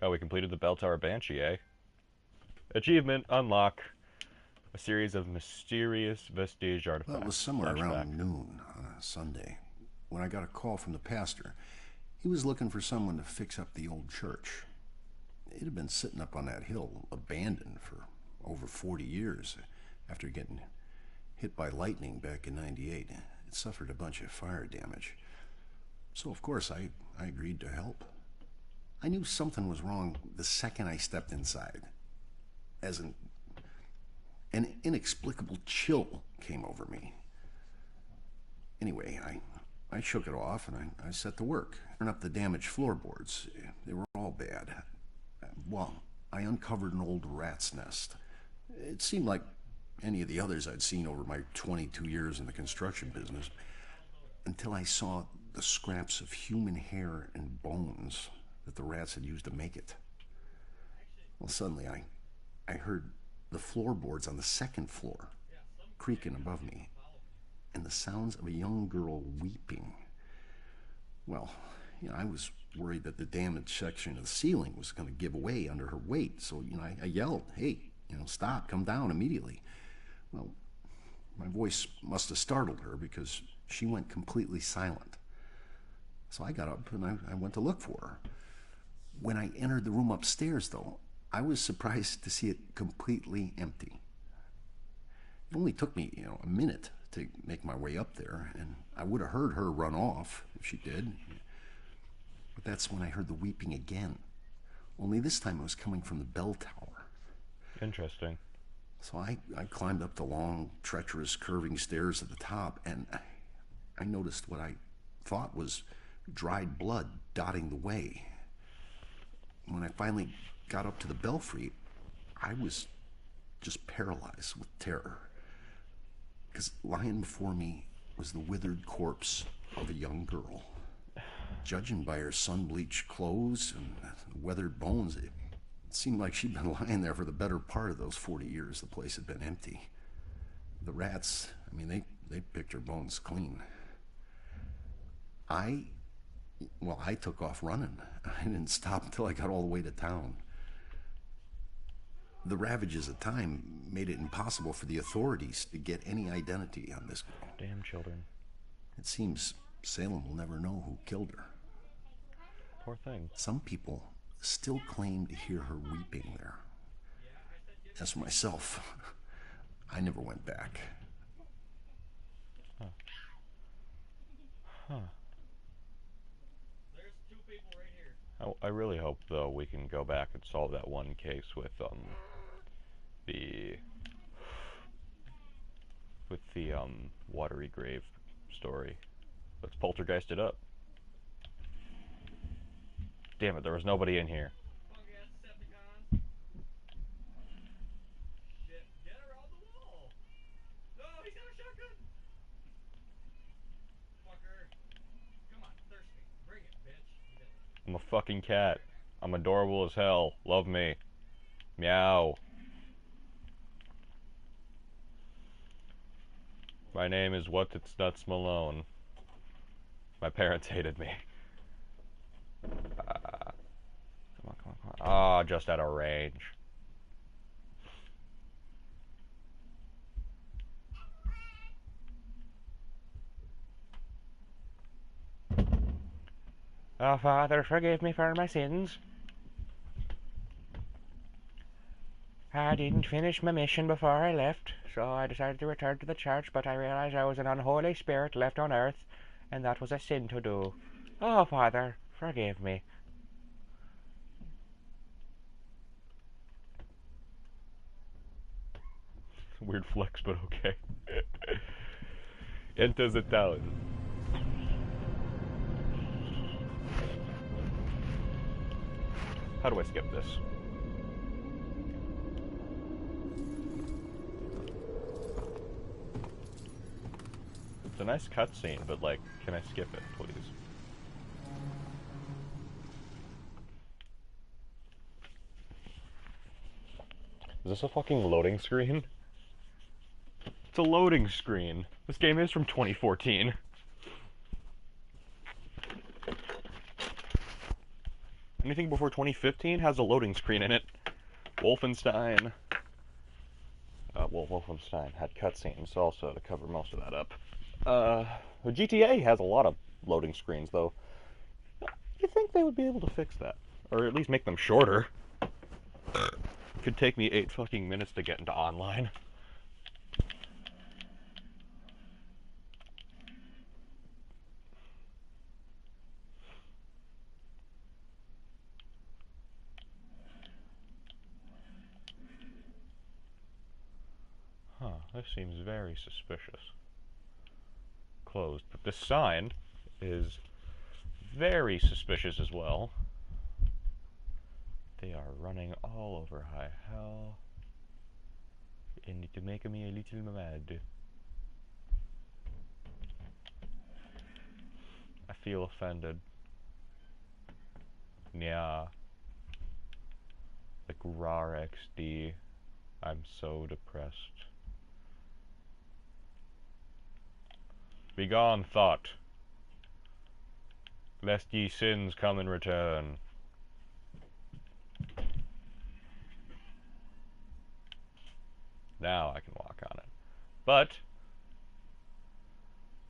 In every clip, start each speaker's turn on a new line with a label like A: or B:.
A: Oh, we completed the Bell Tower Banshee, eh? Achievement, unlock. A series of mysterious vestige
B: Well, it was
A: artifacts.
B: somewhere
A: Flashback.
B: around noon on a Sunday when I got a call from the pastor. He was looking for someone to fix up the old church. It had been sitting up on that hill, abandoned for over 40 years after getting hit by lightning back in '98. It suffered a bunch of fire damage. So, of course, I agreed to help. I knew something was wrong the second I stepped inside. As an inexplicable chill came over me. Anyway, I shook it off and I set to work. Turned up the damaged floorboards. They were all bad. Well, I uncovered an old rat's nest. It seemed like any of the others I'd seen over my 22 years in the construction business, until I saw the scraps of human hair and bones that the rats had used to make it. Well, suddenly I heard the floorboards on the second floor creaking above me, and the sounds of a young girl weeping. Well, I was worried that the damaged section of the ceiling was going to give way under her weight, so, I yelled, "Hey, stop, come down immediately." Well, my voice must have startled her because she went completely silent. So I got up and I went to look for her. When I entered the room upstairs, though, I was surprised to see it completely empty. It only took me, a minute to make my way up there, and I would have heard her run off if she did. But that's when I heard the weeping again. Only this time it was coming from the bell tower.
A: Interesting.
B: So I climbed up the long, treacherous, curving stairs at the top, and I noticed what I thought was dried blood dotting the way. When I finally got up to the belfry, I was just paralyzed with terror. Because lying before me was the withered corpse of a young girl. Judging by her sun-bleached clothes and weathered bones, it seemed like she'd been lying there for the better part of those 40 years the place had been empty. The rats, they picked her bones clean. I took off running. I didn't stop until I got all the way to town. The ravages of time made it impossible for the authorities to get any identity on this girl.
A: Damn children.
B: It seems Salem will never know who killed her.
A: Poor thing.
B: Some people still claim to hear her weeping there. As for myself, I never went back.
A: Huh. Huh. I really hope, though, we can go back and solve that one case with the watery grave story. Let's poltergeist it up. Damn it, there was nobody in here. I'm a fucking cat. I'm adorable as hell. Love me. Meow. My name is What It's Nuts Malone. My parents hated me. Come on. Ah, just out of range. Oh, Father, forgive me for my sins. I didn't finish my mission before I left, so I decided to return to the church, but I realized I was an unholy spirit left on earth, and that was a sin to do. Oh, Father, forgive me. Weird flex, but okay. Enters the town. How do I skip this? It's a nice cutscene, but can I skip it, please? Is this a fucking loading screen? It's a loading screen. This game is from 2014.
C: Anything before 2015 has a loading screen in it. Wolfenstein. Well, Wolfenstein had cutscenes also to cover most of that up. GTA has a lot of loading screens, though. You think they would be able to fix that? Or at least make them shorter? It could take me 8 fucking minutes to get into online. Huh, this seems very suspicious. Closed. But this sign is very suspicious as well. They are running all over high hell. And to make me a little mad. I feel offended. Yeah. Like RAR XD. I'm so depressed. Begone, thought, lest ye sins come in return. Now I can walk on it. But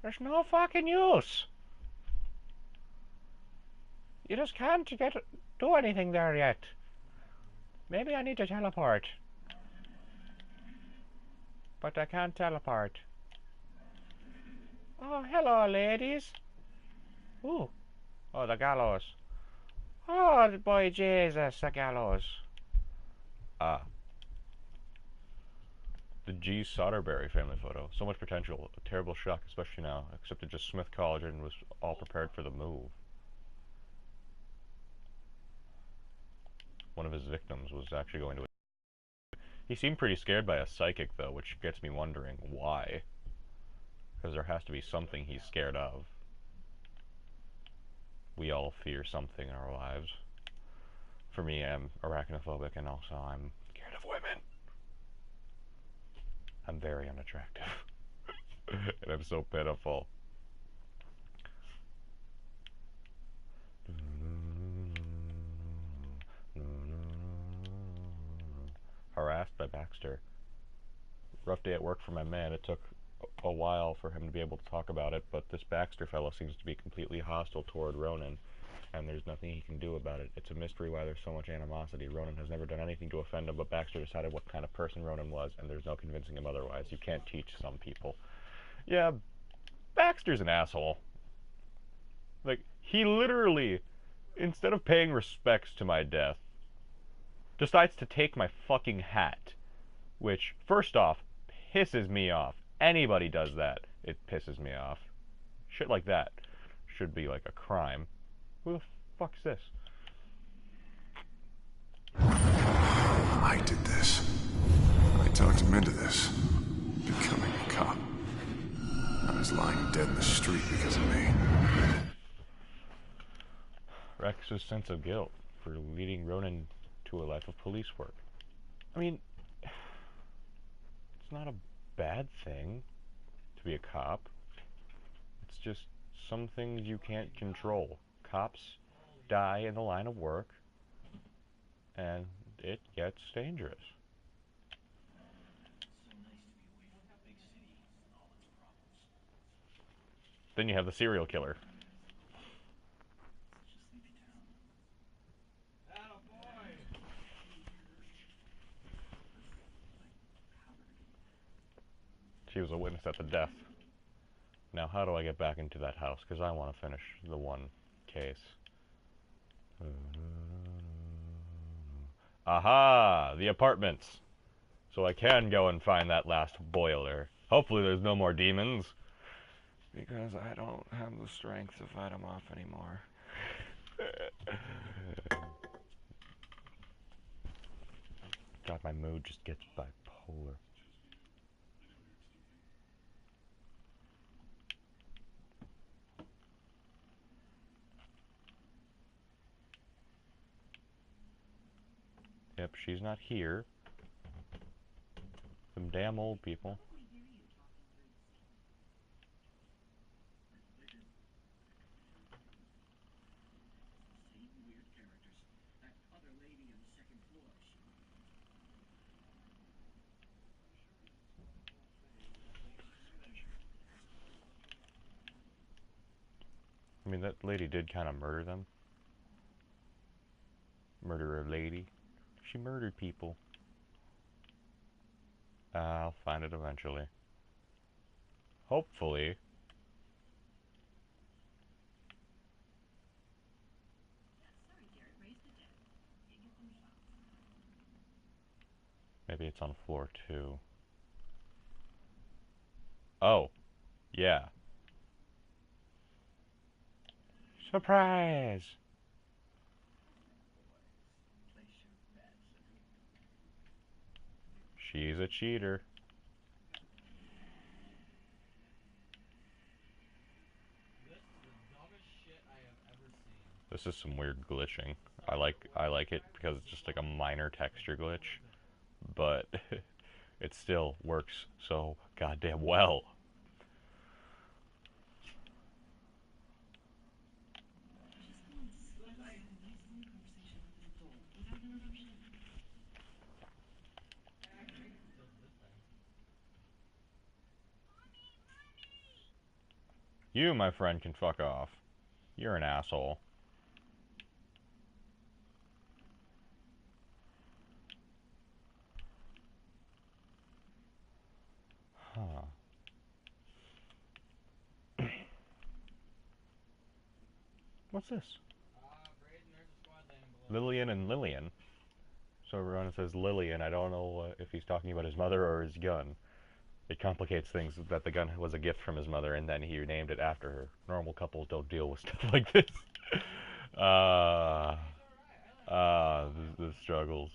C: there's no fucking use. You just can't do anything there yet. Maybe I need to teleport. But I can't teleport. Oh, hello, ladies. Ooh. Oh, the gallows. Oh, boy, Jesus, the gallows. Ah. The G. Soderberry family photo. So much potential. A terrible shock, especially now. Except it just Smith College and was all prepared for the move. One of his victims was actually going to... He seemed pretty scared by a psychic, though, which gets me wondering why. Because there has to be something he's scared of. We all fear something in our lives. For me, I'm arachnophobic, and also I'm scared of women. I'm very unattractive. And I'm so pitiful. Harassed by Baxter. Rough day at work for my man. It took a while for him to be able to talk about it, but this Baxter fellow seems to be completely hostile toward Ronan, and there's nothing he can do about it. It's a mystery why there's so much animosity. Ronan has never done anything to offend him, but Baxter decided what kind of person Ronan was, and there's no convincing him otherwise. You can't teach some people. Yeah, Baxter's an asshole. Like, he literally, instead of paying respects to my death, decides to take my fucking hat, which, first off, pisses me off. Anybody does that, it pisses me off. Shit like that should be like a crime. Who the fuck's this?
D: I did this. I talked him into this. Becoming a cop. I was lying dead in the street because of me.
C: Rex's sense of guilt for leading Ronan to a life of police work. I mean, it's not a bad thing to be a cop. It's just some things you can't control. Cops die in the line of work, and it gets dangerous. Then you have the serial killer. She was a witness at the death. Now, how do I get back into that house? Because I want to finish the one case. Aha! The apartments! So I can go and find that last boiler. Hopefully there's no more demons. Because I don't have the strength to fight them off anymore. God, my mood just gets bipolar. Yep, she's not here. Some damn old people. mean, that lady did kind of murder them. Murderer lady. She murdered people. I'll find it eventually. Hopefully. Maybe it's on floor 2. Oh, yeah. Surprise! She's a cheater. This is some weird glitching. I like it because it's just like a minor texture glitch, but it still works so goddamn well. You, my friend, can fuck off. You're an asshole. Huh. What's this? Lillian and Lillian. So everyone says Lillian. I don't know if he's talking about his mother or his gun. It complicates things that the gun was a gift from his mother and then he named it after her. Normal couples don't deal with stuff like this. The struggles.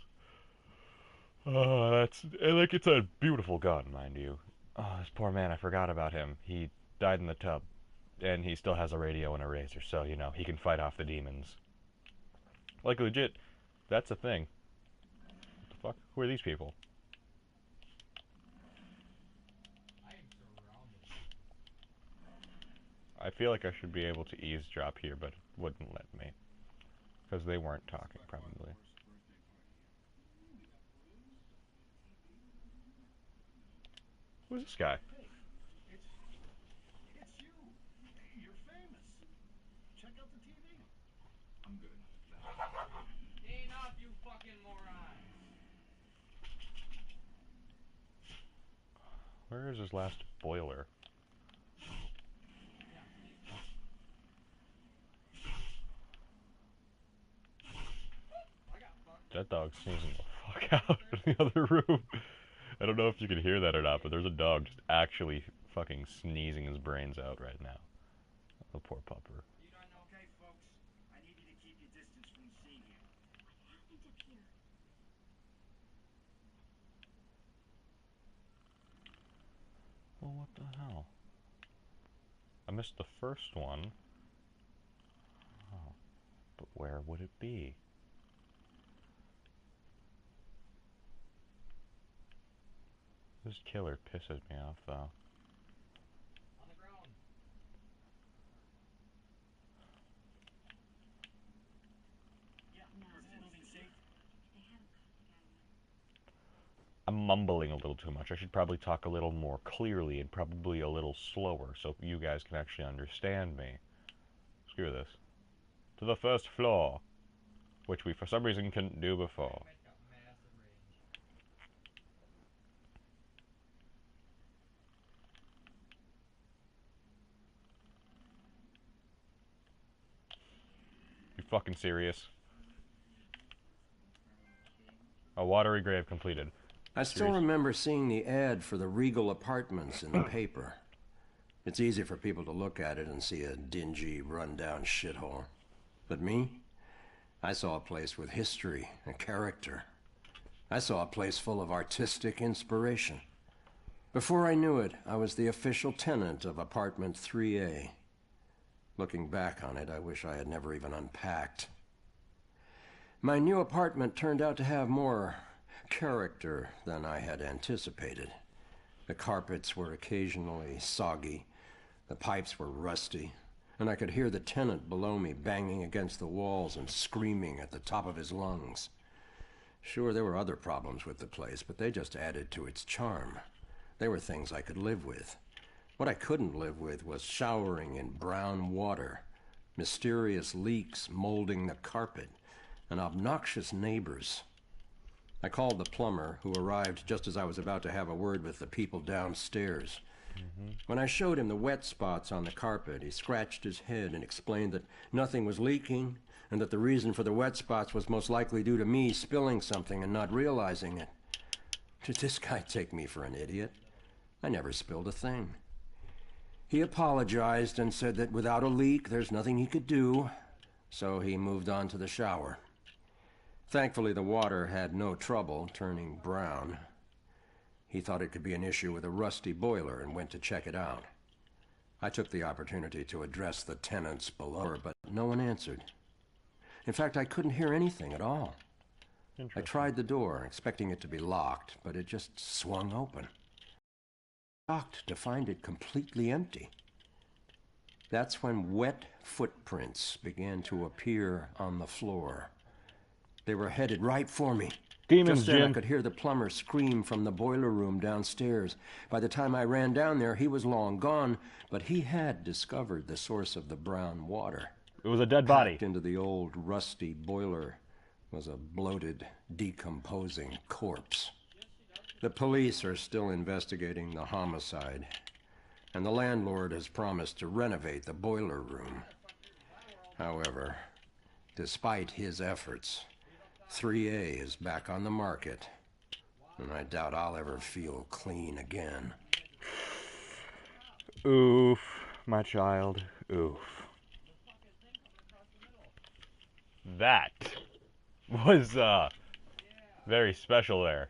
C: That's like it's a beautiful gun, mind you. Oh, this poor man, I forgot about him. He died in the tub, and he still has a radio and a razor, so you know he can fight off the demons. Like legit, that's a thing. What the fuck? Who are these people? I feel like I should be able to eavesdrop here, but it wouldn't let me. Because they weren't talking, probably. Who's this guy?
E: Hey, it's you. You're famous. Check out the TV. I'm good.
F: Gain up, you fucking morons!
C: Where is his last boiler? That dog's sneezing the fuck out in the other room. I don't know if you can hear that or not, but there's a dog just actually fucking sneezing his brains out right now. The poor pupper.
E: You done okay, folks? I need you to keep your distance from the scene here.
G: What happened up here?
C: Well, what the hell? I missed the first one. Oh, but where would it be? This killer pisses me off, though.
F: On the ground.
E: Yeah,
G: No,
E: is everything safe?
G: they haven't caught the guy yet.
C: I'm mumbling a little too much. I should probably talk a little more clearly and probably a little slower so you guys can actually understand me. Screw this. To the first floor, which we for some reason couldn't do before. You fucking serious? A watery grave completed.
H: I still remember seeing the ad for the Regal Apartments in the paper. It's easy for people to look at it and see a dingy, run-down shithole. But me? I saw a place with history and character. I saw a place full of artistic inspiration. Before I knew it, I was the official tenant of apartment 3A. Looking back on it, I wish I had never even unpacked. My new apartment turned out to have more character than I had anticipated. The carpets were occasionally soggy, the pipes were rusty, and I could hear the tenant below me banging against the walls and screaming at the top of his lungs. Sure, there were other problems with the place, but they just added to its charm. They were things I could live with. What I couldn't live with was showering in brown water, mysterious leaks molding the carpet, and obnoxious neighbors. I called the plumber, who arrived just as I was about to have a word with the people downstairs. When I showed him the wet spots on the carpet, he scratched his head and explained that nothing was leaking, and that the reason for the wet spots was most likely due to me spilling something and not realizing it. Did this guy take me for an idiot? I never spilled a thing. He apologized and said that without a leak, there's nothing he could do, so he moved on to the shower. Thankfully, the water had no trouble turning brown. He thought it could be an issue with a rusty boiler and went to check it out. I took the opportunity to address the tenants below, but no one answered. In fact, I couldn't hear anything at all. I tried the door, expecting it to be locked, but it just swung open. Shocked to find it completely empty. That's when wet footprints began to appear on the floor. They were headed right for me.
C: Demons,
H: Just then
C: Jim.
H: I could hear the plumber scream from the boiler room downstairs. By the time I ran down there, he was long gone, but he had discovered the source of the brown water.
C: It was a dead body.
H: Packed into the old rusty boiler was a bloated, decomposing corpse. The police are still investigating the homicide, and the landlord has promised to renovate the boiler room. However, despite his efforts, 3A is back on the market, and I doubt I'll ever feel clean again.
C: Oof, my child. Oof. That was very special there.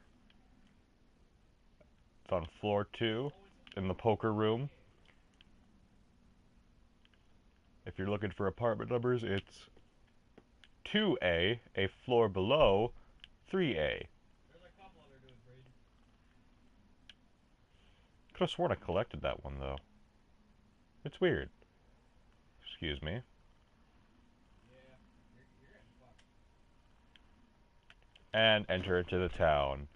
C: It's on floor 2 in the poker room. If you're looking for apartment numbers, it's 2A, a floor below 3A. Could have sworn I collected that one, though. It's weird. Excuse me. And enter into the town.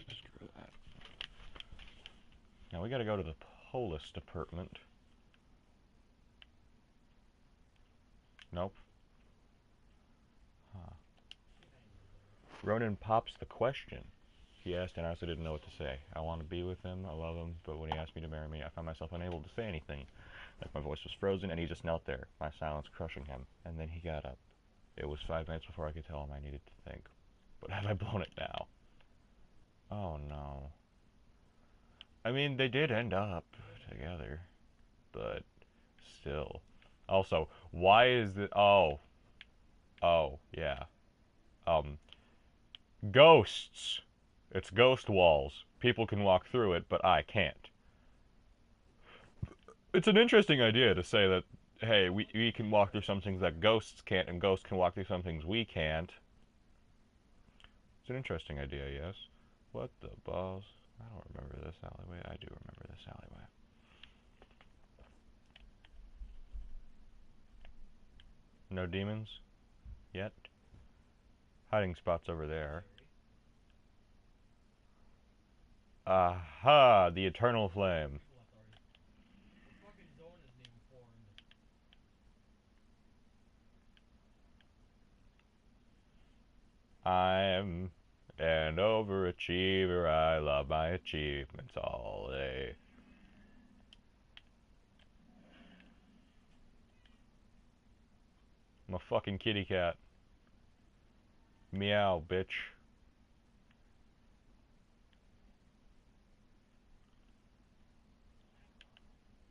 C: Screw that. Now we gotta go to the police department. Nope. Huh. Ronan pops the question. He asked, and I also didn't know what to say. I want to be with him, I love him, but when he asked me to marry me, I found myself unable to say anything. Like my voice was frozen, and he just knelt there, my silence crushing him. And then he got up. It was 5 minutes before I could tell him I needed to think. But have I blown it now? Oh no. I mean, they did end up together, but still. Also, why is it? Oh, yeah. Ghosts. It's ghost walls. People can walk through it, but I can't. It's an interesting idea to say that, hey, we can walk through some things that ghosts can't, and ghosts can walk through some things we can't. It's an interesting idea, yes. What the balls? I don't remember this alleyway. I do remember this alleyway. No demons? Yet? Hiding spots over there. Aha! The eternal flame. I'm an overachiever. I love my achievements all day. I'm a fucking kitty cat. Meow, bitch.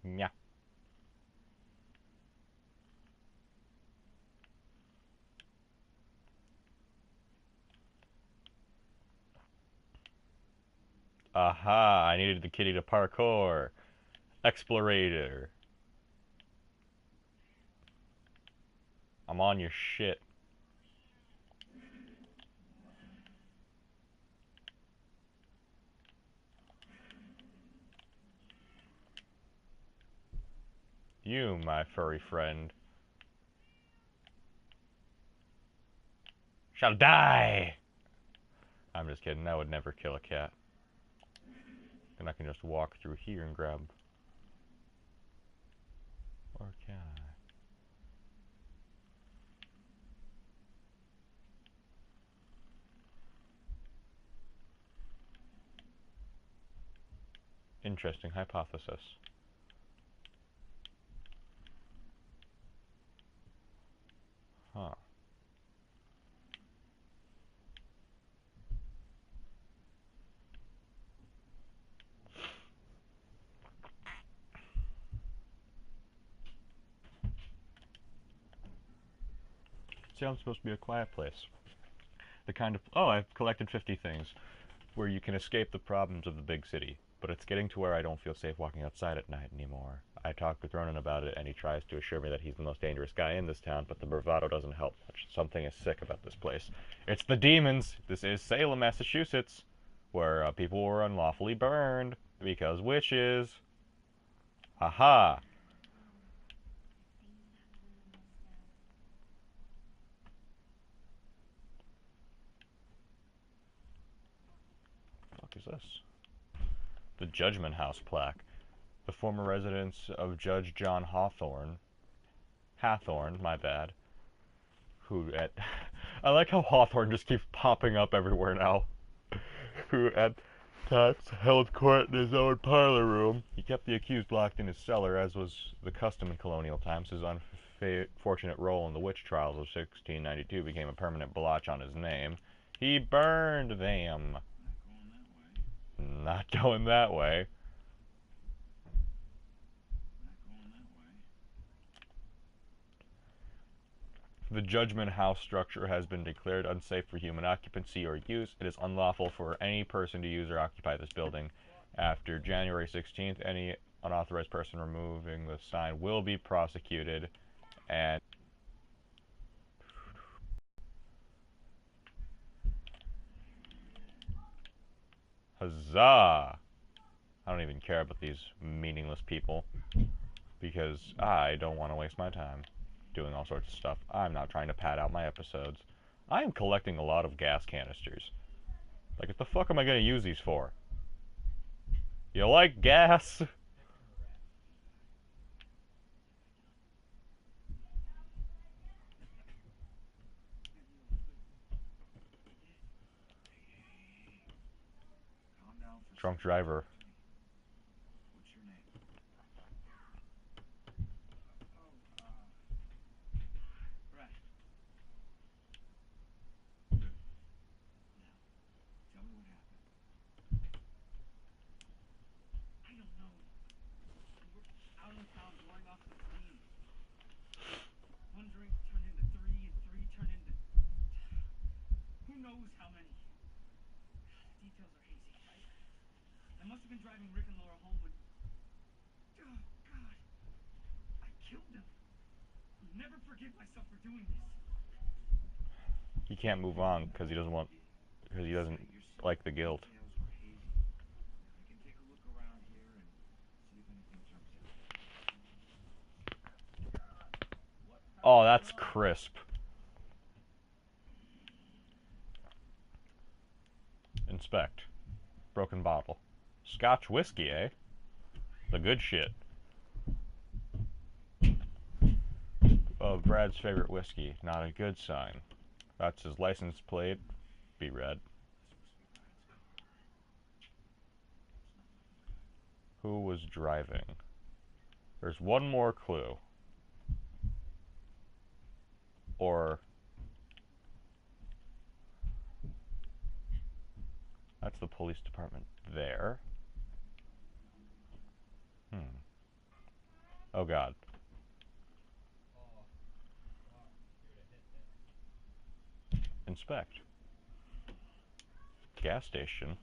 C: Meow. Aha, I needed the kitty to parkour. Explorator. I'm on your shit. You, my furry friend, shall die! I'm just kidding, I would never kill a cat. And I can just walk through here and grab... Or can I? Interesting hypothesis. Huh. See, I'm supposed to be a quiet place. The kind of... Oh, I've collected 50 things. Where you can escape the problems of the big city. But it's getting to where I don't feel safe walking outside at night anymore. I talked with Ronan about it, and he tries to assure me that he's the most dangerous guy in this town, but the bravado doesn't help much. Something is sick about this place. It's the demons! This is Salem, Massachusetts, where people were unlawfully burned because witches. Aha! What the fuck is this? The Judgment House plaque. The former residence of Judge John Hathorne, my bad, who at... I like how Hawthorne just keeps popping up everywhere now. Who at times held court in his own parlor room. He kept the accused locked in his cellar, as was the custom in colonial times. His unfortunate role in the witch trials of 1692 became a permanent blotch on his name. He burned them. Not going that way. The Judgment House structure has been declared unsafe for human occupancy or use. It is unlawful for any person to use or occupy this building. After January 16th, any unauthorized person removing the sign will be prosecuted, and huzzah! I don't even care about these meaningless people, because I don't want to waste my time doing all sorts of stuff. I'm not trying to pad out my episodes. I am collecting a lot of gas canisters. Like, what the fuck am I going to use these for? You like gas? Drunk driver.
E: What's your name? Brett. Good. Now, tell me what happened. I don't know. We were out in town blowing off the steam. One drink turned into three, and three turned into... Who knows how many? The details are hazy. I must have been driving Rick and Laura home when... Oh, God. I killed them. I'll never forgive myself for doing this.
C: He can't move on because he doesn't like the guilt.
E: Details were hazy. I can take a look around here and see if anything jumps out.
C: Oh, that's crisp. Inspect. Broken bottle. Scotch whiskey, eh? The good shit. Of Brad's favorite whiskey. Not a good sign. That's his license plate. Be read. Who was driving? There's one more clue. Or... That's the police department there. Oh god. Inspect. Gas station.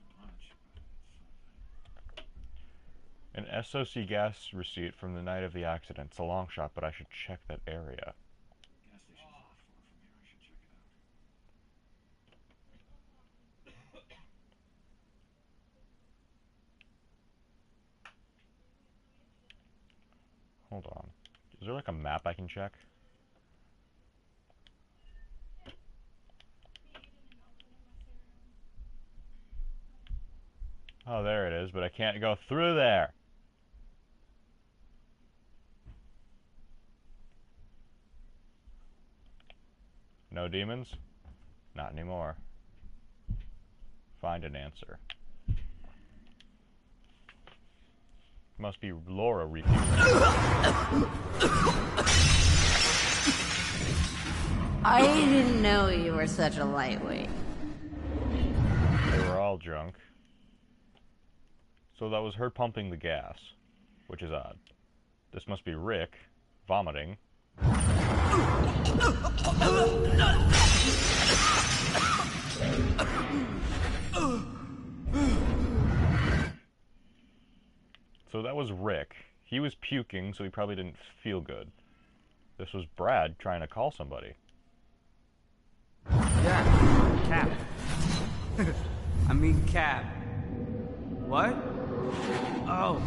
C: An SOC gas receipt from the night of the accident. It's a long shot, but I should check that area.
B: Gas station's not far from here. I should check it out.
C: Hold on. Is there like a map I can check? Oh, there it is, but I can't go through there. No demons? Not anymore. Find an answer. Must be Laura refusing.
I: I didn't know you were such a lightweight.
C: They were all drunk. So that was her pumping the gas, which is odd. This must be Rick vomiting. So that was Rick. He was puking, so he probably didn't feel good. This was Brad trying to call somebody.
E: Yeah, Cap. I mean Cap. What? Oh,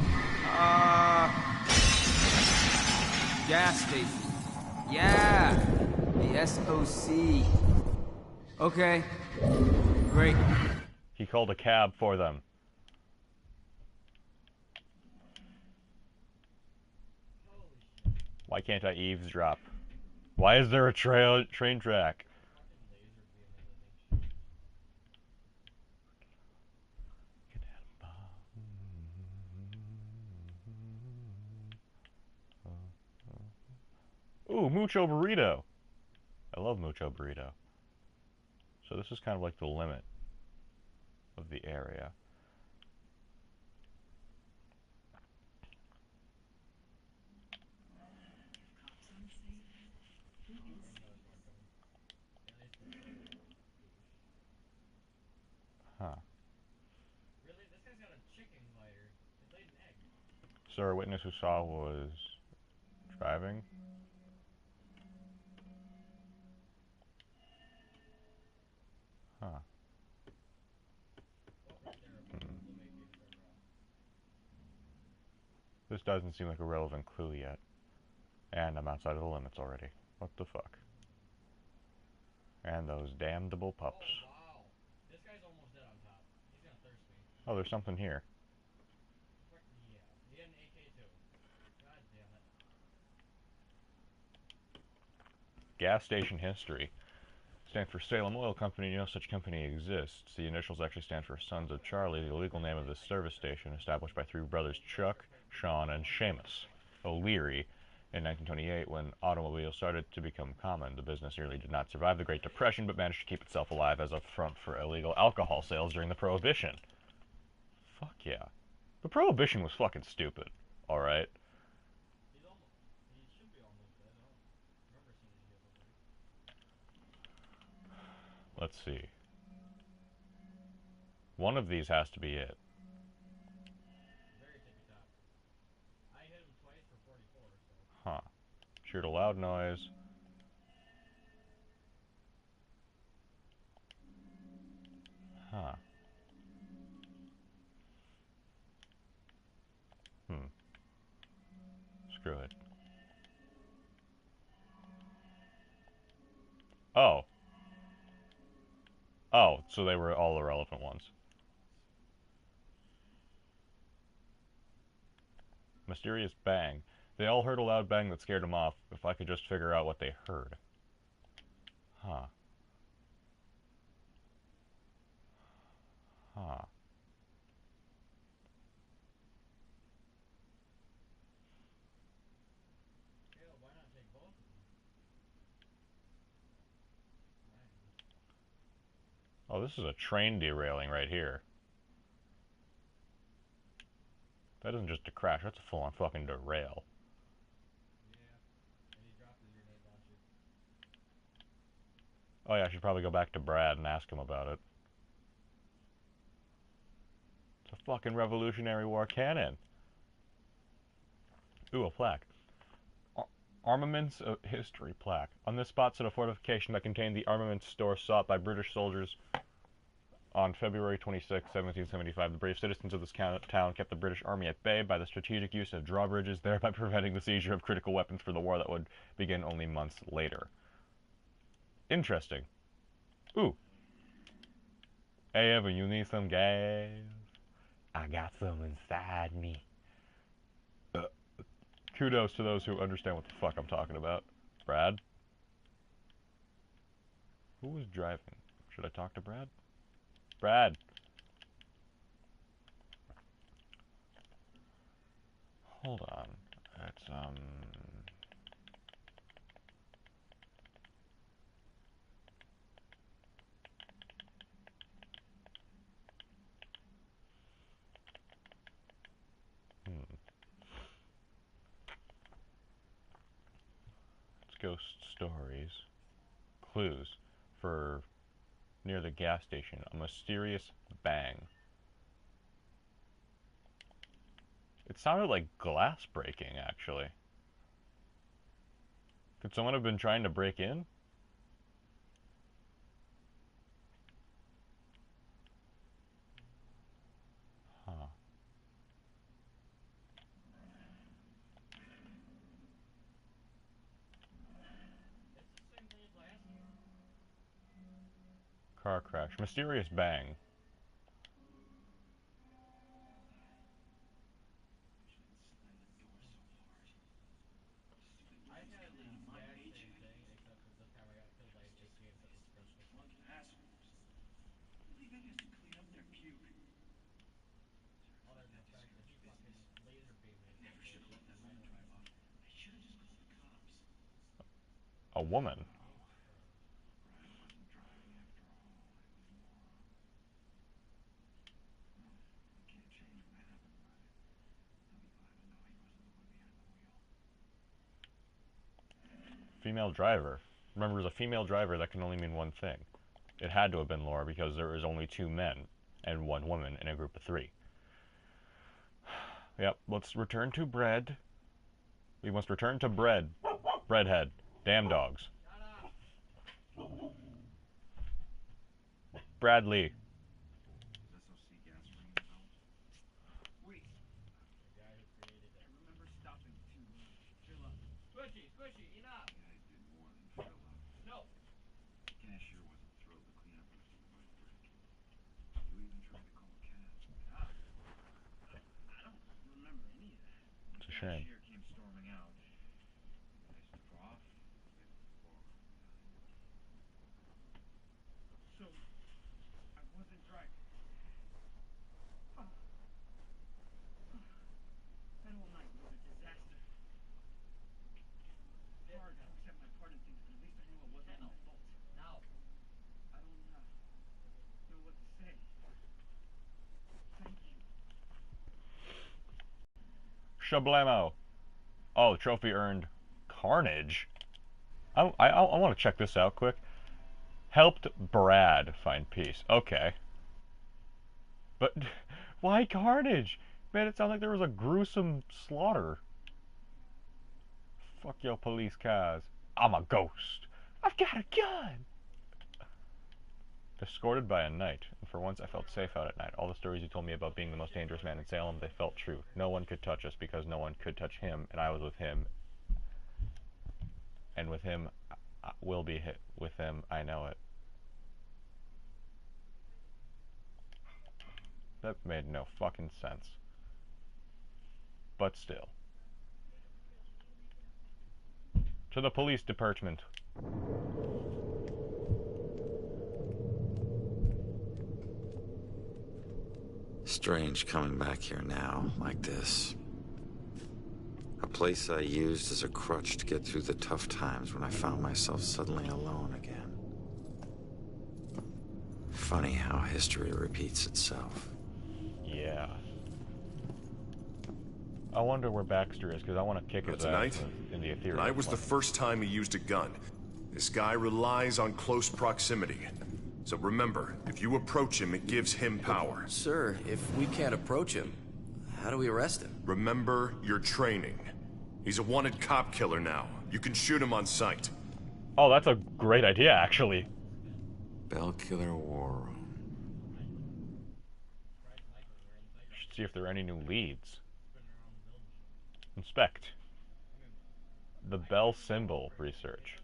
E: gas station. Yeah, the SOC. Okay, great.
C: He called a cab for them. Why can't I eavesdrop? Why is there a train track? Ooh, Mucho Burrito. I love Mucho Burrito. So this is kind of like the limit of the area. Huh.
F: Really? This guy's got a chicken glider. It laid an egg.
C: So our witness who saw was driving. Huh. This doesn't seem like a relevant clue yet. And I'm outside of the limits already. What the fuck? And those damnable pups.
F: Oh, wow. This guy's almost dead on top. He's gonna thirst me.
C: Oh, there's something here.
F: Fuck yeah. He had an AK too. God damn it.
C: Gas station history. Stand for Salem Oil Company. No such company exists. The initials actually stand for Sons of Charlie, the legal name of this service station, established by three brothers Chuck, Sean, and Seamus O'Leary. In 1928, when automobiles started to become common, the business nearly did not survive the Great Depression, but managed to keep itself alive as a front for illegal alcohol sales during the Prohibition. Fuck yeah. The Prohibition was fucking stupid. Alright?
F: He should be almost dead. I don't remember seeing any heals already.
C: Let's see. One of these has to be it.
F: Very tippy top. I hit him twice for 44, so.
C: Huh. Sheared a loud noise. Huh. Screw it. Oh. Oh, so they were all the relevant ones. Mysterious bang. They all heard a loud bang that scared them off. If I could just figure out what they heard. Huh. Huh.
F: Caleb, why not take both of them?
C: Oh, this is a train derailing right here. That isn't just a crash, that's a full-on fucking derail.
F: Yeah. And he dropped his grenade launcher.
C: Oh yeah, I should probably go back to Brad and ask him about it. It's a fucking Revolutionary War cannon. Ooh, a plaque. Armaments history plaque. On this spot stood a fortification that contained the armaments store sought by British soldiers on February 26, 1775. The brave citizens of this town kept the British army at bay by the strategic use of drawbridges, thereby preventing the seizure of critical weapons for the war that would begin only months later. Interesting. Ooh. Hey, Evan, you need some gas? I got some inside me. Kudos to those who understand what the fuck I'm talking about. Brad? Who was driving? Should I talk to Brad? Brad! Hold on. It's, It's ghost stories. Clues for near the gas station. A mysterious bang. It sounded like glass breaking, actually. Could someone have been trying to break in? Huh.
F: It's the same thing as last year.
C: Car crash. Mysterious bang.
F: I had the exact same thing, except for this time I got killed by an ATM that was Christmas.
E: Fucking assholes. Really they used to clean up their puke.
F: Other than the fact that he fucking laser beamed me with that
E: Never should have
F: bullshit
E: let that
F: in my
E: woman
F: own
E: drive
F: car.
E: off. I should have just called the cops.
C: A woman.
F: Game of Thrones.
E: Brad wasn't driving after all. I was wrong. Well, I can't change what happened, but I'll be glad to know he wasn't the one behind the wheel.
C: Female driver. Remember, as a female driver, that can only mean one thing. It had to have been Laura because there is only 2 men and 1 woman in a group of 3. Yep, let's return to bread. We must return to bread. Breadhead. Damn dogs.
F: Shut up!
C: Bradley.
E: Does SOC gasoline help? Wait,
F: The guy who created it.
E: I remember stopping to fill up.
F: Squishy, squishy, enough!
E: Yeah, I did more than fill up.
F: No!
E: The cashier wasn't thrilled the cleanup was due by brick. You even tried to call a cab. Ah, I don't remember any of that.
C: It's
E: The
C: a shame.
E: cashier came storming out. The guys took off with borrowed time. So, I wasn't driving. That whole night was a disaster. Hard to accept my part in things, but at least I knew it wasn't my fault.
F: Now!
E: I don't know what to say. Thank you.
C: Shablamo. Oh, trophy earned. Carnage. I want to check this out quick. Helped Brad find peace. Okay. But why Carnage? Man, it sounded like there was a gruesome slaughter. Fuck your police cars. I'm a ghost. I've got a gun. Escorted by a knight, and for once I felt safe out at night. All the stories you told me about being the most dangerous man in Salem, they felt true. No one could touch us because no one could touch him, and I was with him. And with him, I will be hit. With him, I know it. That made no fucking sense. But still. To the police department.
J: Strange coming back here now, like this. A place I used as a crutch to get through the tough times when I found myself suddenly alone again. Funny how history repeats itself.
C: Yeah. I wonder where Baxter is, because I want to kick his ass in the ethereal.
D: Tonight was the first time he used a gun. This guy relies on close proximity. So remember, if you approach him, it gives him power.
K: Sir, if we can't approach him, how do we arrest him?
D: Remember your training. He's a wanted cop killer now. You can shoot him on sight.
C: Oh, that's a great idea, actually.
J: Bell Killer War Room.
C: Should see if there are any new leads. Inspect. The Bell symbol research.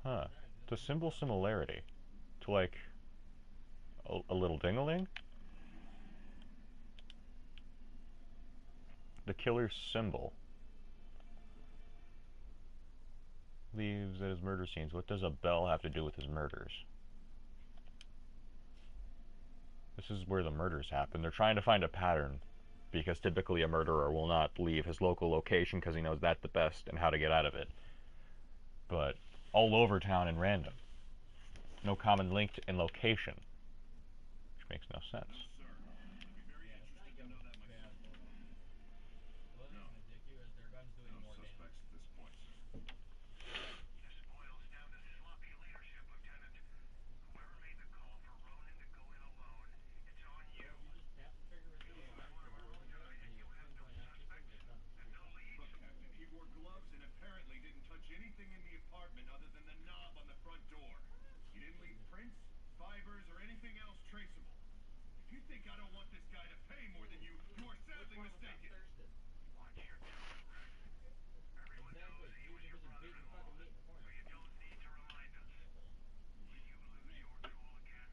C: Huh. The symbol similarity to, like, a little ding-a-ling? The killer's symbol. Leaves at his murder scenes. What does a bell have to do with his murders? This is where the murders happen. They're trying to find a pattern, because typically a murderer will not leave his local location because he knows that's the best and how to get out of it. But all over town and random. No common link in location, which makes no sense.
D: Anything in the apartment other than the knob on the front door. He didn't leave prints, fibers, or anything else traceable. If you think I don't want this guy to pay more than you are sadly mistaken. Watch your tone, Rex. Everyone knows that you and your brother-in-law, so you don't need to remind us. When you lose your cool again,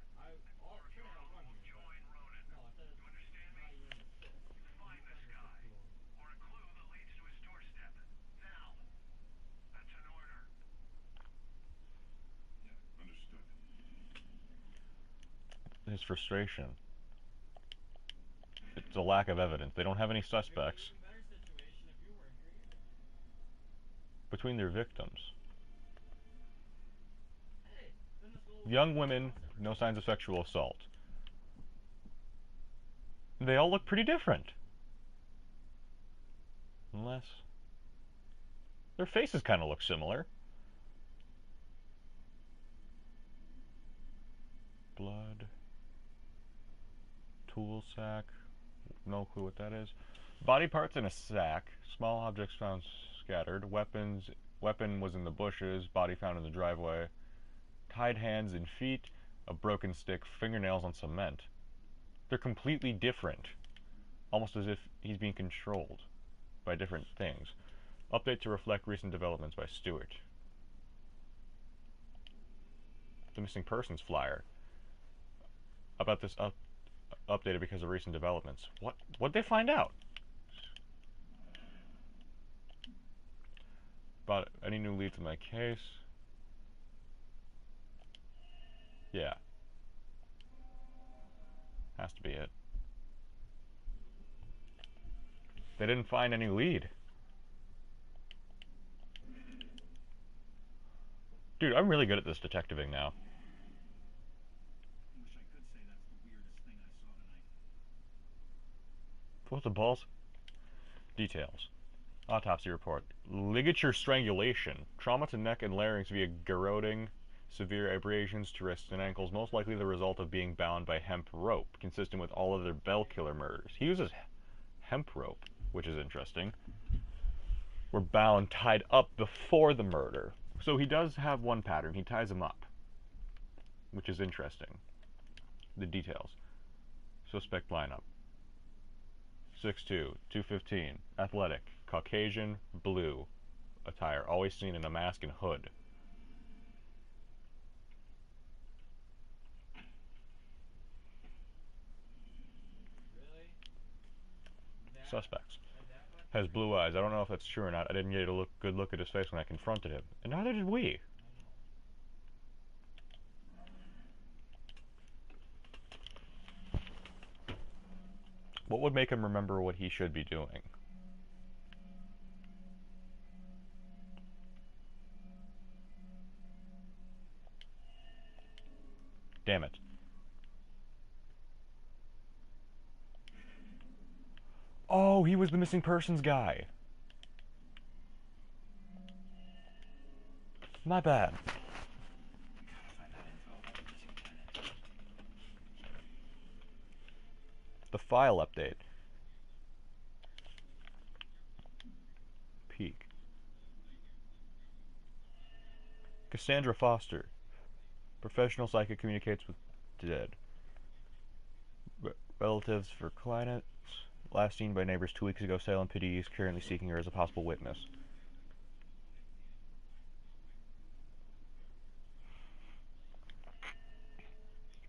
D: or if you're almost join Ronan, you understand me? You find this guy, or a clue that leads to his doorstep. Now. That's an order. Yeah, understood.
C: His frustration. It's a lack of evidence. They don't have any suspects between their victims. Young women, no signs of sexual assault. They all look pretty different. Unless their faces kind of look similar. Blood. Tool sack. No clue what that is. Body parts in a sack. Small objects found scattered. Weapon was in the bushes. Body found in the driveway. Tied hands and feet. A broken stick. Fingernails on cement. They're completely different. Almost as if he's being controlled by different things. Update to reflect recent developments by Stewart. The missing persons flyer. About this updated because of recent developments. What'd they find out? About any new leads in my case? Yeah. Has to be it. They didn't find any lead. Dude, I'm really good at this detectiving now.
D: Wish I could say that's the weirdest thing I saw tonight.
C: What the balls? Details. Autopsy report. Ligature strangulation. Trauma to neck and larynx via garroting. Severe abrasions to wrists and ankles. Most likely the result of being bound by hemp rope. Consistent with all other Bell killer murders. He uses hemp rope, which is interesting. Were bound, tied up before the murder. So he does have one pattern. He ties them up, which is interesting. The details. Suspect lineup. 6'2", 215, athletic, Caucasian, blue attire, always seen in a mask and hood. Suspects. Has blue eyes. I don't know if that's true or not. I didn't get a good look at his face when I confronted him. And neither did we. What would make him remember what he should be doing? Damn it. Oh, he was the missing persons guy. My bad. The file update. Cassandra Foster. Professional psychic communicates with dead. Relatives for clients. Last seen by neighbors 2 weeks ago. Salem PD is currently seeking her as a possible witness.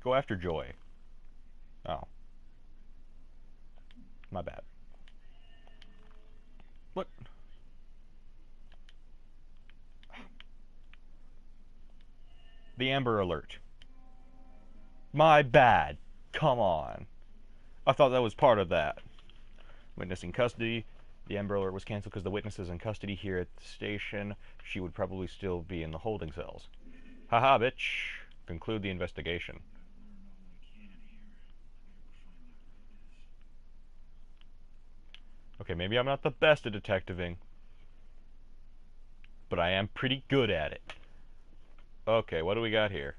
C: Go after Joy. Oh. My bad. What? The Amber Alert. My bad. Come on. I thought that was part of that. Witness in custody. The Amber Alert was canceled because the witness is in custody here at the station. She would probably still be in the holding cells. Haha, bitch. Conclude the investigation. Okay, maybe I'm not the best at detectiving, but I am pretty good at it. Okay, what do we got here?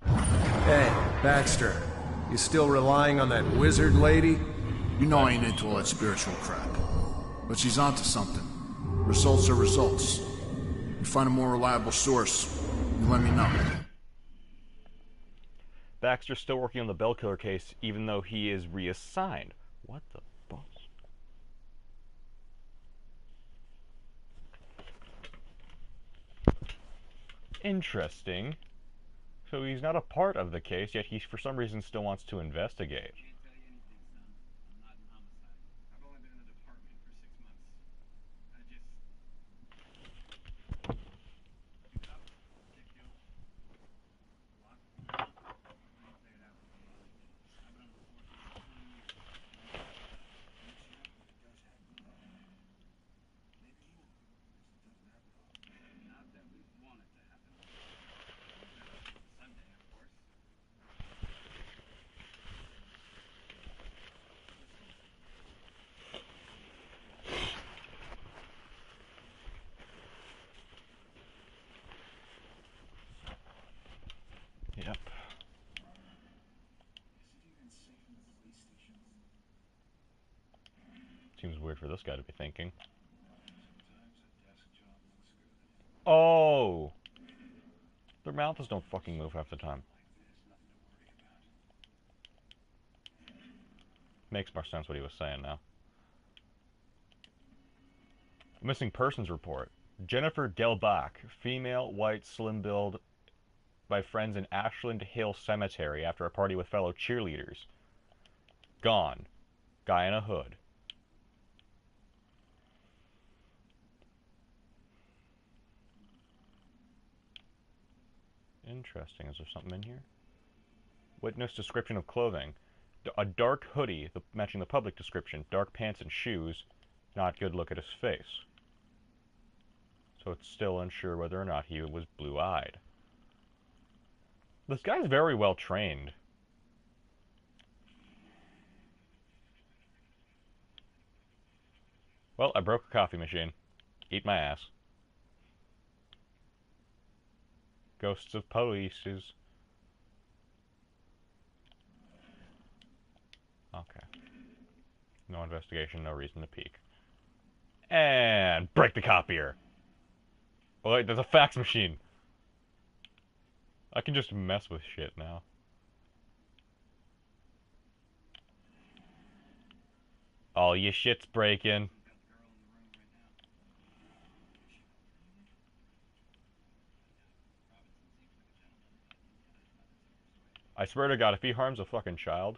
K: Hey, Baxter. You still relying on that wizard lady?
L: You know I ain't into all that spiritual crap. But she's onto something. Results are results. You find a more reliable source, you let me know.
C: Baxter's still working on the Bell Killer case, even though he is reassigned. What the fuck? Interesting. So he's not a part of the case, yet he for some reason still wants to investigate. Yep. Seems weird for this guy to be thinking. Oh! Their mouths don't fucking move half the time. Makes more sense what he was saying now. Missing persons report. Jennifer Delbach, female, white, slim build, by friends in Ashland Hill Cemetery after a party with fellow cheerleaders. Gone. Guy in a hood. Interesting. Is there something in here? Witness description of clothing. A dark hoodie, matching the public description. Dark pants and shoes. Not good look at his face. So it's still unsure whether or not he was blue-eyed. This guy's very well trained. Well, I broke a coffee machine. Eat my ass. Ghosts of polices. Okay. No investigation, no reason to peek. And break the copier. Oh wait, there's a fax machine. I can just mess with shit now. All your shit's breaking. I swear to God, if he harms a fucking child,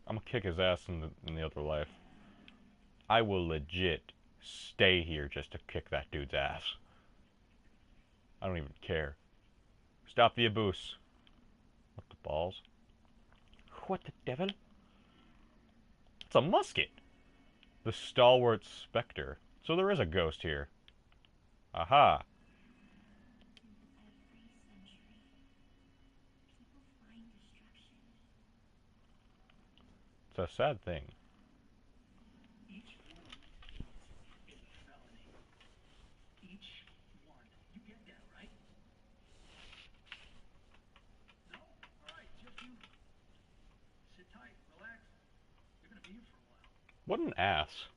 C: I'm gonna kick his ass in the other life. I will legit stay here just to kick that dude's ass. I don't even care. Stop the abuse. What the balls? What the devil? It's a musket. The stalwart specter. So there is a ghost here. Aha. It's a sad thing.
E: Each one is a felony. Each one. You get that, right? No? All right, just you. Sit tight, relax. You're gonna be here for a while.
C: What an ass.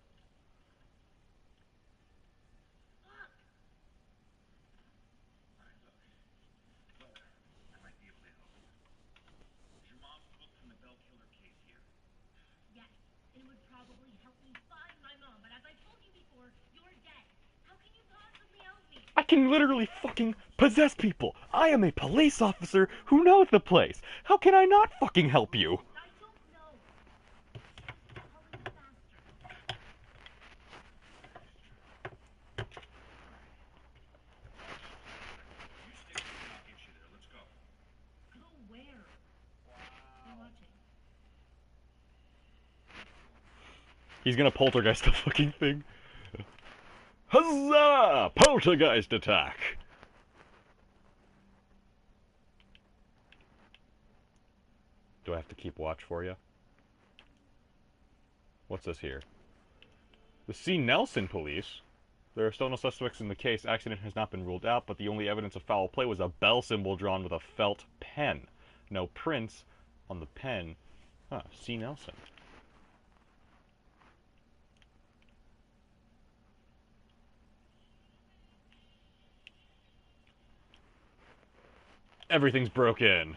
C: I can literally fucking possess people. I am a police officer who knows the place. How can I not fucking help you?
G: I don't know. Hurry faster.
D: You stay here and I'll get you there. Let's go.
G: Go where? I'm watching.
C: He's gonna poltergeist the fucking thing. Huzzah! Poltergeist attack! Do I have to keep watch for you? What's this here? The C. Nelson police. There are still no suspects in the case. Accident has not been ruled out, but the only evidence of foul play was a bell symbol drawn with a felt pen. No prints on the pen. Huh, C. Nelson. Everything's broken.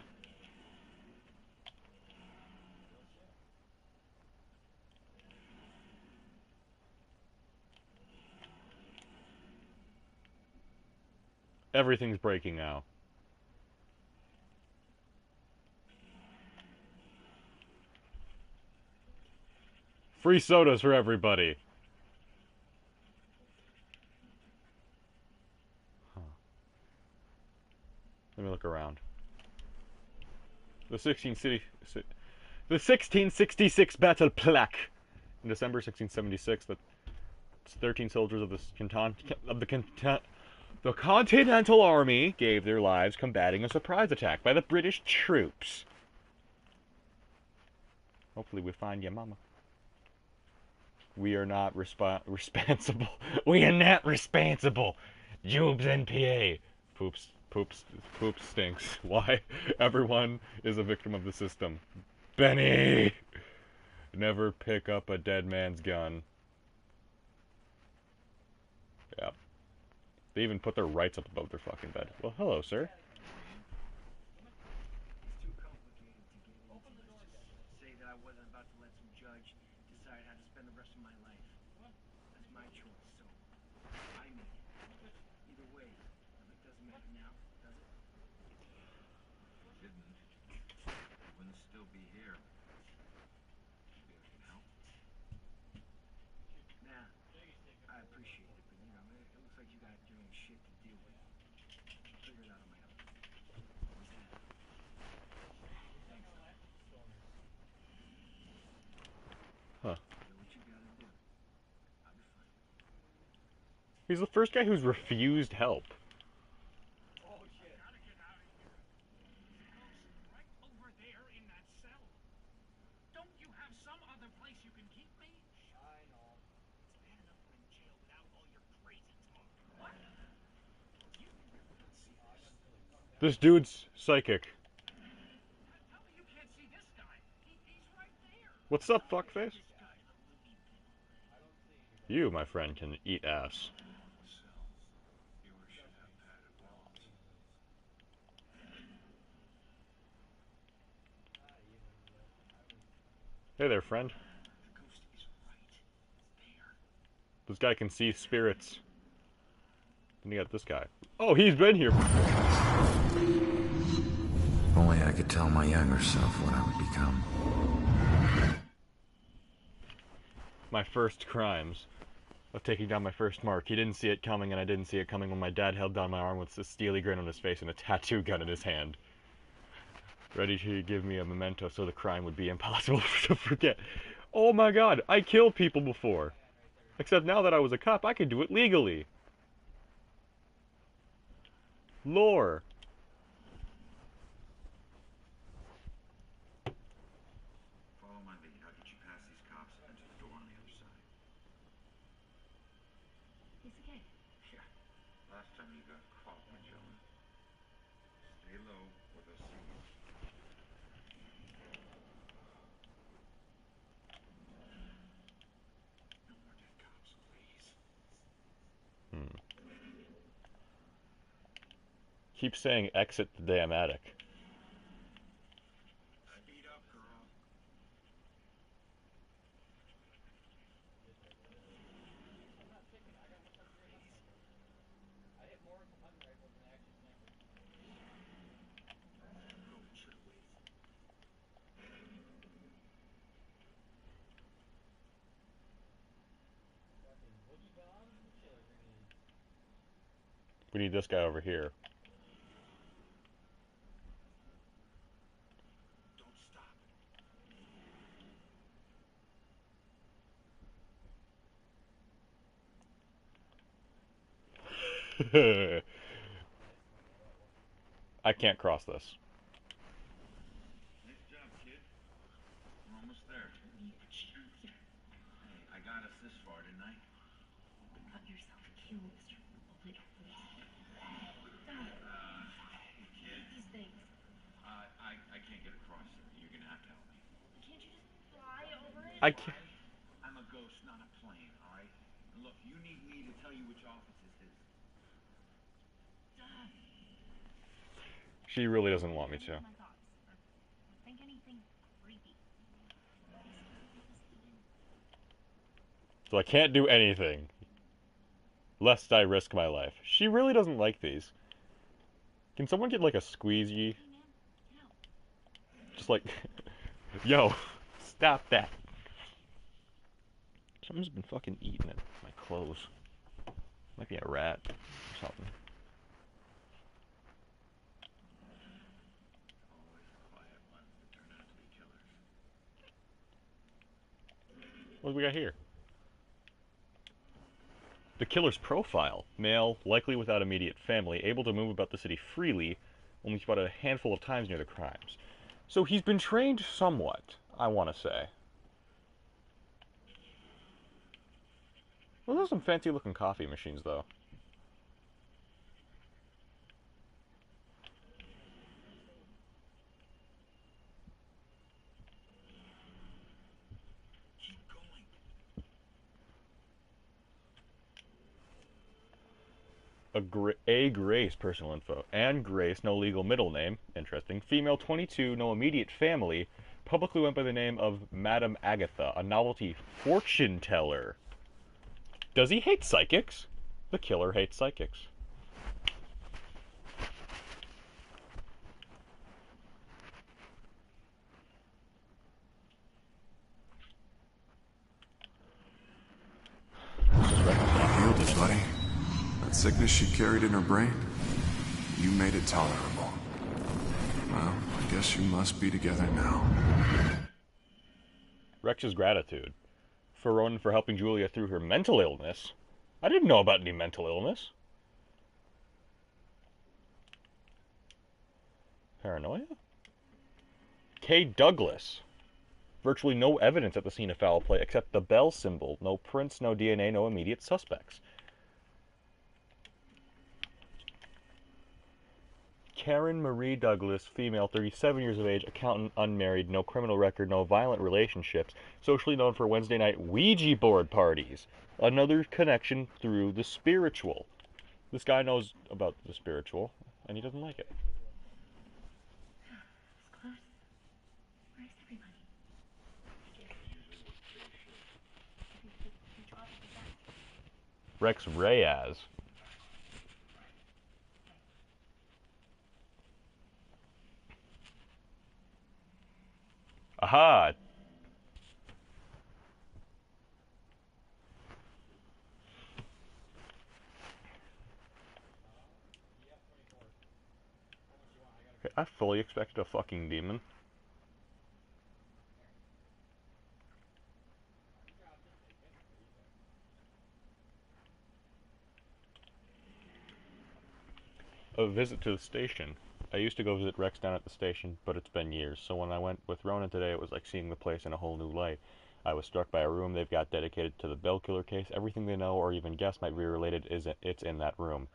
C: Everything's breaking now. Free sodas for everybody. Huh. Let me look around. The 1666 battle plaque. In December 1676, the 13 soldiers of the Continental Army gave their lives combating a surprise attack by the British troops. Hopefully we find your mama. We are not responsible. We are not responsible. Jubes NPA. Poops stinks. Why? Everyone is a victim of the system. Benny! Never pick up a dead man's gun. Yep. They even put their rights up above their fucking bed. Well, hello, sir.
E: It's too complicated to get into. Let's just say that I wasn't about to let some judge decide how to spend the rest of my life. That's my choice, so I made it. Either way, it doesn't matter now, does it?
J: Didn't. You wouldn't still be here. Maybe I can help.
E: Nah, I appreciate it, but you know, it looks like you got your own shit to deal with. I'll figure it out on my own. Where's that?
C: Huh.
E: Do what you gotta do. I'll be fine.
C: He's the first guy who's refused help.
E: Oh shit. I gotta get out of here. The girl's right over there in that cell. Don't you have some other place you can keep me? I know. It's bad enough we're in jail without all your crazy talk. What? You don't see this.
C: This dude's psychic.
E: Tell me you can't see this guy. He's right there.
C: What's up, fuckface? You, my friend, can eat ass. Hey there, friend.
E: The ghost is right there.
C: This guy can see spirits. Then you got this guy. Oh, he's been here.
J: Only I could tell my younger self what I would become.
C: My first crimes of taking down my first mark. He didn't see it coming, and I didn't see it coming when my dad held down my arm with a steely grin on his face and a tattoo gun in his hand. Ready to give me a memento so the crime would be impossible to forget. Oh my god, I killed people before. Except now that I was a cop, I could do it legally. Lore.
J: Follow my lead. I'll get you past these cops and to the door on the other side.
G: He's okay.
J: Yeah. Last time you got caught, Magellan. Stay low or they'll see you.
E: No more dead cops, please.
C: Keep saying exit the damn attic.
E: Speed up, girl.
C: We need this guy over here. I can't cross this.
J: Nice job, kid. We're almost there. Hey, I got us this far, didn't I?
G: Cut yourself killed, Mr. Bullet.
J: Hey, kid.
G: These things.
J: I can't get across there. You're gonna have to help me.
G: Can't you just fly over it?
C: I can't.
J: I'm a ghost, not a plane, alright? And look, you need me to tell you which office is his.
C: She really doesn't want me to.
G: My thoughts. Or think anything creepy.
C: So I can't do anything, lest I risk my life. She really doesn't like these. Can someone get like a squeegee? Just like, yo, stop that. Someone's been fucking eating at my clothes. Might be a rat or something. What do we got here? The killer's profile. Male, likely without immediate family, able to move about the city freely, only spotted a handful of times near the crimes. So he's been trained somewhat, I want to say. Those are some fancy looking coffee machines, though. A. Grace, personal info. Anne Grace, no legal middle name. Interesting. Female, 22, no immediate family. Publicly went by the name of Madame Agatha, a novelty fortune teller. Does he hate psychics? The killer hates psychics.
L: Healed it, buddy. That sickness she carried in her brain, you made it tolerable. Well, I guess you must be together now.
C: Rex's gratitude. For Ronan for helping Julia through her mental illness. I didn't know about any mental illness. Paranoia? K. Douglas. Virtually no evidence at the scene of foul play except the bell symbol. No prints, no DNA, no immediate suspects. Karen Marie Douglas, female, 37 years of age, accountant, unmarried, no criminal record, no violent relationships, socially known for Wednesday night Ouija board parties. Another connection through the spiritual. This guy knows about the spiritual, and he doesn't like it.
G: Where's everybody?
C: Rex Reyes. Aha! Okay, I fully expected a fucking demon. A visit to the station. I used to go visit Rex down at the station, but it's been years, so when I went with Ronan today, it was like seeing the place in a whole new light. I was struck by a room they've got dedicated to the Bell Killer case. Everything they know or even guess might be related it's in that room.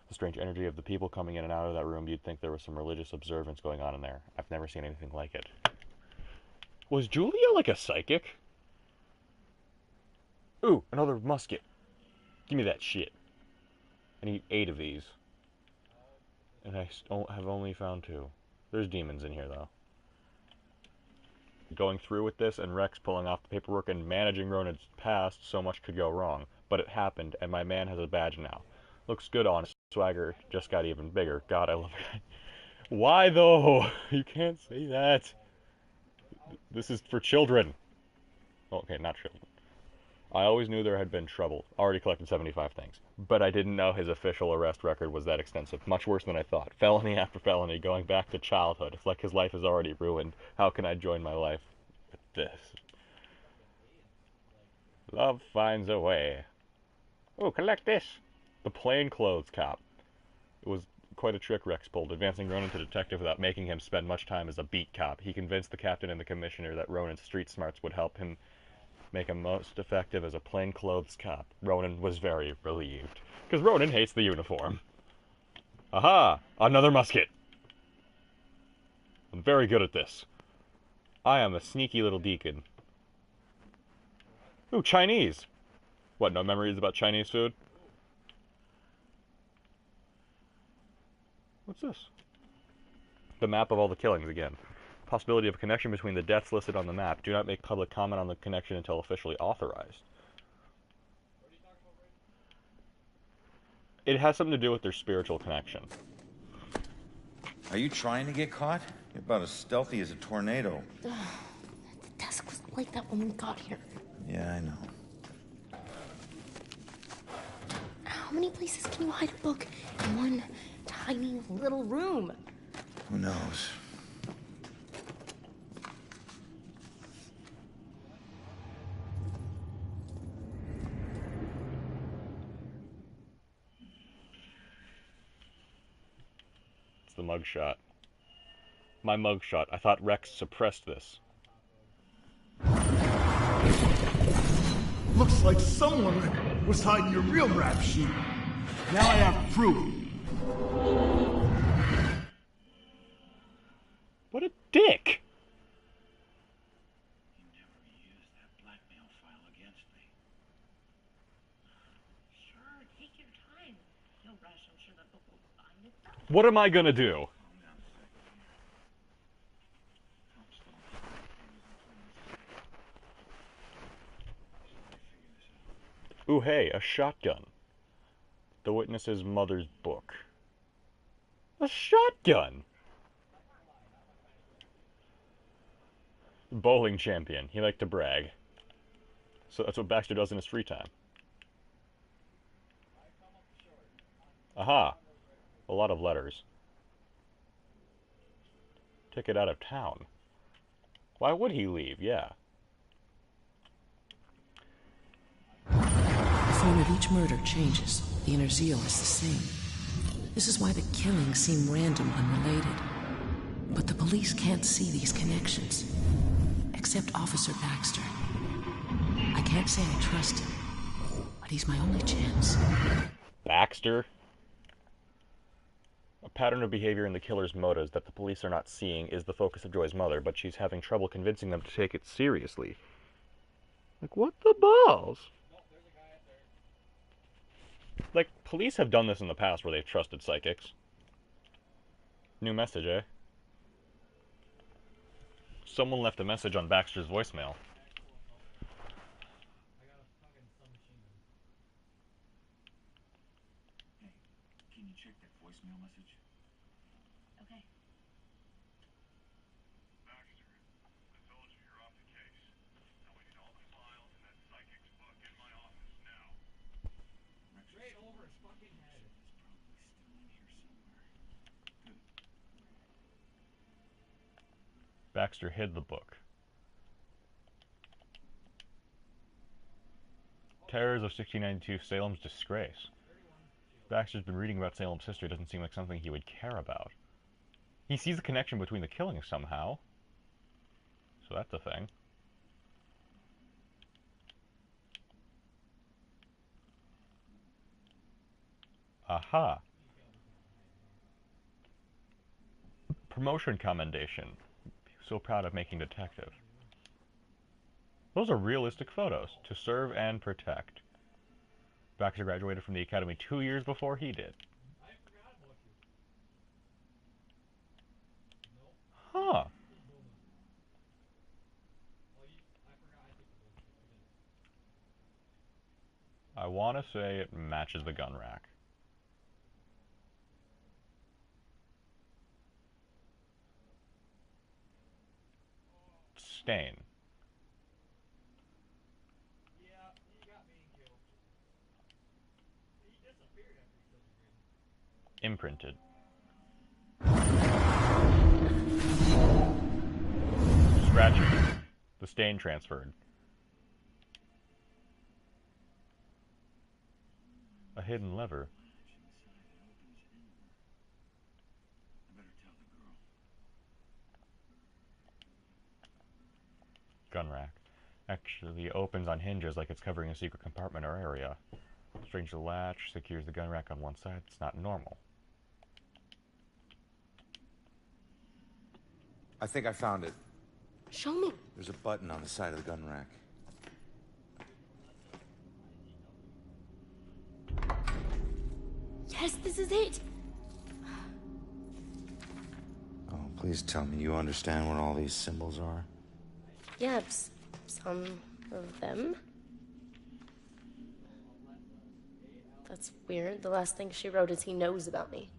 C: The strange energy of the people coming in and out of that room, you'd think there was some religious observance going on in there. I've never seen anything like it. Was Julia like a psychic? Ooh, another musket. Give me that shit. I need 8 of these. And I have only found 2. There's demons in here, though. Going through with this and Rex pulling off the paperwork and managing Ronan's past, so much could go wrong. But it happened, and my man has a badge now. Looks good on his swagger, just got even bigger. God, I love it. Why, though? You can't say that. This is for children. Okay, not children. I always knew there had been trouble. Already collected 75 things. But I didn't know his official arrest record was that extensive. Much worse than I thought. Felony after felony, going back to childhood. It's like his life is already ruined. How can I join my life with this? Love finds a way. Oh, collect this! The plainclothes cop. It was quite a trick Rex pulled, advancing Ronan to detective without making him spend much time as a beat cop. He convinced the captain and the commissioner that Ronan's street smarts would help him make him most effective as a plainclothes cop. Ronan was very relieved, because Ronan hates the uniform. Aha! Another musket! I'm very good at this. I am a sneaky little deacon. Ooh, Chinese! What, no memories about Chinese food? What's this? The map of all the killings again. Possibility of a connection between the deaths listed on the map. Do not make public comment on the connection until officially authorized. It has something to do with their spiritual connection.
J: Are you trying to get caught? You're about as stealthy as a tornado.
G: The desk was like that when we got here.
J: Yeah, I know.
G: How many places can you hide a book in one tiny little room?
J: Who knows?
C: It's the mugshot. My mugshot. I thought Rex suppressed this.
D: Looks like someone was hiding your real rap sheet. Now I have proof.
C: What a dick!
D: You never used that blackmail file against me.
G: Sure, take your time. No rush, I'm sure that book will find itself.
C: What am I gonna do? Ooh, hey, a shotgun. The witness's mother's book. A shotgun! Bowling champion. He liked to brag. So that's what Baxter does in his free time. Aha! A lot of letters. Ticket out of town. Why would he leave? Yeah.
M: The form of each murder changes. The inner zeal is the same. This is why the killings seem random, unrelated. But the police can't see these connections. Except Officer Baxter. I can't say I trust him, but he's my only chance.
C: Baxter? A pattern of behavior in the killer's motives that the police are not seeing is the focus of Joy's mother, but she's having trouble convincing them to take it seriously. Like, what the balls? Like, police have done this in the past where they've trusted psychics. New message, eh? Someone left a message on Baxter's voicemail.
D: Hey, can you check that voicemail message?
G: Okay.
D: Baxter, I told you you're off the case. Now I need all the files in that psychic's book in my office now.
F: Straight over his fucking head.
D: It's probably still in here somewhere. Good.
C: Baxter hid the book. Terrors of 1692, Salem's disgrace. Baxter's been reading about Salem's history. Doesn't seem like something he would care about. He sees a connection between the killings somehow. So that's a thing. Aha. Promotion commendation. So proud of making detective. Those are realistic photos. To serve and protect. Baxter graduated from the academy 2 years before he did. Huh. I want to say it matches the gun rack. Stain. Imprinted. Scratching. The stain transferred. A hidden lever. Gun rack. Actually opens on hinges like it's covering a secret compartment or area. Strange latch secures the gun rack on one side. It's not normal.
J: I think I found it.
G: Show me.
J: There's a button on the side of the gun rack.
G: Yes, this is it.
J: Oh, please tell me you understand what all these symbols are.
G: Yeah, some of them. That's weird. The last thing she wrote is he knows about me.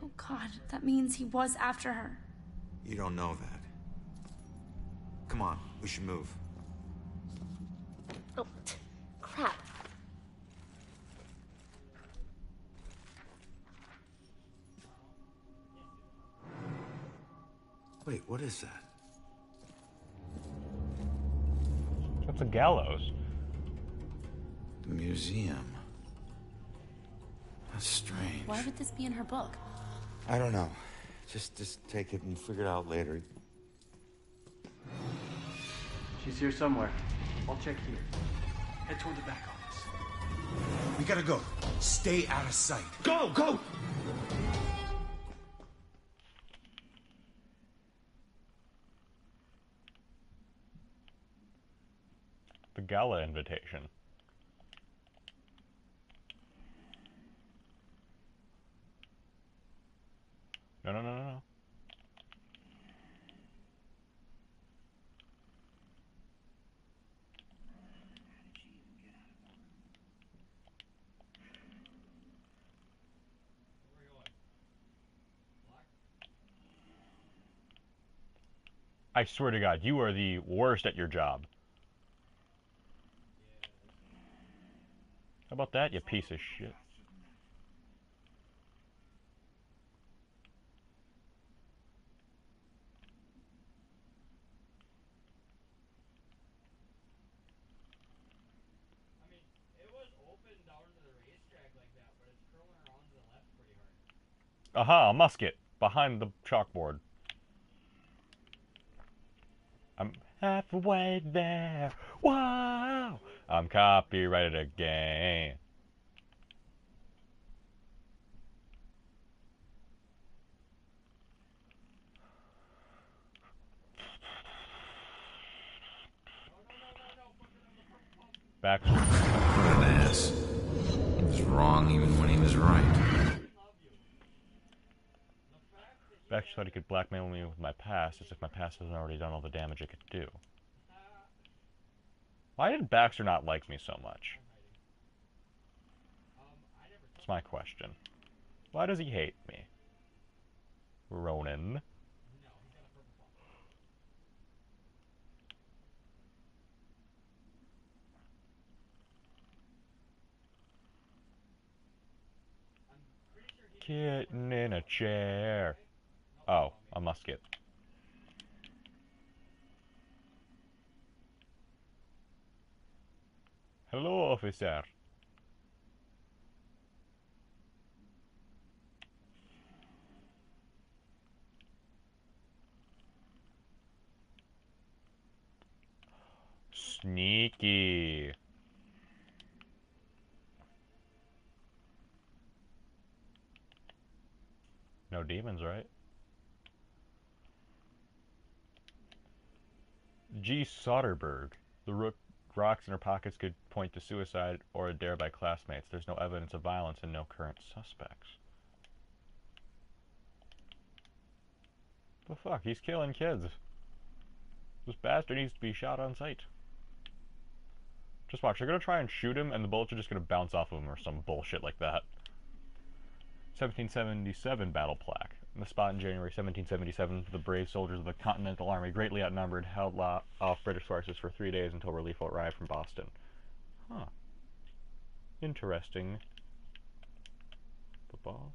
N: Oh God, that means he was after her.
J: You don't know that. Come on, we should move.
G: Oh, crap.
J: Wait, what is that?
C: That's a gallows.
J: The museum. That's strange.
N: Why would this be in her book?
J: I don't know. Just take it and figure it out later.
O: She's here somewhere. I'll check here. Head toward the back office.
D: We gotta go. Stay out of sight. Go, go!
C: The gala invitation. No, no, no, no, no. I swear to God, you are the worst at your job. How about that, you piece of shit? Aha, a musket behind the chalkboard. I'm halfway there. Wow! I'm copyrighted again. Baxter.
J: What an ass. He was wrong even when he was right.
C: Baxter thought he could blackmail me with my past as if my past hasn't already done all the damage it could do. Why did Baxter not like me so much? That's my question. Why does he hate me? Ronan. Kitten in a chair. Oh, a musket. Hello, officer. Sneaky. No demons, right? G. Soderbergh. The rocks in her pockets could point to suicide or a dare by classmates. There's no evidence of violence and no current suspects. The fuck? He's killing kids. This bastard needs to be shot on sight. Just watch. They're gonna try and shoot him, and the bullets are just gonna bounce off of him or some bullshit like that. 1777 battle plaque. In the spot in January 1777, the brave soldiers of the Continental Army, greatly outnumbered, held off British forces for 3 days until relief arrived from Boston. Huh. Interesting. The boss?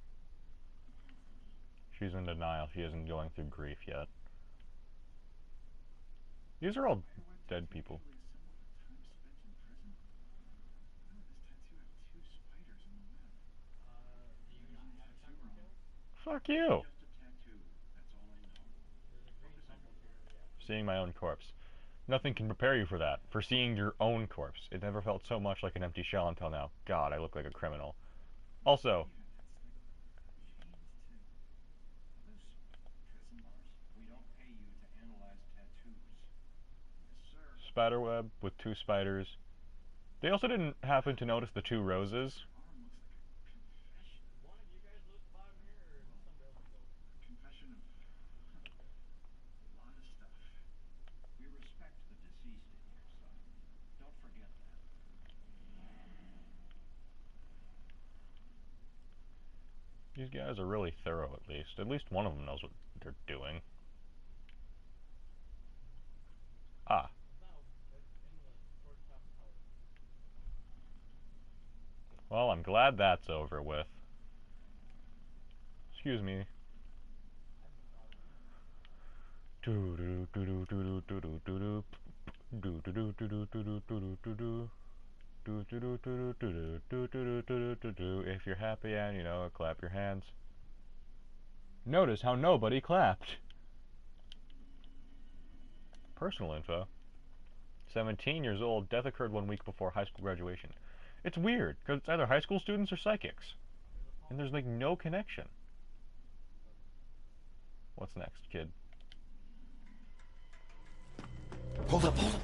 C: She's in denial. She isn't going through grief yet. These are all dead people. Fuck you! Seeing my own corpse. Nothing can prepare you for that. For seeing your own corpse. It never felt so much like an empty shell until now. God, I look like a criminal. Also, spiderweb with 2 spiders. They also didn't happen to notice the 2 roses. These guys are really thorough, at least. At least one of them knows what they're doing. Ah. Well, I'm glad that's over with. Excuse me. If you're happy and you know it, clap your hands. Notice how nobody clapped. Personal info. 17 years old, death occurred 1 week before high school graduation. It's weird, because it's either high school students or psychics. And there's like no connection. What's next, kid?
J: Hold up, hold up.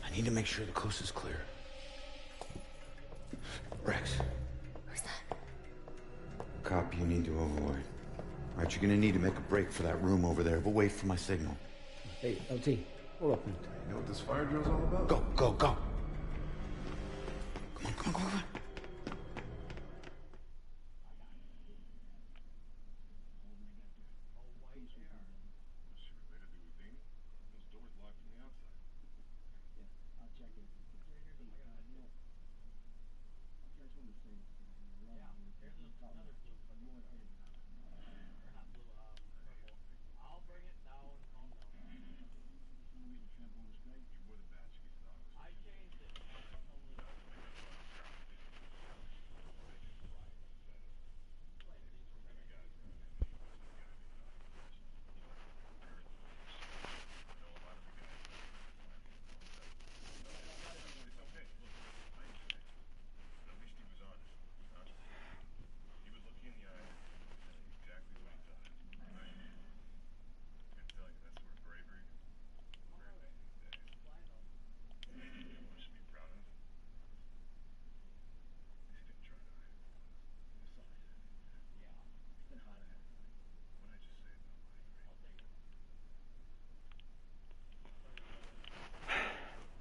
J: I need to make sure the coast is clear. Rex.
G: Who's that?
J: Cop you need to avoid. Alright, you're gonna need to make a break for that room over there, but wait for my signal.
P: Hey, LT, hold up.
L: You know what this fire drill's all about?
J: Go, go, go. Come on, come on, come on.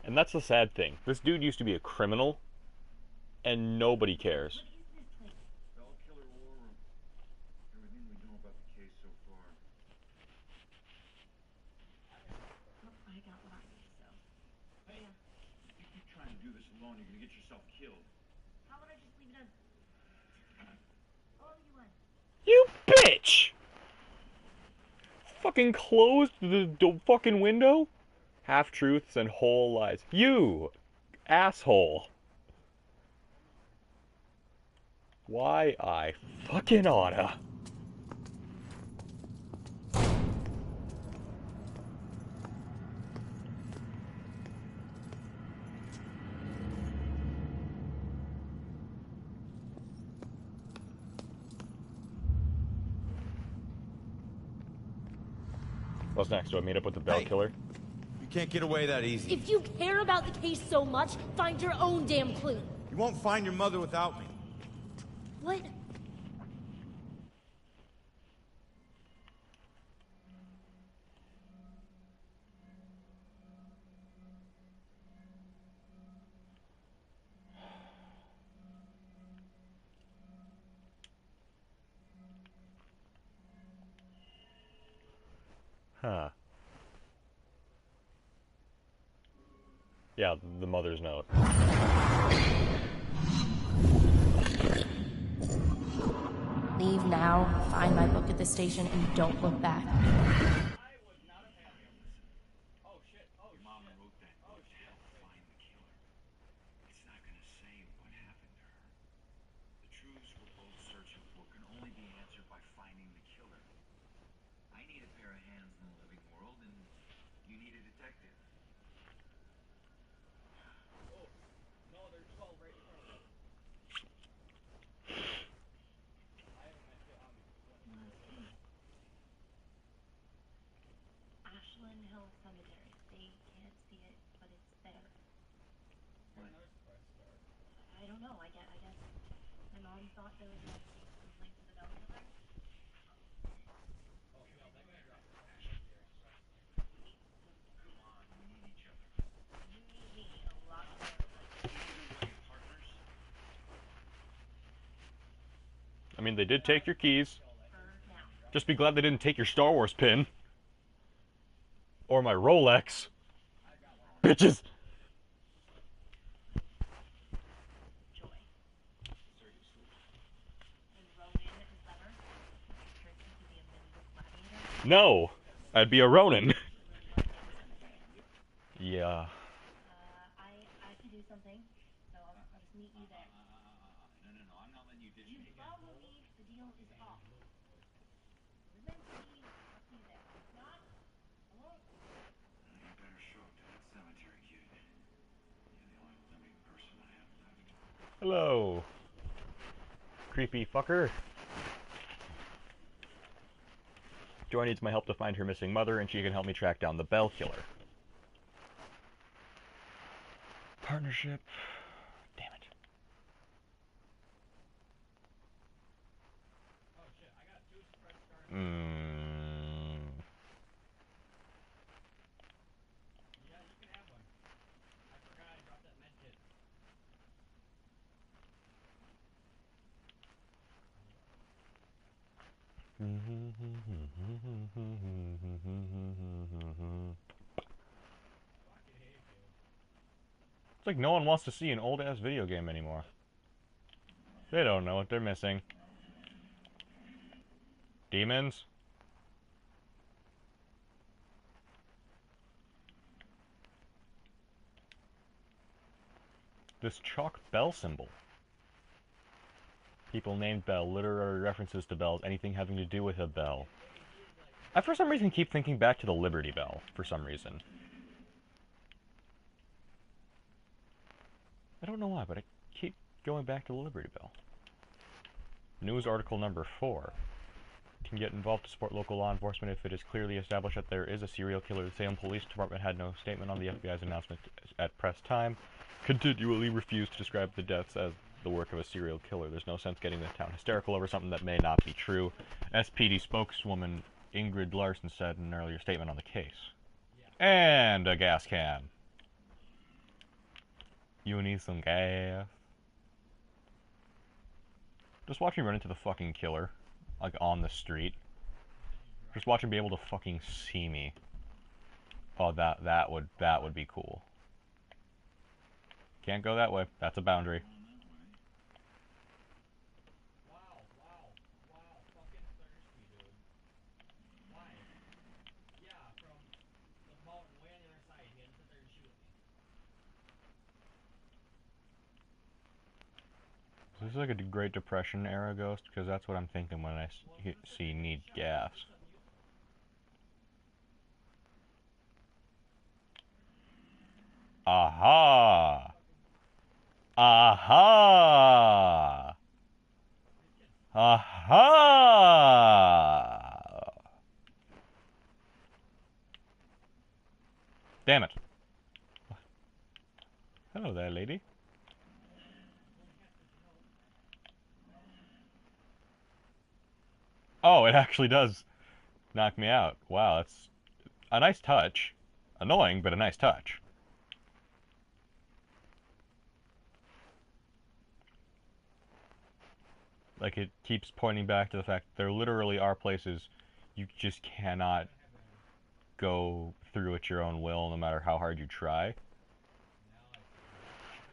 C: And that's the sad thing. This dude used to be a criminal, and nobody cares.
D: Everything we know about the case so far.
Q: I got what I need, so. Yeah.
D: If you keep trying to do this alone, you're gonna get yourself killed.
Q: How about I just leave it on? Oh, you won.
C: You bitch! Fucking closed the fucking window? Half-truths and whole lies. You! Asshole. Why I fucking oughta. What's next? Do I meet up with the bell killer?
J: You can't get away that easy.
G: If you care about the case so much, find your own damn clue.
J: You won't find your mother without me.
G: What?
C: Huh. Yeah, the mother's note.
G: Leave now, find my book at the station, and don't look back.
D: Your mom wrote that book to help find the killer. It's not gonna say what happened to her. The truths we're both searching for can only be answered by finding the killer. I need a pair of hands in the living world, and you need a detective.
F: Oh, no, there's 12 right in front of us. I haven't met you.
Q: Ashland Hill Cemetery. They can't see it, but it's there.
F: Another surprise star.
Q: I don't know. I guess my mom thought there was some link to the bell killer.
F: Oh, yo, that guy dropped a fucking legendary surprise star.
D: Come on, we need each other.
Q: You need me a lot more than
D: Are you partners?
C: I mean, they did take your keys.
Q: for now.
C: Just be glad they didn't take your Star Wars pin. Or my Rolex. Bitches!
Q: Joy. Seriously. And Ronan is better. Tricked you to be a medieval gladiator.
C: No! I'd be a Ronin.
Q: You really
C: Yeah.
Q: like the cemetery. I can do something, so I'll just meet you there.
D: No, I'm not letting you ditch
Q: You
D: me.
Q: follow me, the deal is off. If it was meant to be, I'll see you there. If not, I won't.
D: You better show up to that cemetery, kid. You're the only living person I have left.
C: Hello. Creepy fucker. Joy needs my help to find her missing mother, and she can help me track down the Bell Killer. Partnership. Damn it.
F: Oh shit, I got 2 surprise stars. Yeah, you can have one. I forgot I dropped that med kit. Fucking hate you.
C: It's like no one wants to see an old-ass video game anymore. They don't know what they're missing. Demons? This chalk bell symbol. People named Bell, literary references to bells, anything having to do with a bell. I, for some reason, keep thinking back to the Liberty Bell, for some reason. I don't know why, but I keep going back to the Liberty Bell. News article number 4. Can get involved to support local law enforcement if it is clearly established that there is a serial killer. The Salem Police Department had no statement on the FBI's announcement at press time. Continually refused to describe the deaths as the work of a serial killer. There's no sense getting the town hysterical over something that may not be true. SPD spokeswoman Ingrid Larson said in an earlier statement on the case. And a gas can. You need some gas. Just watch me run into the fucking killer, like on the street. Just watch him be able to fucking see me. Oh, that would be cool. Can't go that way. That's a boundary.
F: Wow, fucking thirsty, dude. Why? Yeah, from the mountain way on the other side, he had to sit there and shoot me.
C: Is this like a Great Depression era ghost? Because that's what I'm thinking when I see need gas. Aha! Aha! Aha! Damn it. Hello there, lady. Oh, it actually does knock me out. Wow, that's a nice touch. Annoying, but a nice touch. Like, it keeps pointing back to the fact there literally are places you just cannot go through at your own will, no matter how hard you try.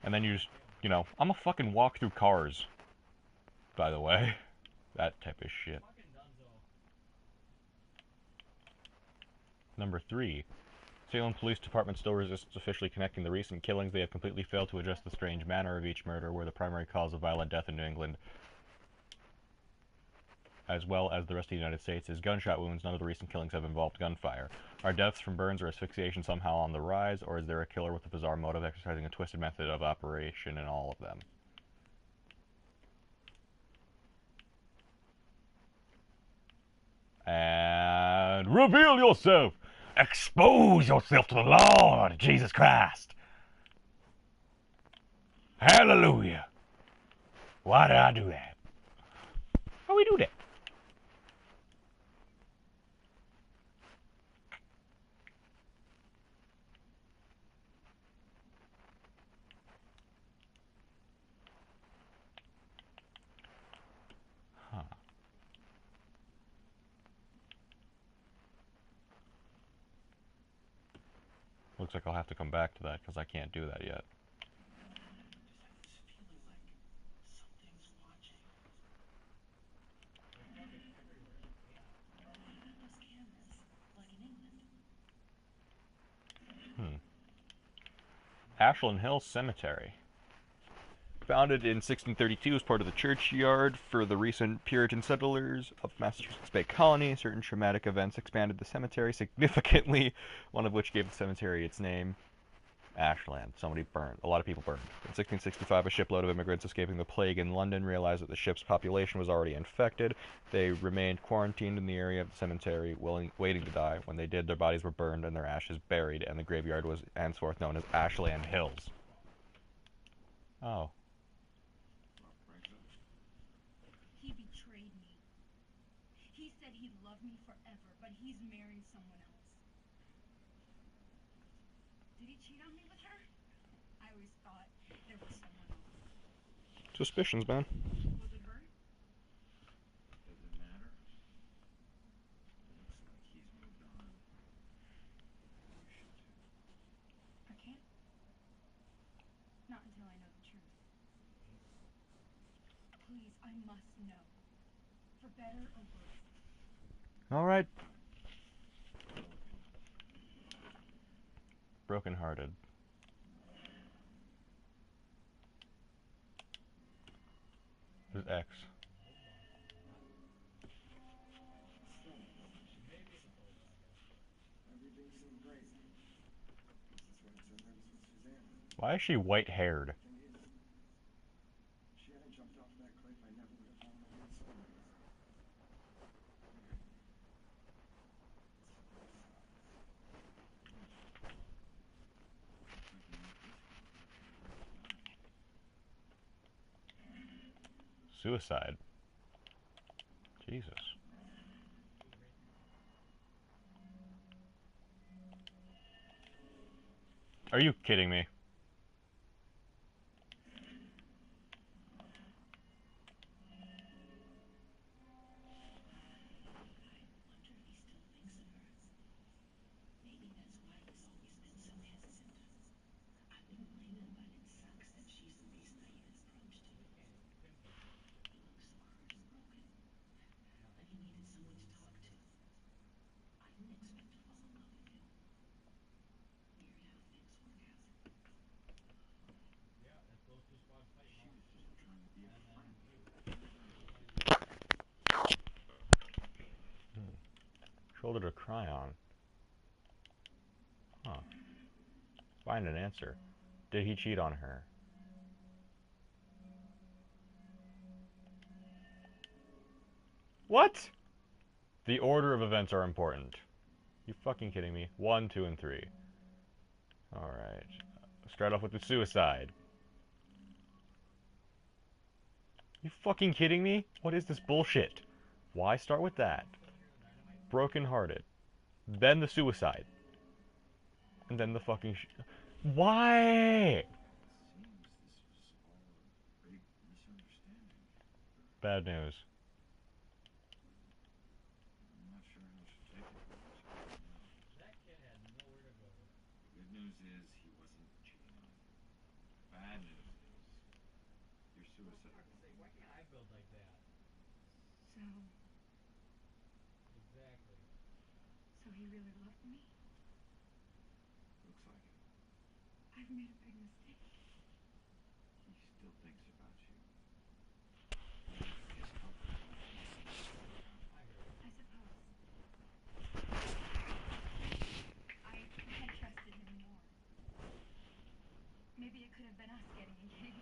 C: And then you just, you know, I'm a fucking walk through cars, by the way. That type of shit. Number 3. Salem Police Department still resists officially connecting the recent killings. They have completely failed to address the strange manner of each murder, where the primary cause of violent death in New England, as well as the rest of the United States, is gunshot wounds. None of the recent killings have involved gunfire. Are deaths from burns or asphyxiation somehow on the rise, or is there a killer with a bizarre motive exercising a twisted method of operation in all of them? And reveal yourself! Expose yourself to the Lord Jesus Christ! Hallelujah! Why did I do that? How we do that? Huh. Looks like I'll have to come back to that because I can't do that yet. Ashland Hill Cemetery. Founded in 1632 as part of the churchyard for the recent Puritan settlers of Massachusetts Bay Colony, certain traumatic events expanded the cemetery significantly, one of which gave the cemetery its name. Ashland. Somebody burned. A lot of people burned. In 1665, a shipload of immigrants escaping the plague in London realized that the ship's population was already infected. They remained quarantined in the area of the cemetery, waiting to die. When they did, their bodies were burned and their ashes buried, and the graveyard was henceforth known as Ashland Hills. Oh.
Q: He betrayed me. He said he'd love me forever, but he's marrying someone else. Did he cheat on me with her? I always thought there was someone else.
C: Suspicions, man.
Q: Was it her?
D: Does it matter? Looks like he's moved on. You should too.
Q: I can't. Not until I know the truth. Please, I must know. For better or worse.
C: Alright. Brokenhearted. Who's X?
D: Everything seemed great. That's what it said there was with Suzanne.
C: Why is she white-haired?
D: She hadn't jumped off that cliff, I never would have fallen over the sunrise. Weird. It's both sides. Something like this
C: Suicide. Jesus. Are you kidding me? Shoulder to cry on. Huh. Find an answer. Did he cheat on her? What? The order of events are important. You fucking kidding me? 1, 2, and 3. Alright. Start off with the suicide. You fucking kidding me? What is this bullshit? Why start with that? Brokenhearted. Then the suicide. And then the fucking Why? Bad news.
D: I'm not sure how I should take it.
F: That kid had nowhere to go.
D: The good news is he wasn't cheating on you. Bad news is your suicide.
F: Why can't I build like that?
Q: So,
F: Exactly.
Q: so he really loved me?
D: Looks like it.
Q: I've made a big mistake.
D: He still thinks about you. You need to get comfortable with him.
F: I hear you.
Q: I suppose. I had trusted him more. Maybe it could have been us getting engaged.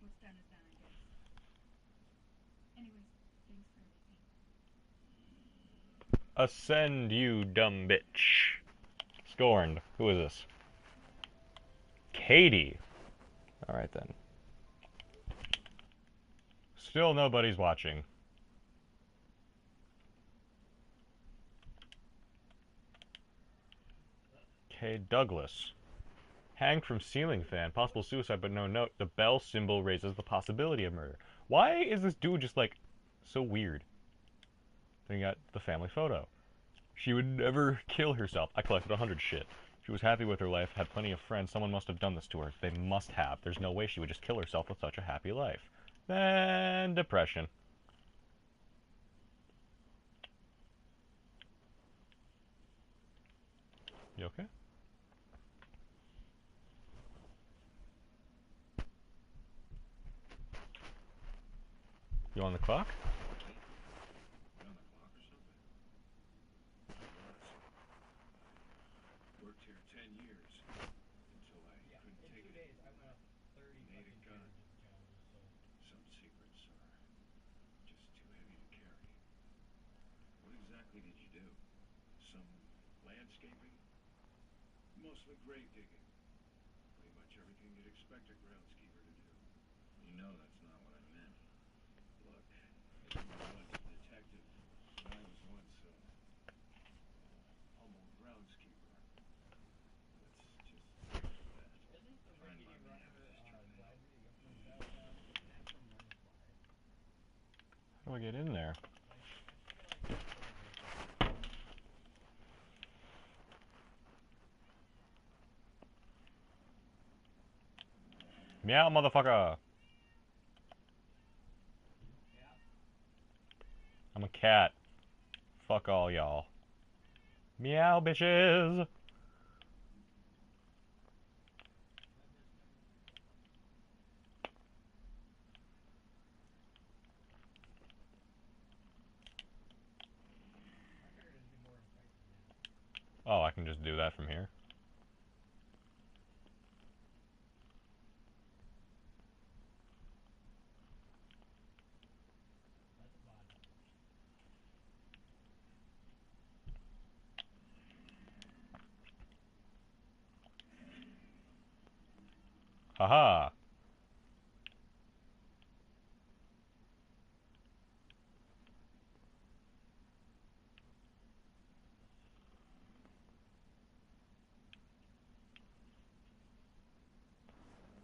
Q: What's done is done, I guess. Anyways, thanks for everything.
C: Ascend, you dumb bitch. Scorned. Who is this? Katie. Alright then. Still nobody's watching. Okay, Douglas. Hanged from ceiling fan. Possible suicide, but no note. The bell symbol raises the possibility of murder. Why is this dude just, like, so weird? Then you got the family photo. She would never kill herself. I collected 100 shit. She was happy with her life, had plenty of friends. Someone must have done this to her. They must have. There's no way she would just kill herself with such a happy life. Then depression. You okay? You on the clock?
D: On the clock or something? I was. Worked here 10 years until I
F: Yeah,
D: couldn't
F: in
D: take
F: 2
D: it
F: days I went
D: anymore.
F: up 30
D: Made a
F: fucking
D: gun.
F: championship challenges, so...
D: Some secrets are just too heavy to carry. What exactly did you do? Some landscaping? Mostly grave digging. Pretty much everything you'd expect a groundskeeper to do. You know that's not what I meant. Look, you were once a detective, and I was once a humble groundskeeper. Let's just leave it at that.
F: Isn't the
D: Find
F: rickety
D: my man
F: rocker
D: is trying to
F: glad
D: help.
F: you get from South Town? Isn't that from Run the Fly?
C: How do I get in there?
F: Like, I feel like that's where it is.
C: Meow, motherfucker!
F: You a cat?
C: I'm a cat. Fuck all y'all. Meow, bitches!
F: I figured it'd be more in fight than that.
C: Oh, I can just do that from here.
F: That's a body.
C: Haha!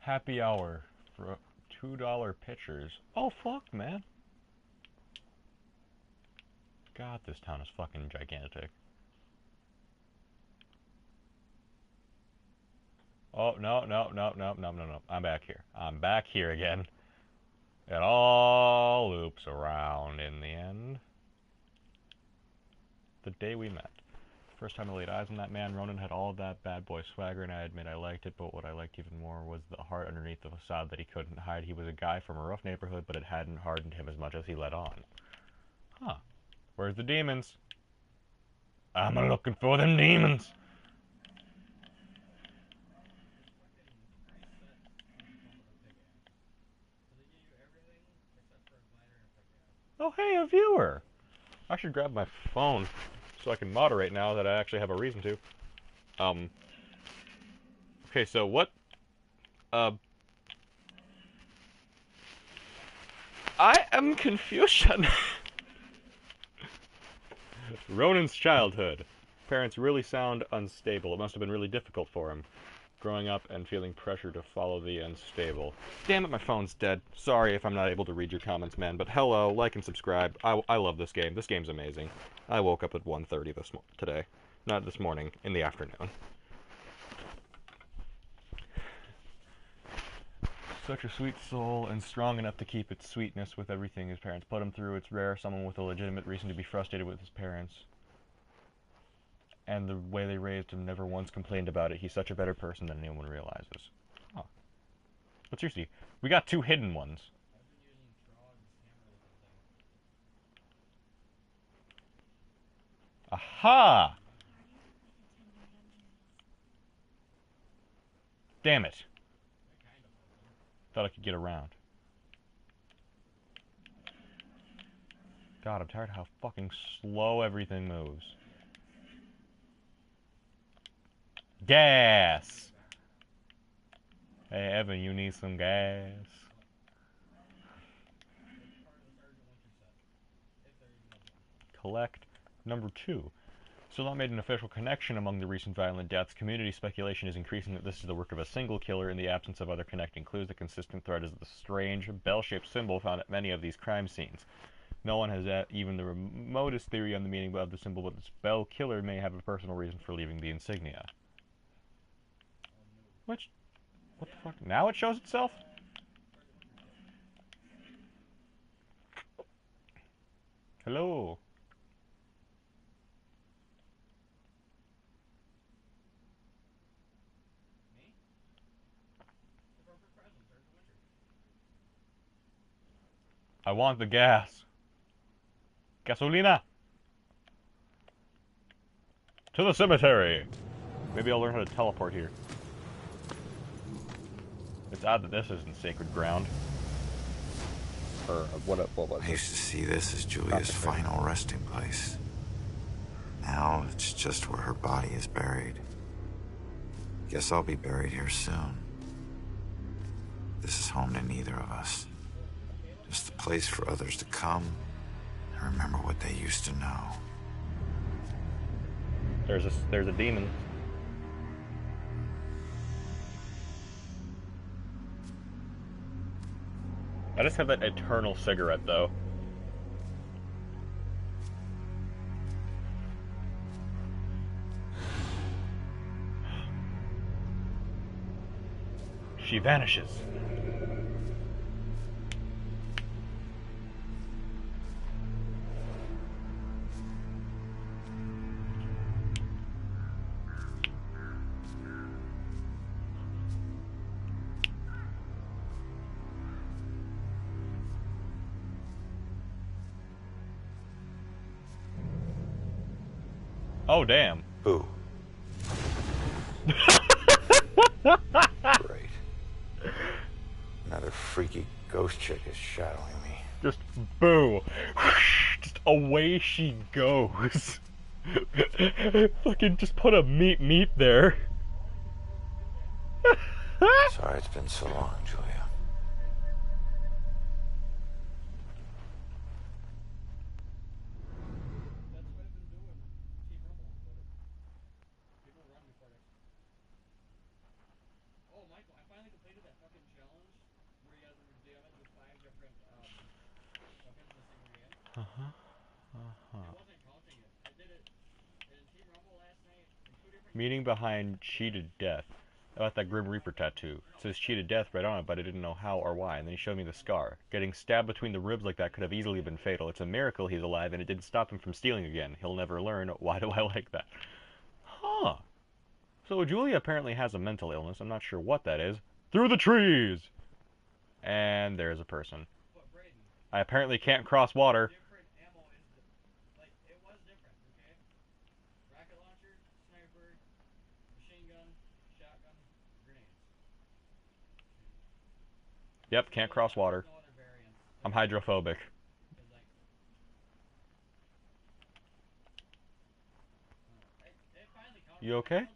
C: Happy hour for $2 pitchers. Oh, fuck, man. God, this town is fucking gigantic. Oh, no, no, no, no, no, no, no. I'm back here. I'm back here again. It all loops around in the end. The day we met. First time I laid eyes on that man, Ronan had all of that bad boy swagger, and I admit I liked it, but what I liked even more was the heart underneath the facade that he couldn't hide. He was a guy from a rough neighborhood, but it hadn't hardened him as much as he let on. Huh. Where's the demons? I'm looking for them demons!
F: This fucking set needs to come with a pickaxe. So they give you everything except for a glider and a pickaxe.
C: Oh, hey, a viewer! I should grab my phone so I can moderate now that I actually have a reason to. Okay, so what, I am confused. Ronan's childhood. Parents really sound unstable. It must have been really difficult for him. Growing up and feeling pressure to follow the unstable. Damn it, my phone's dead. Sorry if I'm not able to read your comments, man, but hello, like and subscribe. I love this game. This game's amazing. I woke up at 1:30 today. Not this morning, in the afternoon. Such a sweet soul, and strong enough to keep its sweetness with everything his parents put him through. It's rare someone with a legitimate reason to be frustrated with his parents. And the way they raised him, never once complained about it. He's such a better person than anyone realizes. Oh. But seriously, we got 2 hidden ones. Aha! Damn it. Thought I could get around. God, I'm tired of how fucking slow everything moves. Gas! Hey, Evan, you need some gas? Collect. Number 2. Still not made an official connection among the recent violent deaths. Community speculation is increasing that this is the work of a single killer in the absence of other connecting clues. The consistent thread is the strange, bell-shaped symbol found at many of these crime scenes. No one has even the remotest theory on the meaning of the symbol, but this bell killer may have a personal reason for leaving the insignia. Which? What the fuck? Now it shows itself? Hello? I want the gas. Gasolina! To the cemetery! Maybe I'll learn how to teleport here. It's odd that this isn't sacred ground. Or what was it?
J: I used to see this as Julia's final resting place. Now it's just where her body is buried. Guess I'll be buried here soon. This is home to neither of us. Just a place for others to come and remember what they used to know.
C: There's a demon. I just have that eternal cigarette, though. She vanishes. Oh, damn.
J: Boo. Great. Another freaky ghost chick is shadowing me.
C: Just boo. Just away she goes. Fucking just put a meat there.
J: Sorry it's been so long, Julia.
C: Meaning behind cheated death. About that Grim Reaper tattoo. It says cheated death right on it, but I didn't know how or why. And then he showed me the scar. Getting stabbed between the ribs like that could have easily been fatal. It's a miracle he's alive, and it didn't stop him from stealing again. He'll never learn. Why do I like that? Huh. So Julia apparently has a mental illness. I'm not sure what that is. Through the trees! And there's a person. I apparently can't cross water. Yep, can't cross water. I'm hydrophobic. You okay?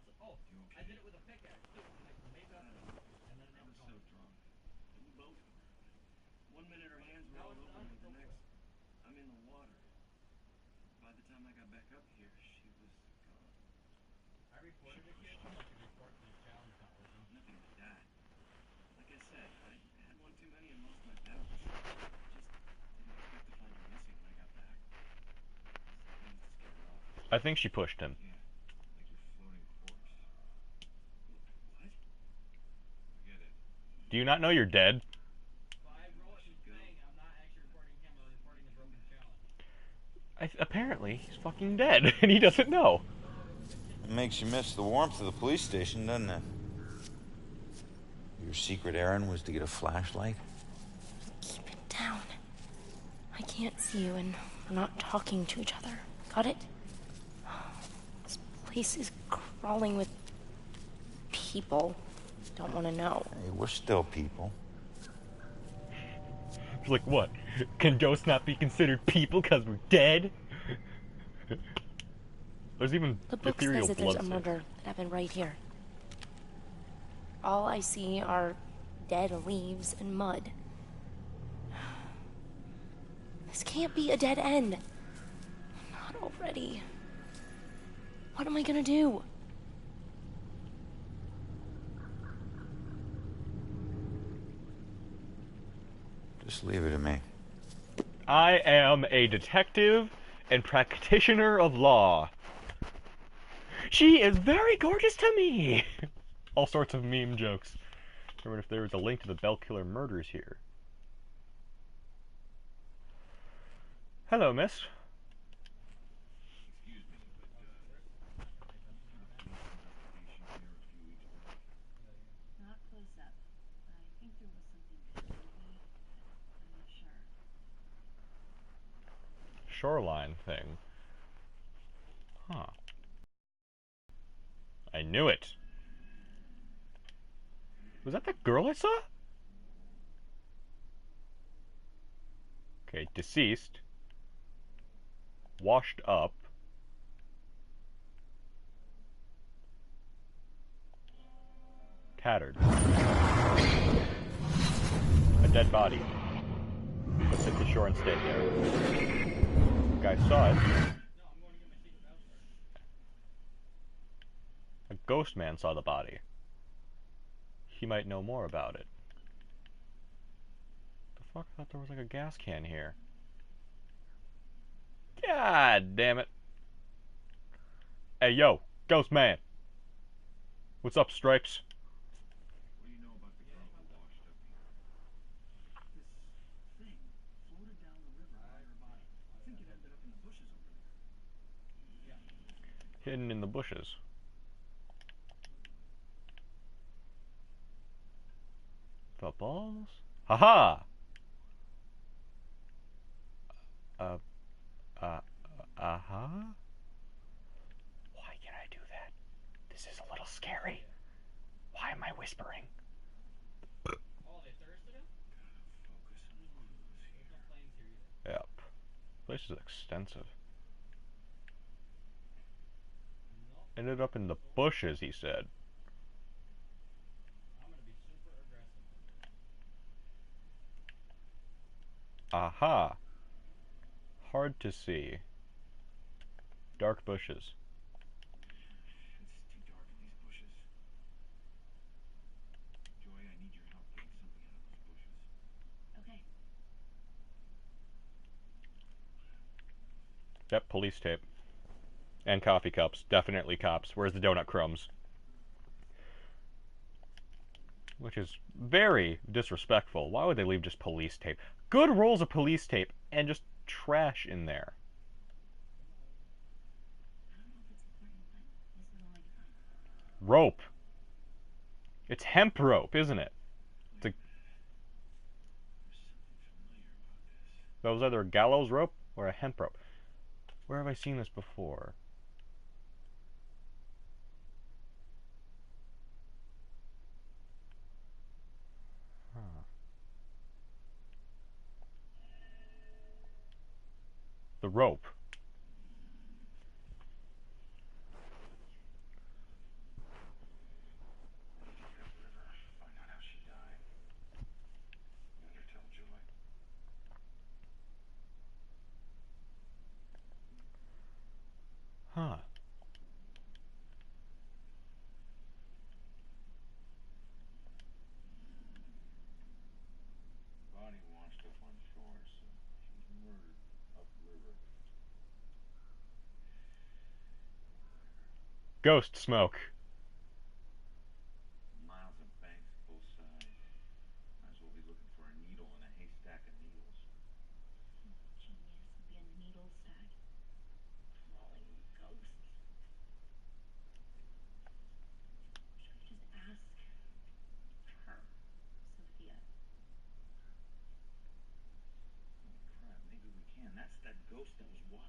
C: I think she pushed him. Do you not know you're dead? Apparently, he's fucking dead, and he doesn't know.
J: It makes you miss the warmth of the police station, doesn't it? Your secret errand was to get a flashlight?
G: Keep it down. I can't see you, and we're not talking to each other. Got it? This place is crawling with people. Don't want to know.
J: Hey, we're still people.
C: It's like, what? Can ghosts not be considered people because we're dead? There's even
G: The book
C: ethereal
G: says that there's a
C: blood
G: murder that happened right here. All I see are dead leaves and mud. This can't be a dead end. Not already. What am I gonna do?
J: Just leave it to me.
C: I am a detective and practitioner of law. She is very gorgeous to me! All sorts of meme jokes. I wonder if there was a link to the Bell Killer murders here. Hello, miss.
Q: Not close up. I think there was something creepy. I'm not sure.
C: Shoreline thing. Huh. I knew it. Was that the girl I saw? Okay, deceased. Washed up. Tattered. A dead body. Let's hit the shore and stay there. Guy saw it. A ghost man saw the body. He might know more about it. The fuck? I thought there was like a gas can here. God damn it. Hey yo, ghost man. What's up, Stripes?
D: What do you know about the girl who washed up here?
E: This thing floated down the river by her body. I think it ended up in the bushes over there. Yeah.
C: Hidden in the bushes. The balls? Haha! Uh-huh? Why can I do that? This is a little scary. Why am I whispering?
F: Oh, they thirsted him? There's no planes here either.
C: Yep. This place is extensive. Ended up in the bushes, he said.
F: I'm gonna be super aggressive.
C: Aha! Hard to see. Dark bushes.
D: It's too dark in these bushes. Joy, I need your help getting something out of those bushes.
Q: Okay.
C: Yep, police tape. And coffee cups. Definitely cops. Where's the donut crumbs? Which is very disrespectful. Why would they leave just police tape? Good rolls of police tape and just trash in there.
Q: I don't know if it's important, but this is all I could find.
C: Rope. It's hemp rope, isn't it? It's a... That was either a gallows rope or a hemp rope. Where have I seen this before? Huh. The rope.
D: Find out how she died. Let her tell Joy.
C: Huh.
D: Body washed up on shore, so she was murdered upriver.
C: Ghost smoke.
D: Miles of banks both sides.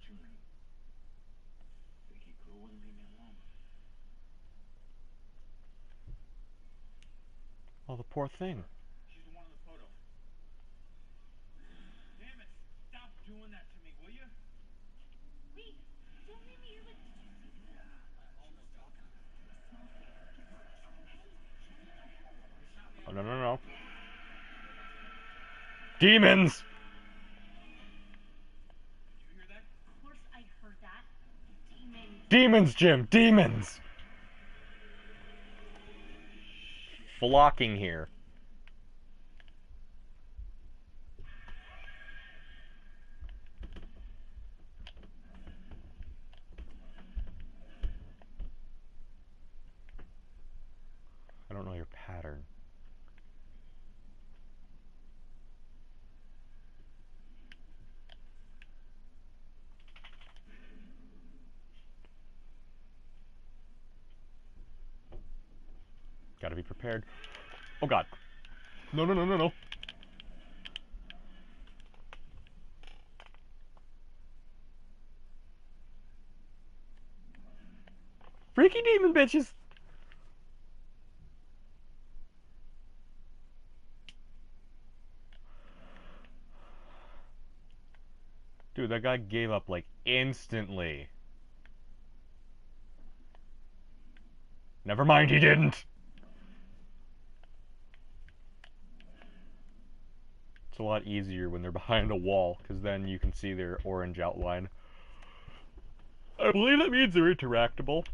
D: to me. They keep cool, wouldn't leave me alone.
C: Oh, the poor thing.
D: She's the one in the photo. Damn it! Stop doing that to me, will you?
Q: Wait, don't leave me here with. Did you see her?
F: I almost got that.
Q: Small thing. Give her a kiss, okay? She'll need our help.
F: He shot me
C: Oh,
F: out
C: no,
F: there.
C: no, no. Demons!
D: Did you hear that?
Q: Of course I heard that. Demons.
C: Demons, Jim! Demons! Flocking here. I don't know your pattern. Gotta be prepared. Oh god. No, no, no, no, no. Freaky demon bitches! Dude, that guy gave up like instantly. Never mind, he didn't! It's a lot easier when they're behind a wall, because then you can see their orange outline. I believe that means they're interactable.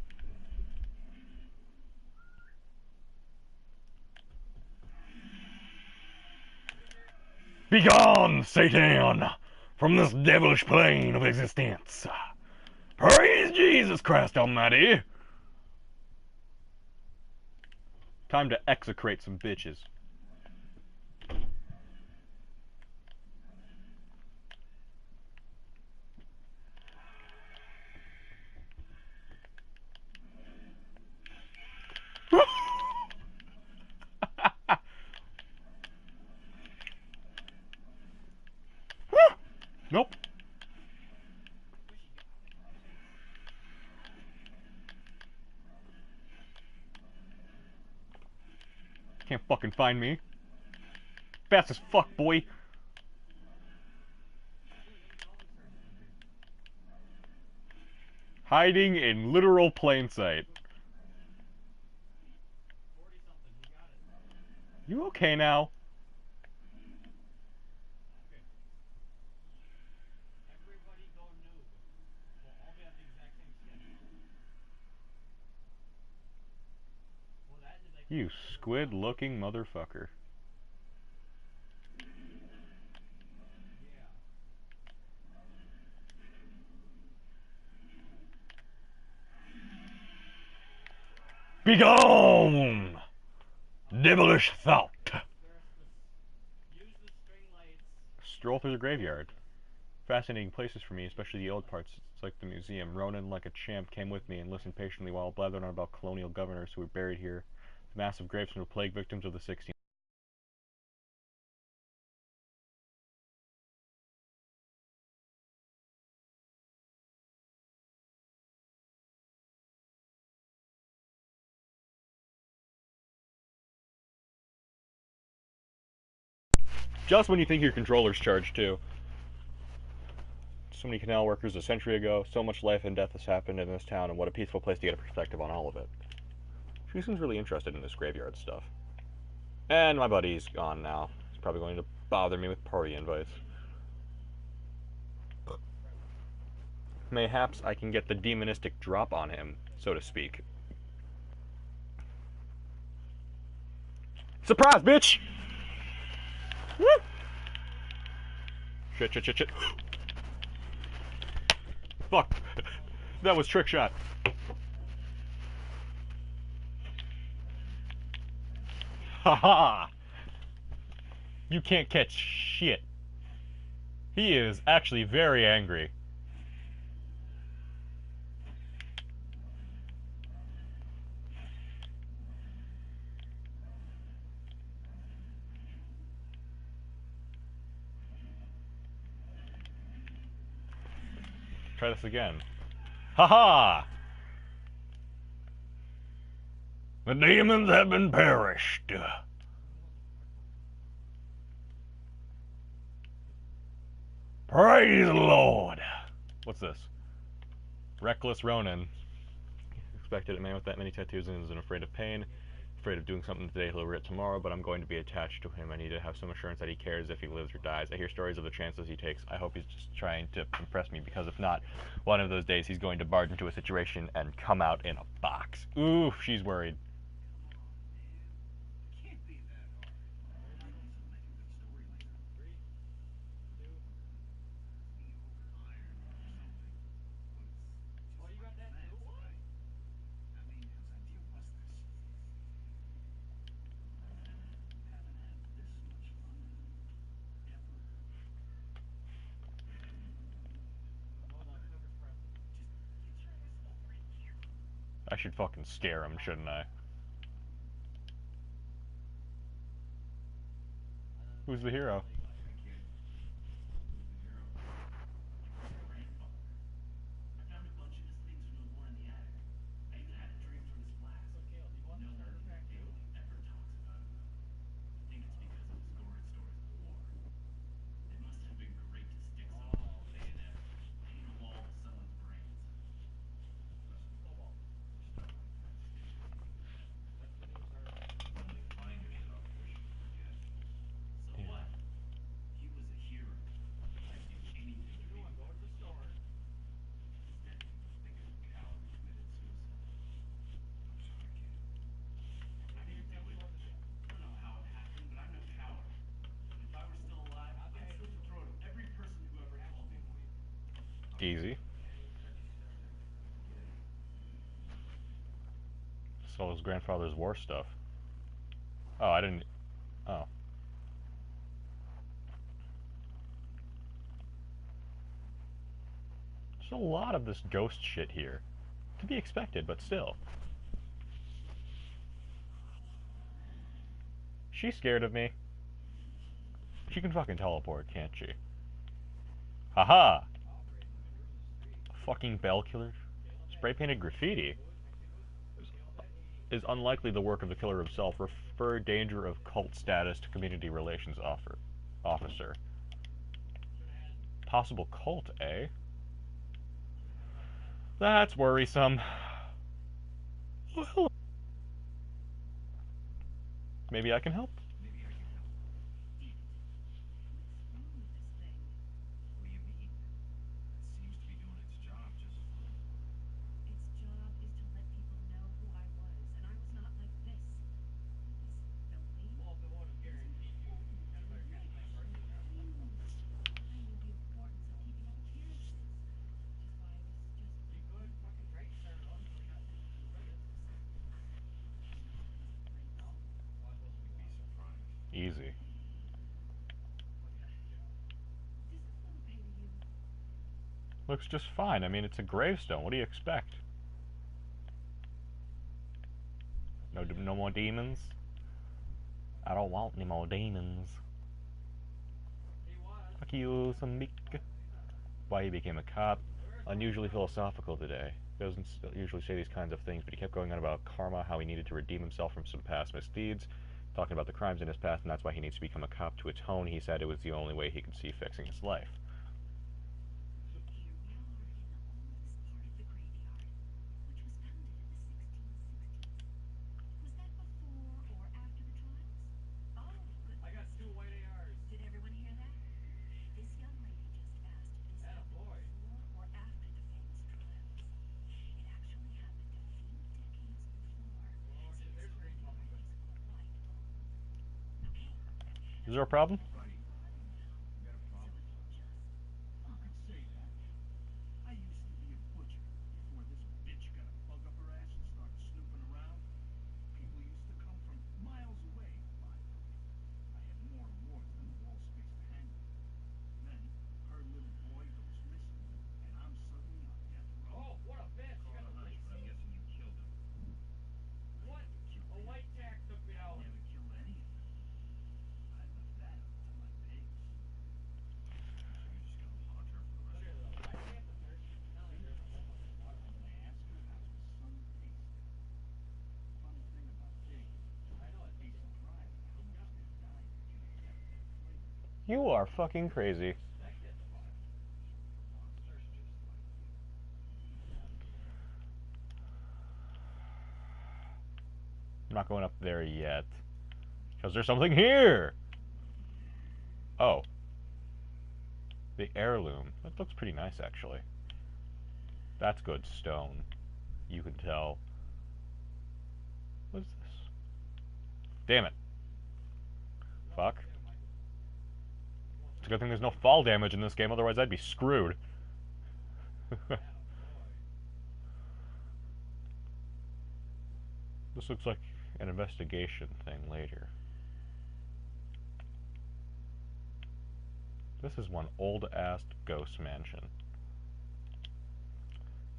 C: Begone, Satan, from this devilish plane of existence. Praise Jesus Christ Almighty. Time to execrate some bitches. Nope. Can't fucking find me. Fast as fuck, boy. Hiding in literal plain sight.
F: 40-something, he got it.
C: You okay now?
F: Okay. Everybody go noob. We'll all be have the exact same skin. Well, that is like
C: You squid-looking motherfucker.
F: yeah.
C: Begone! Devilish thought.
F: Use the string lights.
C: Stroll through the graveyard. Fascinating places for me, especially the old parts. It's like the museum. Ronan, like a champ, came with me and listened patiently while blathered on about colonial governors who were buried here. The massive graves from the plague victims of the 16th. Just when you think your controller's charged, too. So many canal workers a century ago, so much life and death has happened in this town, and what a peaceful place to get a perspective on all of it. She seems really interested in this graveyard stuff. And my buddy's gone now. He's probably going to bother me with party invites. Mayhaps I can get the demonistic drop on him, so to speak. Surprise, bitch! Woo! Shit, shit, shit, shit. Fuck. That was trick shot. Haha! You can't catch shit. He is actually very angry. try this again. Ha-ha! The demons have been perished. Praise the Lord. What's this? Reckless Ronin. Expected a man with that many tattoos and isn't afraid of pain. Afraid of doing something today, he'll regret tomorrow, but I'm going to be attached to him. I need to have some assurance that he cares if he lives or dies. I hear stories of the chances he takes. I hope he's just trying to impress me, because if not, one of those days he's going to barge into a situation and come out in a box. Ooh, she's worried. I should fucking scare him, shouldn't I? Who's the hero? Easy. So his grandfather's war stuff. Oh, I didn't... Oh. There's a lot of this ghost shit here. To be expected, but still. She's scared of me. She can fucking teleport, can't she? Haha! Fucking bell killer. Spray painted graffiti is unlikely the work of the killer himself. Refer danger of cult status to community relations officer. Possible cult, eh? That's worrisome. Well, maybe I can help. Easy. Looks just fine. I mean, it's a gravestone. What do you expect? No more demons? I don't want any more demons. Fuck you, some why he became a cop. Unusually philosophical today. Doesn't usually say these kinds of things, but he kept going on about karma, how he needed to redeem himself from some past misdeeds, talking about the crimes in his past, and that's why he needs to become a cop to atone. He said it was the only way he could see fixing his life. Is there a problem? You are fucking crazy. I'm not going up there yet. Because there's something here! Oh. The heirloom. That looks pretty nice, actually. That's good stone. You can tell. What is this? Damn it. Fuck. It's a good thing there's no fall damage in this game, otherwise I'd be screwed. This looks like an investigation thing later. This is one old-ass ghost mansion.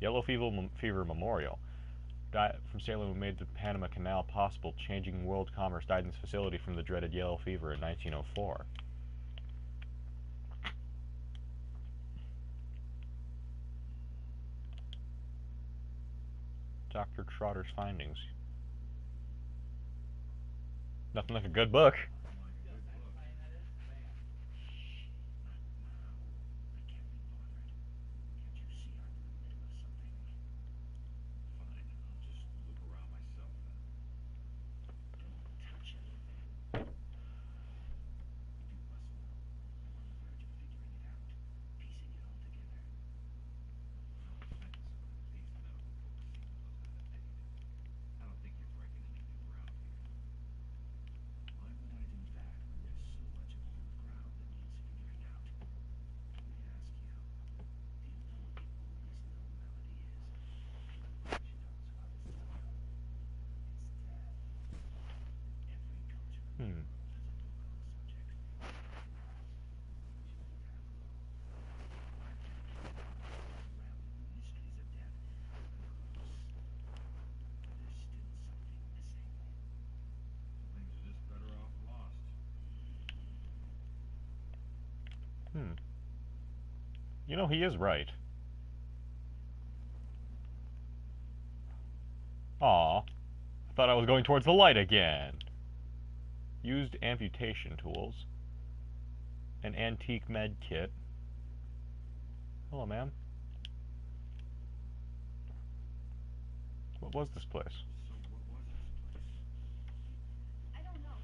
C: Yellow Fever Memorial. Died from sailor who made the Panama Canal possible, changing world commerce, died in this facility from the dreaded yellow fever in 1904. Dr. Trotter's findings. Nothing like a good book. You know, he is right. Aw. I thought I was going towards the light again. Used amputation tools. An antique med kit. Hello, ma'am. What was this place?
Q: I don't know.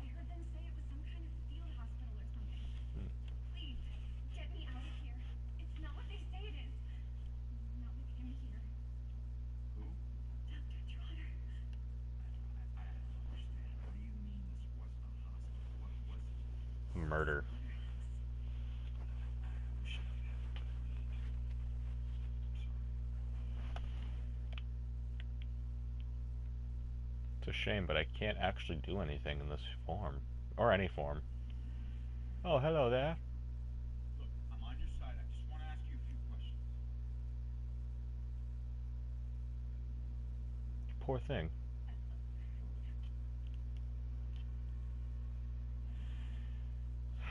Q: I heard them say it was some kind of field hospital or something. Please, get me out of here. It's not what they say it is. Not with him here.
D: Who?
Q: Dr. Trotter.
D: I don't understand. What do you mean this wasn't a hospital? What was it?
C: Murder. It's a shame, but I can't actually do anything in this form. Or any form. Oh, hello there.
D: Look, I'm on your side. I just want to ask you a few questions.
C: Poor thing.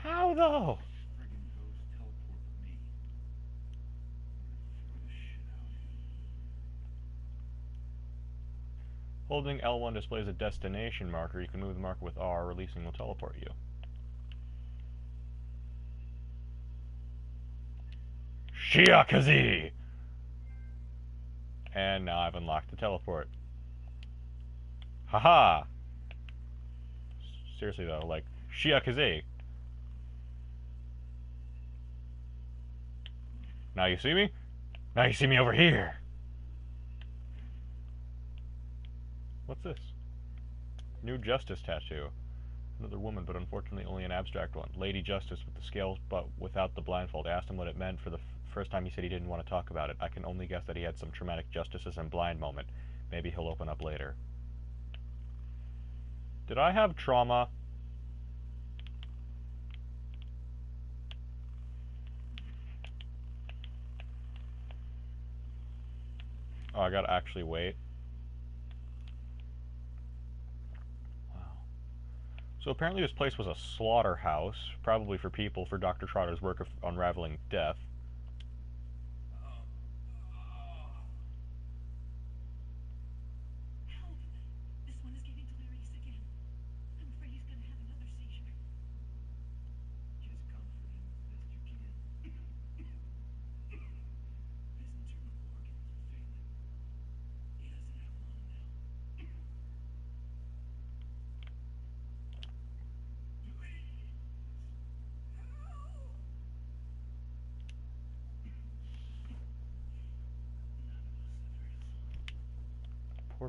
C: How though?
D: Friggin' ghost teleported me. Figure this shit out.
C: Holding L1 displays a destination marker. You can move the marker with R. Releasing will teleport you. Shiakazi! And now I've unlocked the teleport. Haha! Seriously though, like, Shiakazi. Now you see me? Now you see me over here! What's this? New Justice tattoo. Another woman, but unfortunately only an abstract one. Lady Justice with the scales, but without the blindfold. I asked him what it meant for the first time. He said he didn't want to talk about it. I can only guess that he had some traumatic justices and blind moment. Maybe he'll open up later. Did I have trauma? Oh, I gotta actually wait. Wow. So apparently this place was a slaughterhouse, probably for people, for Dr. Trotter's work of unraveling death.
Q: Help! This one is getting delirious again. I'm afraid he's gonna have another seizure.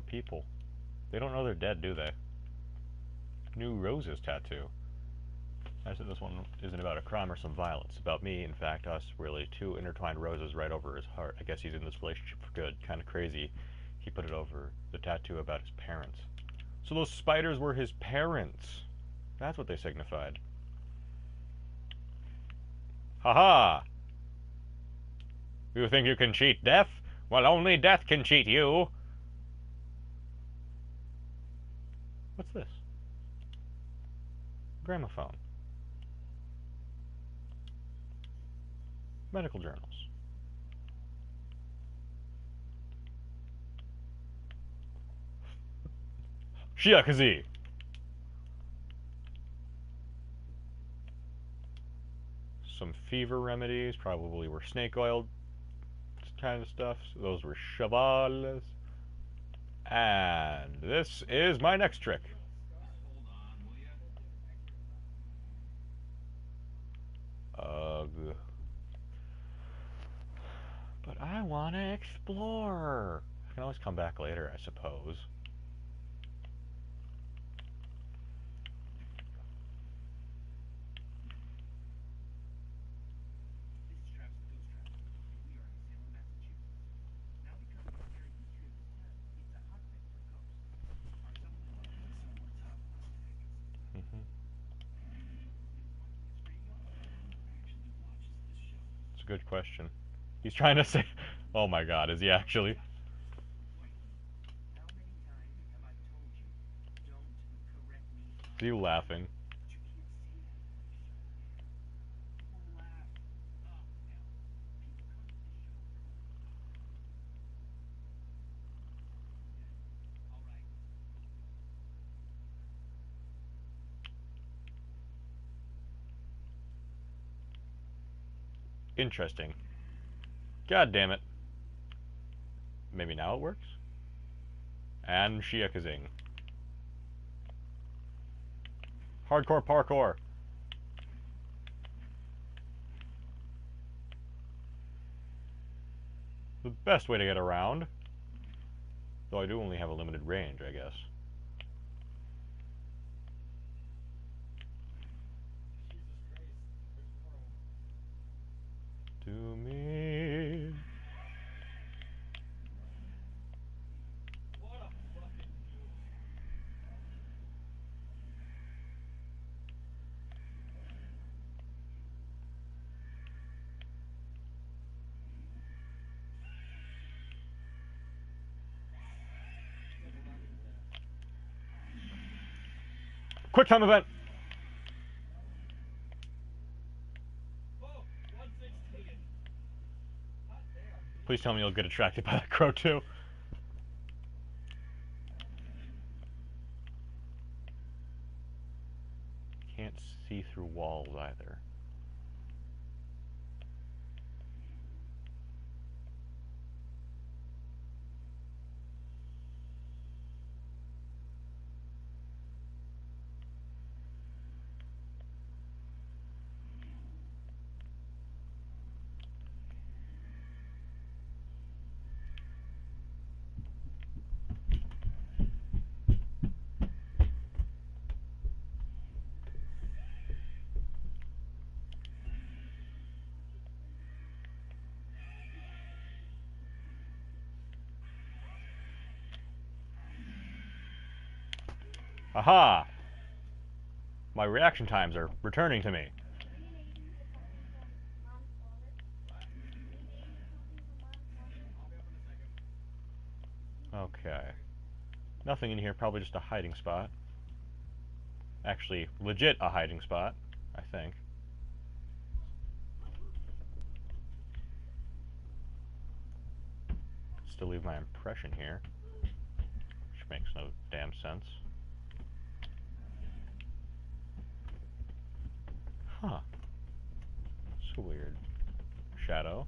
C: people. They don't know they're dead, do they? New roses tattoo. I said this one isn't about a crime or some violence. About me, in fact, us, really. 2 intertwined roses right over his heart. I guess he's in this relationship for good. Kind of crazy. He put it over the tattoo about his parents. So those spiders were his parents. That's what they signified. Haha! You think you can cheat death? Well, only death can cheat you. What's this? Gramophone. Medical journals. Shiakazi. Some fever remedies, probably were snake oil kind of stuff. Those were chavales. And this is my next trick. Ugh. But I want to explore. I can always come back later, I suppose. It's a good question. He's trying to say... Oh my god, is he actually? Is he laughing? Interesting. God damn it. Maybe now it works? And Shiakazing. Hardcore parkour. The best way to get around. Though I do only have a limited range, I guess. To me. Quick time event. Please tell me you'll get attracted by that crow too. Can't see through walls either. Aha! My reaction times are returning to me. Okay. Nothing in here, probably just a hiding spot. Actually, legit a hiding spot, I think. Still leave my impression here, which makes no damn sense. Huh. So weird. Shadow.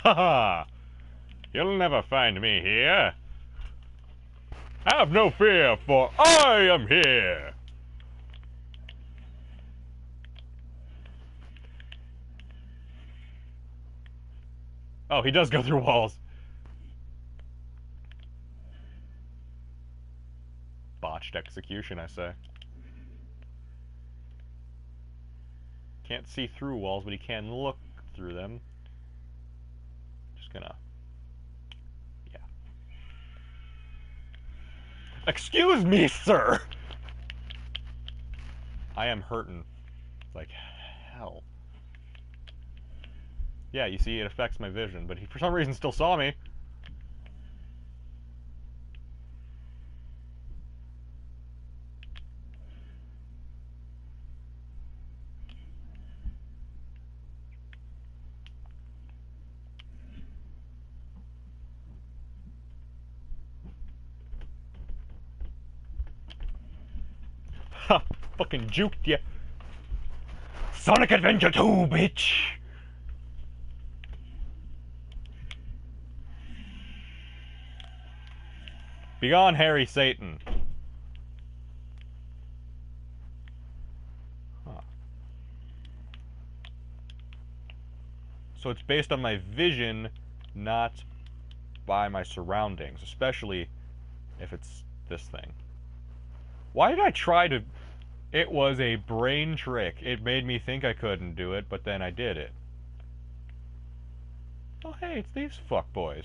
C: Haha! You'll never find me here. Have no fear, for I am here. Oh, he does go through walls. Botched execution, I say. Can't see through walls, but he can look through them. Just gonna... Yeah. Excuse me, sir! I am hurting. Like hell. Yeah, you see, it affects my vision, but he for some reason still saw me. Ha! Fucking juked ya. Sonic Adventure 2, bitch! Begone, Harry Satan. Huh. So it's based on my vision, not by my surroundings, especially if it's this thing. Why did I try to... It was a brain trick. It made me think I couldn't do it, but then I did it. Oh hey, it's these fuckboys.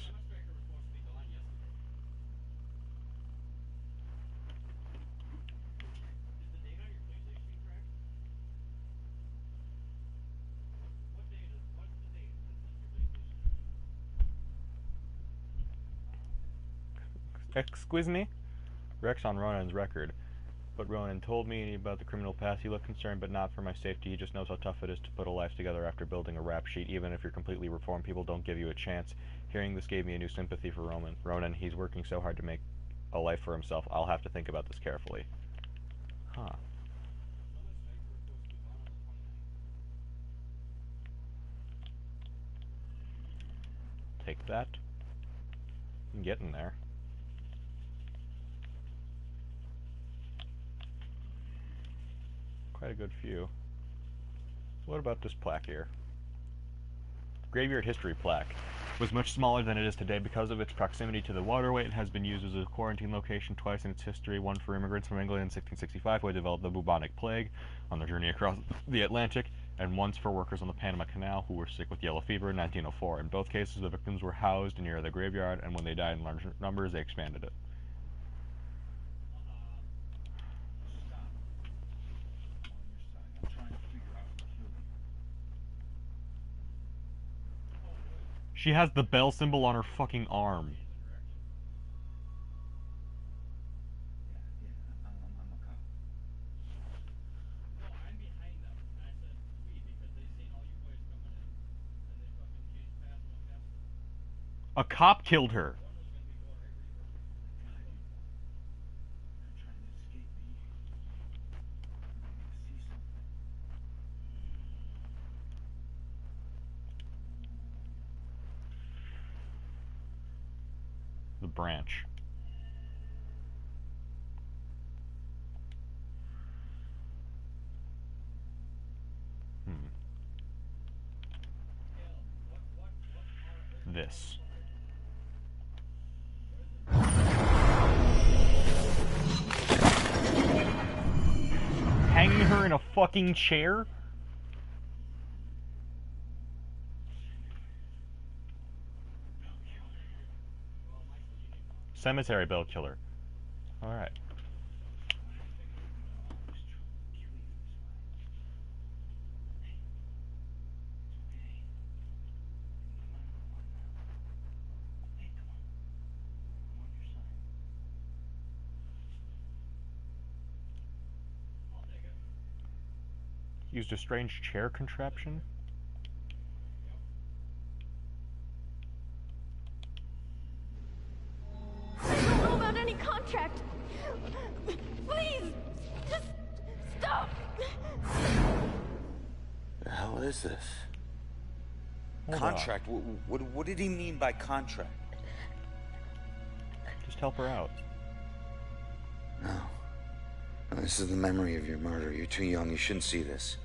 C: Excuse me? Rex on Ronan's record. But Ronan told me about the criminal past. He looked concerned, but not for my safety. He just knows how tough it is to put a life together after building a rap sheet. Even if you're completely reformed, people don't give you a chance. Hearing this gave me a new sympathy for Ronan. He's working so hard to make a life for himself. I'll have to think about this carefully. Huh. Take that. I'm getting there. Quite a good few. What about this plaque here? Graveyard history plaque. Was much smaller than it is today because of its proximity to the waterway. It has been used as a quarantine location twice in its history, one for immigrants from England in 1665 who had developed the bubonic plague on their journey across the Atlantic, and once for workers on the Panama Canal who were sick with yellow fever in 1904. In both cases, the victims were housed near the graveyard, and when they died in large numbers, they expanded it. She has the bell symbol on her fucking arm. A cop killed her. The branch. This. Hanging her in a fucking chair? Cemetery bell killer. Alright. Used a strange chair contraption?
Q: I don't know about any contract. Please, just stop.
J: The hell is this?
C: Hold
J: Contract? What did he mean by contract?
C: Just help her out.
J: No. No, this is the memory of your murder. You're too young. You shouldn't see this.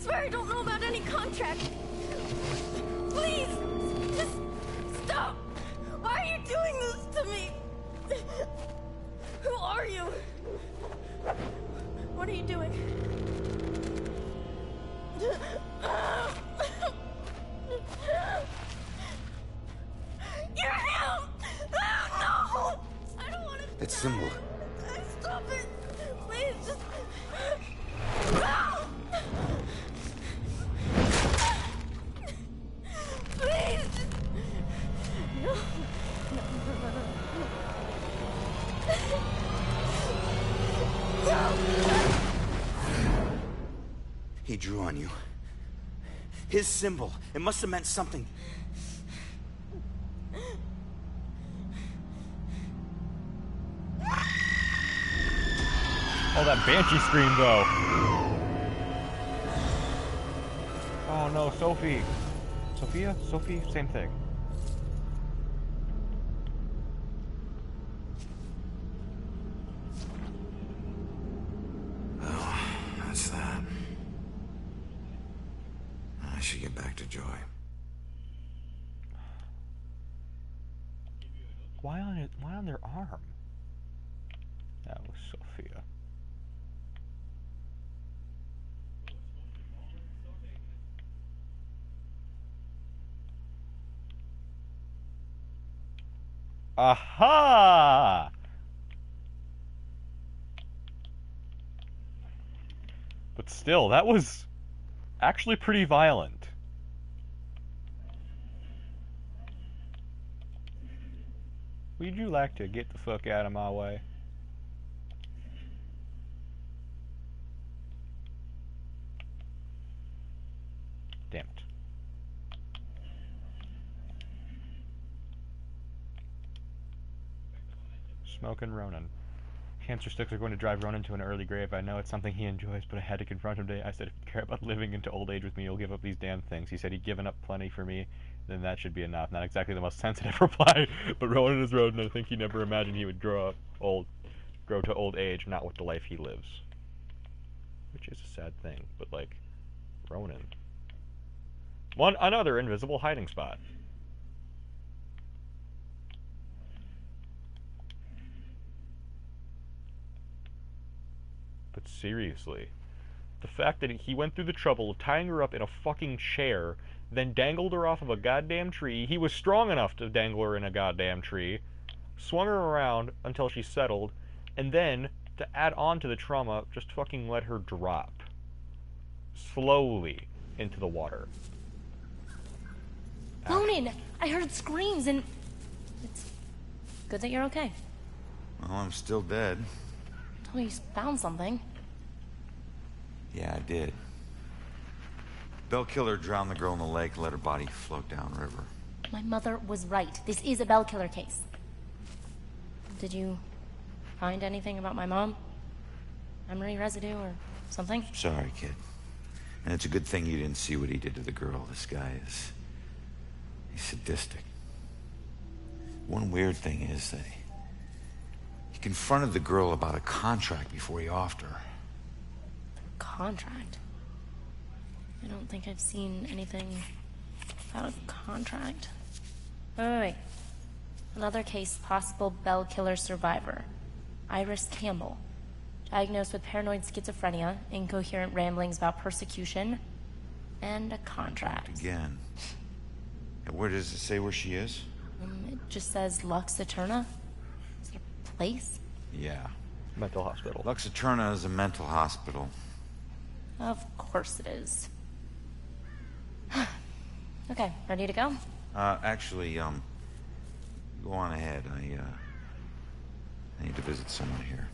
G: swear I don't know about any contract. Please, just stop. Why are you doing this to me? Who are you? What are you doing? You're him! Oh, no! I don't want to.
J: That symbol.
G: Stop it! Please, just. No! Please! No.
J: He drew on you. His symbol. It must have meant something.
C: Oh, that banshee scream, though. Oh no, Sophie. Sophia? Sophie? Same thing.
J: Well, that's that. I should get back to Joy.
C: Why on their arm? That was Sophia. Aha! But still, that was actually pretty violent. Would you like to get the fuck out of my way? Damn it. Smoking Ronan. Cancer sticks are going to drive Ronan to an early grave. I know it's something he enjoys, but I had to confront him today. I said, if you care about living into old age with me, you'll give up these damn things. He said he'd given up plenty for me, then that should be enough. Not exactly the most sensitive reply, but Ronan is Ronan, and I think he never imagined he would grow to old age, not with the life he lives. Which is a sad thing, but like, Ronan. Another invisible hiding spot. But seriously, the fact that he went through the trouble of tying her up in a fucking chair, then dangled her off of a goddamn tree. He was strong enough to dangle her in a goddamn tree, swung her around until she settled, and then, to add on to the trauma, just fucking let her drop slowly into the water.
G: Ronan, I heard screams and it's good that you're okay.
J: Well, I'm still dead.
G: Well, you found something.
J: Yeah, I did. Bell killer drowned the girl in the lake and let her body float downriver.
G: My mother was right. This is a Bell killer case. Did you find anything about my mom? Memory residue or something?
J: Sorry, kid. And it's a good thing you didn't see what he did to the girl. This guy is... he's sadistic. One weird thing is that he confronted the girl about a contract before he offed her.
G: Contract? I don't think I've seen anything about a contract. Wait. Another case, possible Bell killer survivor. Iris Campbell. Diagnosed with paranoid schizophrenia, incoherent ramblings about persecution, and a contract.
J: Again. Where does it say where she is?
G: It just says Lux Eterna. Is it a place?
J: Yeah.
C: Mental hospital.
J: Lux Eterna is a mental hospital.
G: Of course it is. Okay, ready to go?
J: Actually, go on ahead. I need to visit someone here.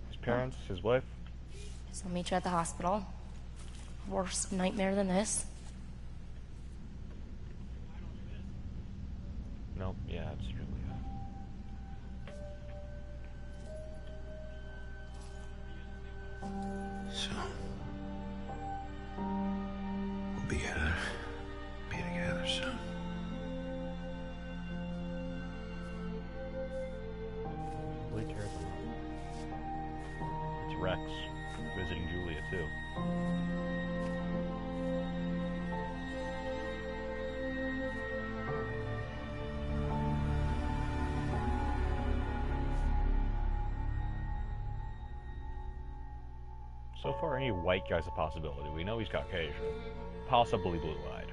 C: His parents, his wife.
G: So I'll meet you at the hospital. Worse nightmare than this.
C: Nope, yeah, it's Julia.
J: So, we'll be together soon.
C: Really terrible. It's Rex visiting Julia too. So far, any white guy's a possibility. We know he's Caucasian. Possibly blue-eyed.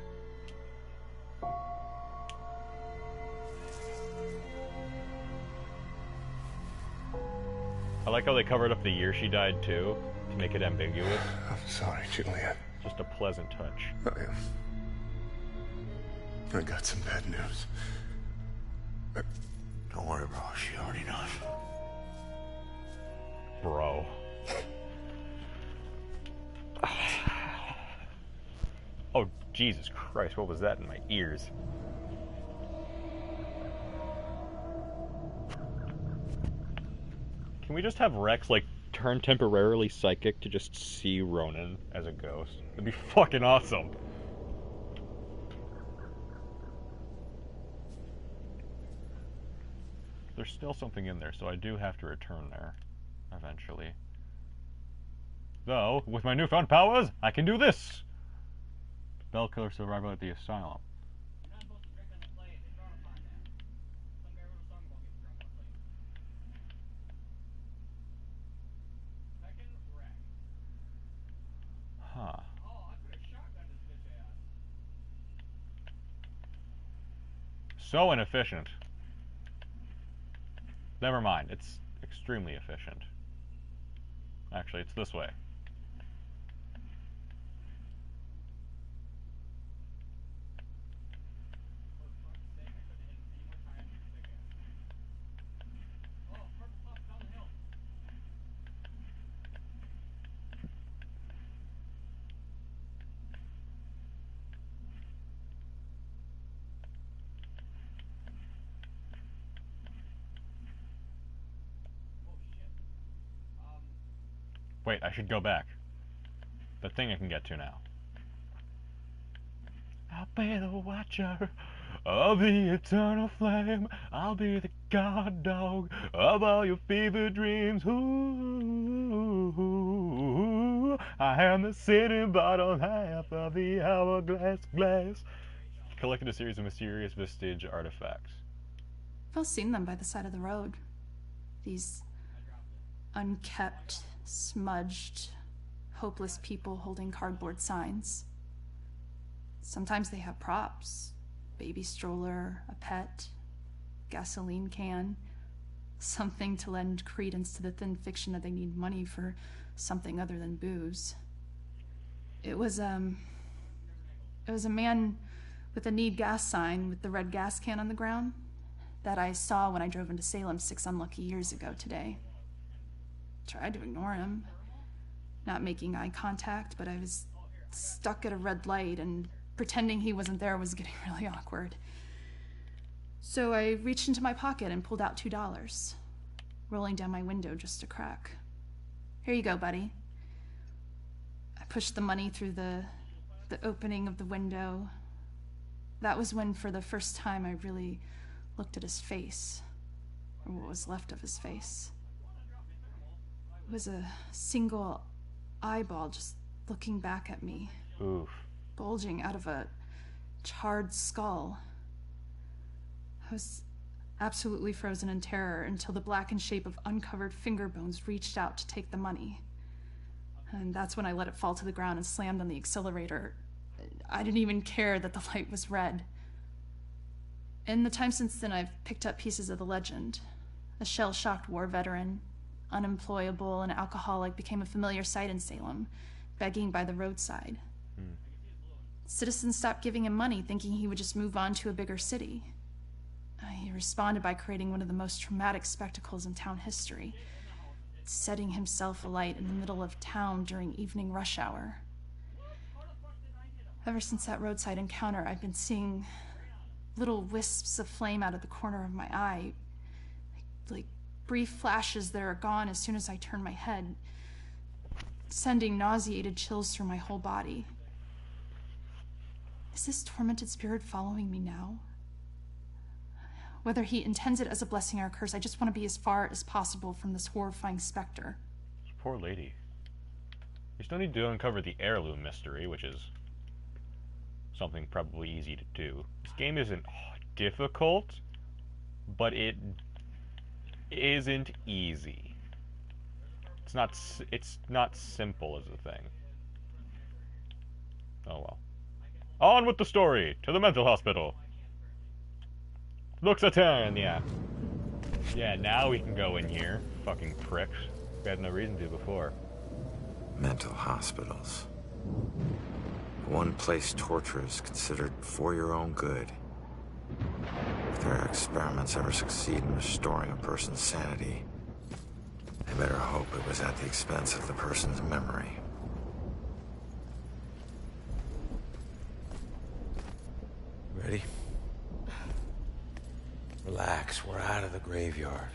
C: I like how they covered up the year she died, too, to make it ambiguous.
R: I'm sorry, Juliet.
C: Just a pleasant touch.
R: I got some bad news.
J: Don't worry, bro. She already knows.
C: Bro. Oh, Jesus Christ, what was that in my ears? Can we just have Rex, like, turn temporarily psychic to just see Ronan as a ghost? That'd be fucking awesome. There's still something in there, so I do have to return there eventually. Though, with my newfound powers, I can do this! Bell killer survival at the asylum. Huh. So inefficient. Never mind, it's extremely efficient. Actually, it's this way. Wait, I should go back. The thing I can get to now. I'll be the watcher of the eternal flame. I'll be the guard dog of all your fever dreams. Ooh, I am the sitting bottom half of the hourglass glass. Collected a series of mysterious vestige artifacts.
N: I've all seen them by the side of the road. These unkept, smudged, hopeless people holding cardboard signs. Sometimes they have props. Baby stroller, a pet, gasoline can. Something to lend credence to the thin fiction that they need money for something other than booze. It was a man with a need gas sign with the red gas can on the ground that I saw when I drove into Salem 6 unlucky years ago today. Tried to ignore him, not making eye contact, but I was stuck at a red light and pretending he wasn't there was getting really awkward. So I reached into my pocket and pulled out $2, rolling down my window just a crack. Here you go, buddy. I pushed the money through the opening of the window. That was when, for the first time, I really looked at his face, or what was left of his face. It was a single eyeball just looking back at me.
C: Oof.
N: Bulging out of a charred skull. I was absolutely frozen in terror until the blackened shape of uncovered finger bones reached out to take the money. And that's when I let it fall to the ground and slammed on the accelerator. I didn't even care that the light was red. In the time since then, I've picked up pieces of the legend. A shell-shocked war veteran, unemployable and alcoholic, became a familiar sight in Salem, begging by the roadside. Citizens stopped giving him money, thinking he would just move on to a bigger city. He responded by creating one of the most traumatic spectacles in town history, setting himself alight in the middle of town during evening rush hour. Ever since that roadside encounter, I've been seeing little wisps of flame out of the corner of my eye, like brief flashes that are gone as soon as I turn my head, sending nauseated chills through my whole body. Is this tormented spirit following me now? Whether he intends it as a blessing or a curse, I just want to be as far as possible from this horrifying specter.
C: Poor lady. We still need to uncover the heirloom mystery, which is something probably easy to do. This game isn't difficult, but it isn't easy. It's not simple as a thing. Oh well. On with the story. To the mental hospital. Looks a turn, yeah. Yeah, now we can go in here. Fucking pricks. We had no reason to before.
J: Mental hospitals. One place torture is considered for your own good. If their experiments ever succeed in restoring a person's sanity, they better hope it was at the expense of the person's memory. Ready? Relax, we're out of the graveyard.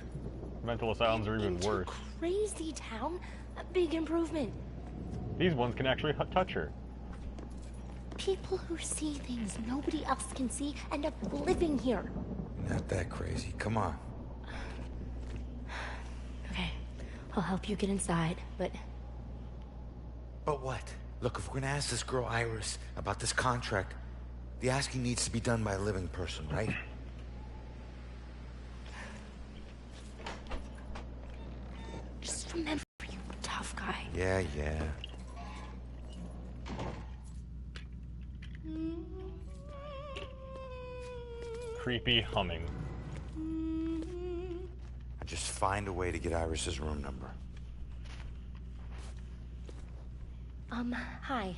C: Mental asylums are even worse.
G: Crazy town? A big improvement.
C: These ones can actually touch her.
G: People who see things nobody else can see end up living here.
J: Not that crazy. Come on.
G: Okay, I'll help you get inside, but...
J: But what? Look, if we're gonna ask this girl Iris about this contract, the asking needs to be done by a living person, right?
G: Just remember, you tough guy.
J: Yeah.
C: Creepy humming.
J: Just find a way to get Iris's room number.
G: Hi.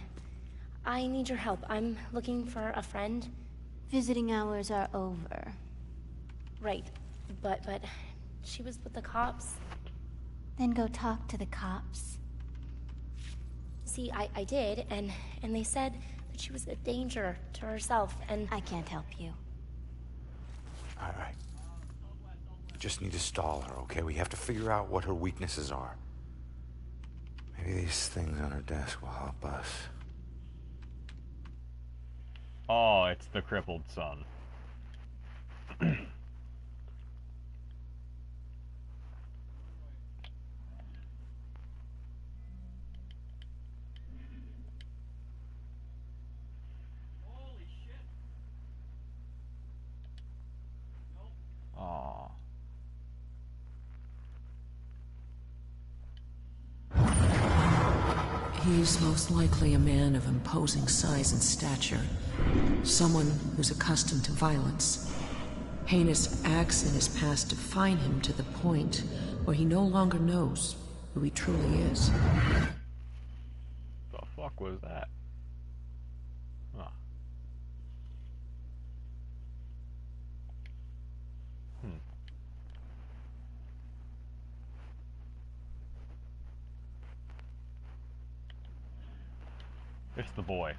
G: I need your help. I'm looking for a friend.
I: Visiting hours are over.
G: Right. But she was with the cops.
I: Then go talk to the cops.
G: See, I did, and they said that she was a danger to herself, and...
I: I can't help you.
J: All right. Just need to stall her, okay? We have to figure out what her weaknesses are. Maybe these things on her desk will help us.
C: Oh, it's the crippled son. Aw.
M: He's most likely a man of imposing size and stature. Someone who's accustomed to violence. Heinous acts in his past define him to the point where he no longer knows who he truly is.
C: The fuck was that? Huh. It's the boy.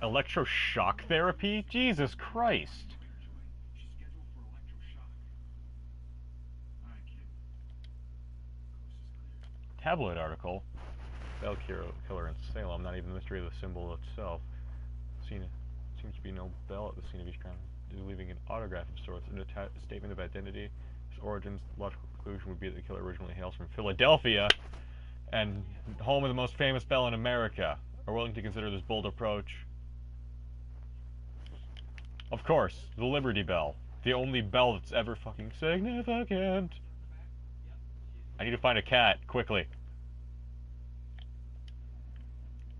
C: Electroshock therapy? Jesus Christ.
D: She's scheduled for electroshock. Alright, kid. Coast is clear.
C: Tabloid article. Bell killer in Salem. Not even the mystery of the symbol itself. Seems to be no bell at the scene of each crime. Leaving an autograph of sorts, and a statement of identity. Its origins, logical conclusion would be that the killer originally hails from Philadelphia, and home of the most famous bell in America. Are willing to consider this bold approach. Of course, the Liberty Bell. The only bell that's ever fucking significant. I need to find a cat, quickly.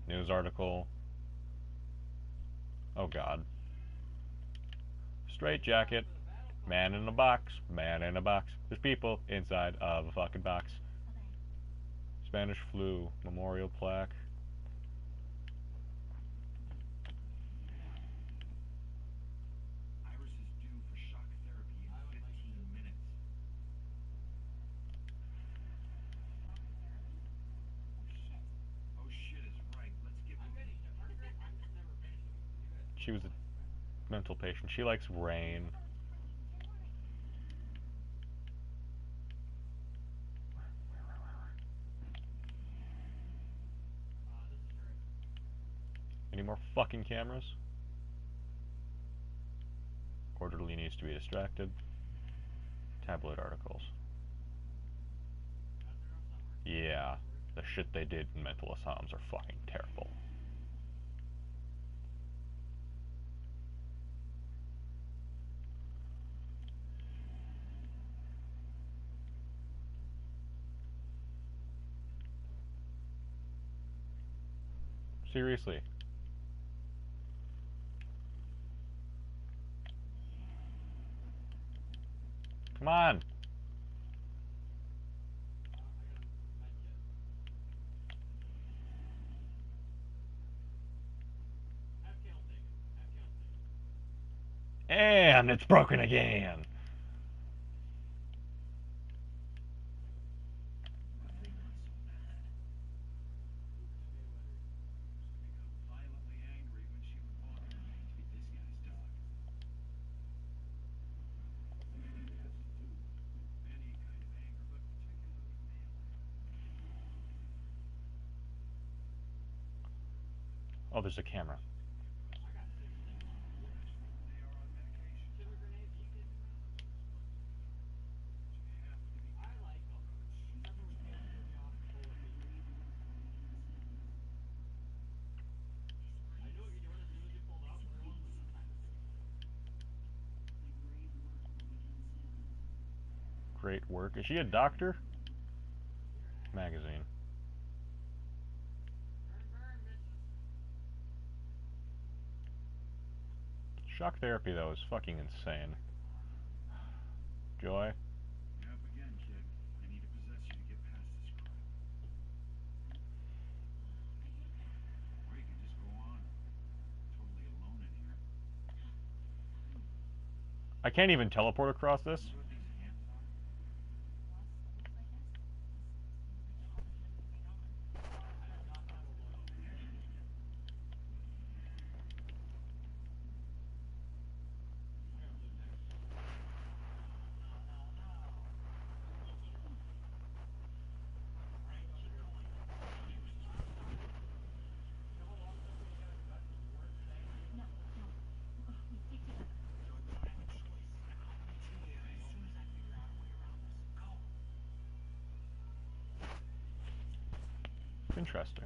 C: News article. Oh god. Straight jacket. Man in a box. Man in a box. There's people inside of a fucking box. Spanish flu. Memorial plaque.
D: Iris is due for shock therapy in 15 minutes.
C: She was a mental patient. She likes rain. Any more fucking cameras? Orderly needs to be distracted. Tabloid articles. Yeah, the shit they did in mental asylums are fucking terrible. Seriously. Come on! And it's broken again!
D: Violently angry when she would walk in. I hate to be this guy's dog. It has to do with any kind of anger, but particularly male anger.
C: Oh, there's a camera.
D: They are on medication.
F: Killer grenades, are you kidding me, man?
D: You have to be
F: I like them. Except for when kids throw me off the roller coaster. I knew what you were doing as soon as you pulled up, but there wasn't enough time to do it.
C: Great work. Is she a doctor? Magazine.
F: Burn, bitches.
C: Shock therapy, though, is fucking insane. Joy?
D: You're up again, kid. I need to possess you to get past this crap. Or you can just go on. Totally alone in here.
C: I can't even teleport across this.
D: See what these hands are?
C: Interesting.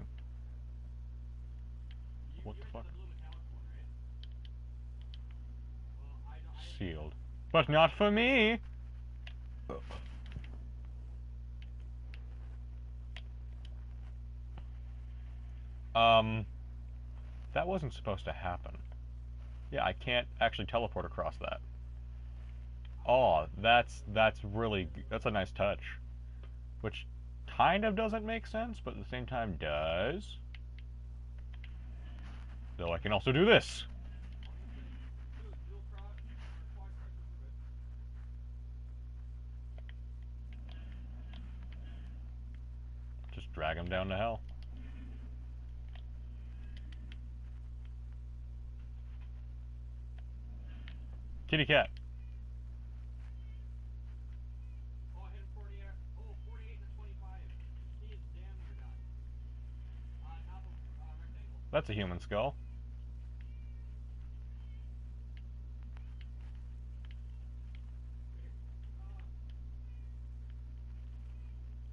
C: What the fuck? Sealed. But not for me! That wasn't supposed to happen. Yeah, I can't actually teleport across that. Oh, that's really, that's a nice touch. Which kind of doesn't make sense, but at the same time does. Though I can also do this. Just drag him down to hell. Kitty cat.
F: Oh, I hit him 48, 48 and a 25. He is damn near done. Top of rectangle.
C: That's a human skull.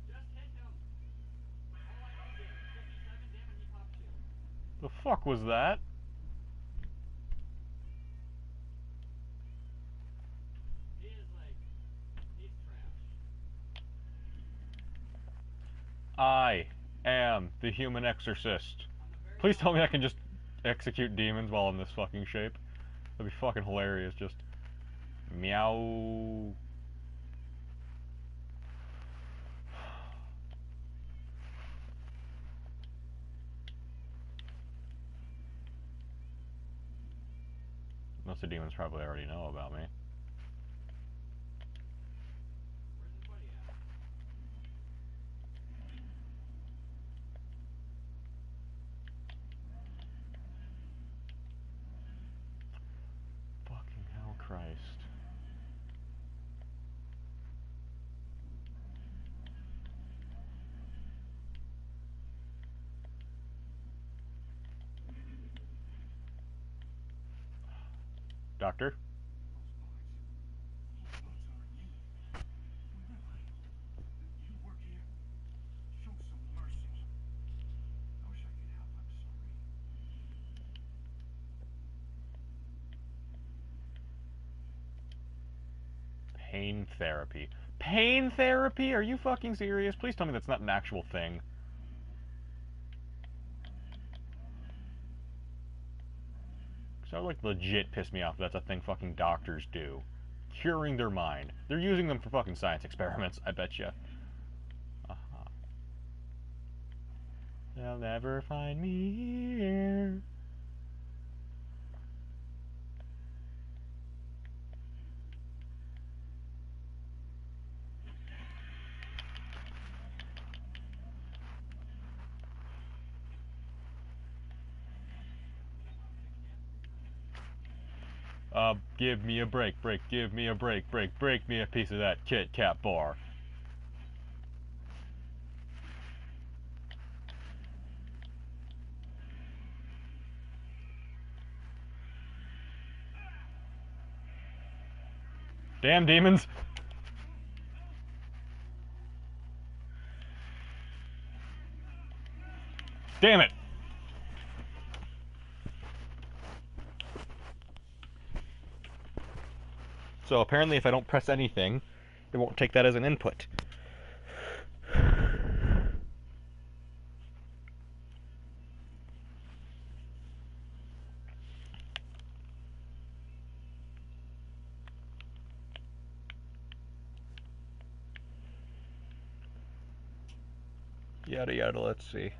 F: Just hit him. All I know did 57 damage, he popped shield.
C: The fuck was that?
F: He is like, he's trash.
C: I am the human exorcist. Please tell me I can just execute demons while in this fucking shape. That'd be fucking hilarious. Just meow. Most of the demons probably already know about me.
F: Where's his buddy at?
C: Doctor?
D: You work here? Show some mercy. I wish I could help. I'm sorry.
C: Pain therapy. Pain therapy? Are you fucking serious? Please tell me that's not an actual thing. Because that would, like, legit piss me off if that's a thing fucking doctors do. Curing their mind. They're using them for fucking science experiments, I bet you. They'll never find me here. Give me a break, give me a break, break me a piece of that Kit Kat bar. Damn demons! Damn it! So apparently if I don't press anything, it won't take that as an input. Yada yada, let's see.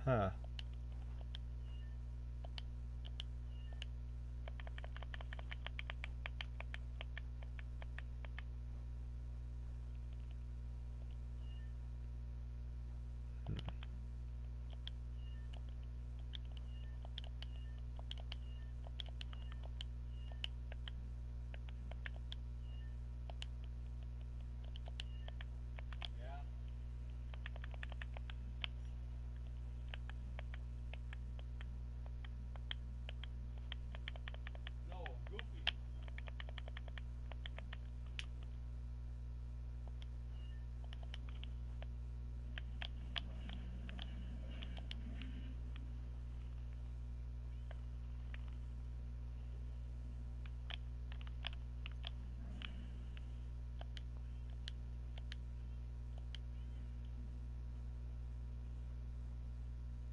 C: Huh.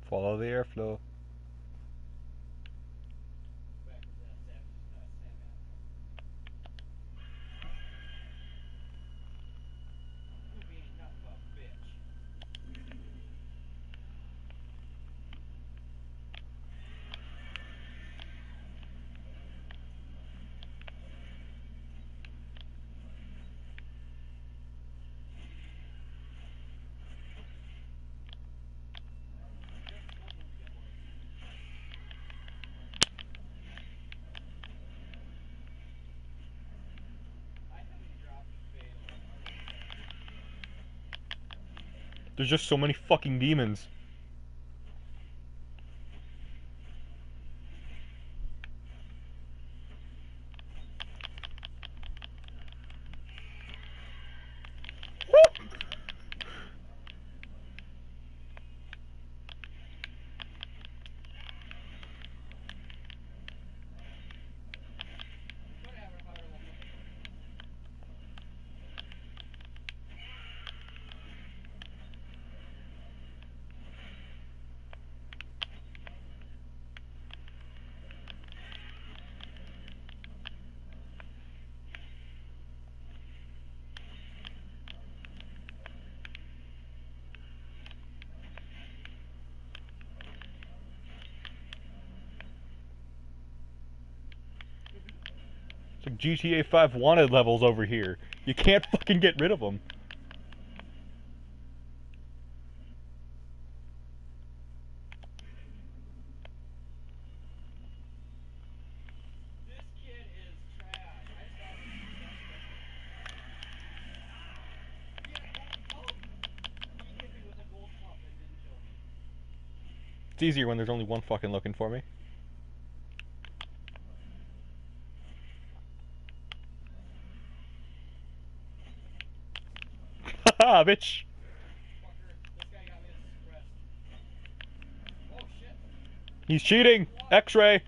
C: Follow the airflow. There's just so many fucking demons. It's like GTA 5 wanted levels over here. You can't fucking get rid of them. It's easier when there's only one fucking looking for me. Haha, bitch! He's cheating! X-ray!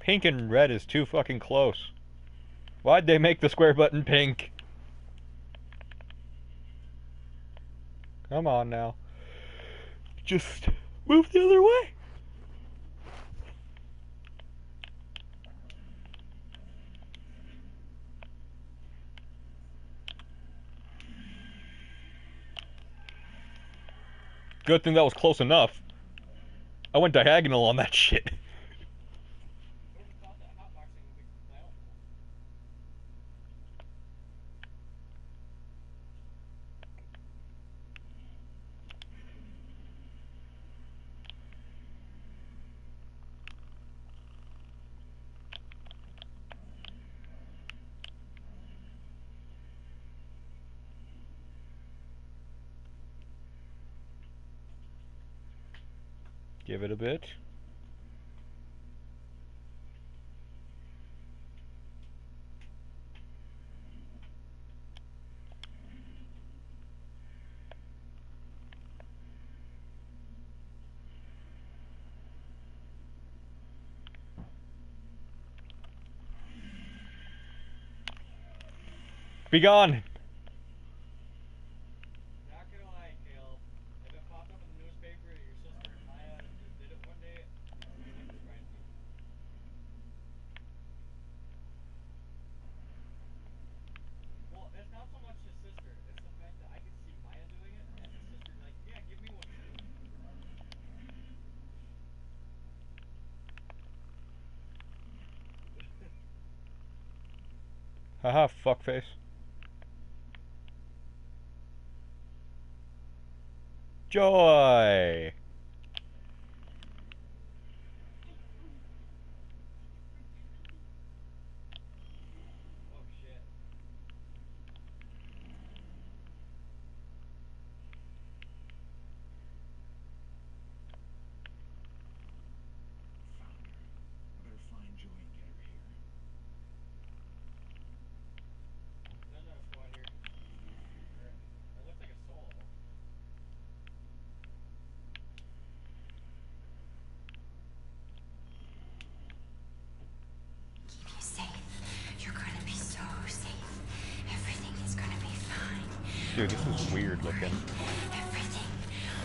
C: Pink and red is too fucking close. Why'd they make the square button pink? Come on now. Just move the other way. Good thing that was close enough. I went diagonal on that shit. Give it a bit. Be gone! Haha, fuckface. Joy! Dude, this is weird looking.
G: Everything